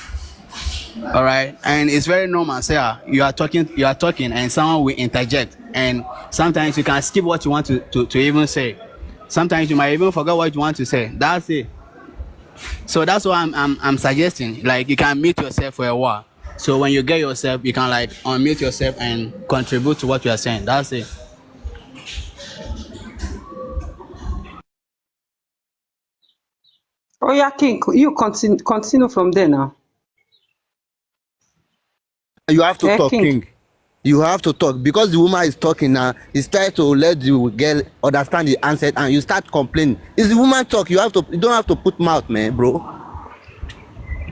All right, and it's very normal. Say you are talking, and someone will interject, and sometimes you can skip what you want to even say. Sometimes you might even forget what you want to say. That's it. So that's what I'm suggesting. Like you can mute yourself for a while. So when you get yourself, you can like unmute yourself and contribute to what you are saying. That's it. Oh yeah, King, you continue from there now. You have to Yeah, talk, King. King. You have to talk because the woman is talking now. It's trying to let you get understand the answer, and you start complaining. It's the woman talk. You don't have to put mouth, man, bro.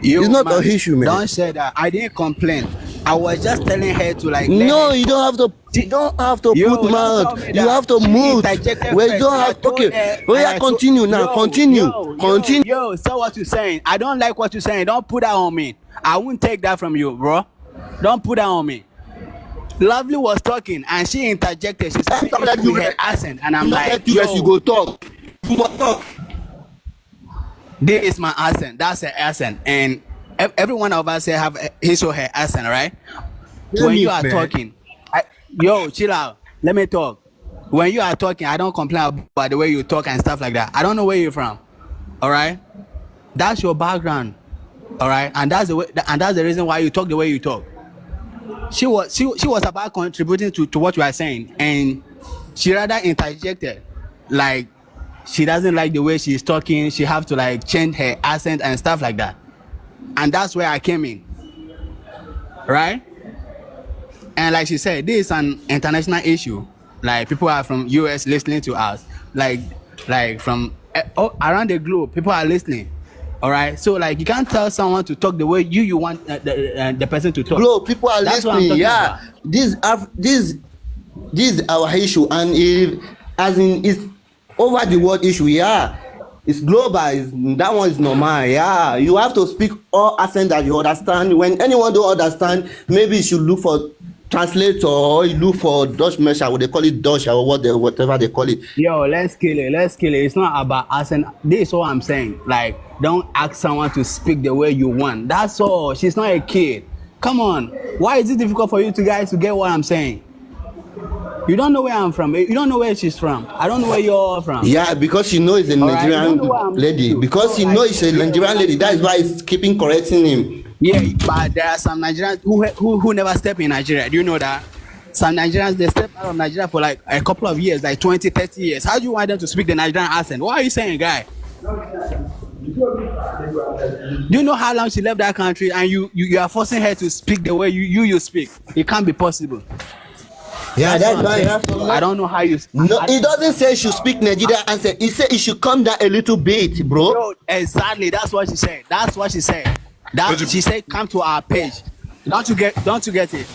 It's not man, an issue, man. Don't say that. I didn't complain. I was just telling her to like. No, you don't have to. You don't have to Yo, put don't tell mouth. me You that. have to She move. interjected Well, you first. don't I have. told Okay. her, Oh and yeah, I told- continue now. Continue. Continue. Yo, so what you saying? I don't like what you're saying. Don't put that on me. I won't take that from you, bro. Don't put that on me. Lovely was talking and she interjected. She said Stop that, you with her rest. accent, and I'm Not like, let you rest, yo, you go talk. You must talk. this is my accent. That's her accent, and every one of us here have his or her accent, right? Tell When me, you are man. talking, yo, chill out. Let me talk. When you are talking, I don't complain about the way you talk and stuff like that. I don't know where you're from. All right, that's your background. All right, and that's the way, and that's the reason why you talk the way you talk. She was about contributing to what you are saying, and she rather interjected, like she doesn't like the way she's talking. She have to like change her accent and stuff like that, and that's where I came in, right? And like she said, this is an international issue. Like people are from US listening to us, like from around the globe, people are listening. All right, so like you can't tell someone to talk the way you want the person to talk. Bro, people are That's what I'm listening. talking Yeah, about. this is our issue, and if as in it's over the world issue. Yeah, it's global. That one is normal. Yeah, you have to speak all accent that you understand. When anyone don't understand, maybe you should look for translator or you look for Dutch measure. What they call it, Dutch or whatever they call it. Yo, let's kill it. Let's kill it. It's not about accent. This is what I'm saying. Like, don't ask someone to speak the way you want. That's all. She's not a kid. Come on. Why is it difficult for you two guys to get what I'm saying? You don't know where I'm from. You don't know where she's from. I don't know where you're from. Yeah, because she knows it's a All right, Nigerian you don't know what I'm lady. doing. Because So, she like, knows it's a Nigerian lady. That is why it's keeping correcting him. Yeah, but there are some Nigerians who never step in Nigeria. Do you know that? Some Nigerians, they step out of Nigeria for like a couple of years, like 20, 30 years. How do you want them to speak the Nigerian accent? What are you saying, guy? Do you know how long she left that country and you are forcing her to speak the way you speak? It can't be possible. Yeah, that's what I'm why you saying. have to. I don't know how you. No, it doesn't say you should speak Nigerian accent. It said it should come down a little bit, bro. Yo, exactly. That's what she said. That's what she said. She said, come to our page. Don't you get it?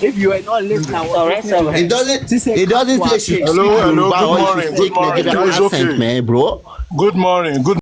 If you are not listening, It doesn't say you should speak Hello, Yoruba good or you morning, should good speak morning. Nigerian It's accent, okay. man, bro. Good morning. Good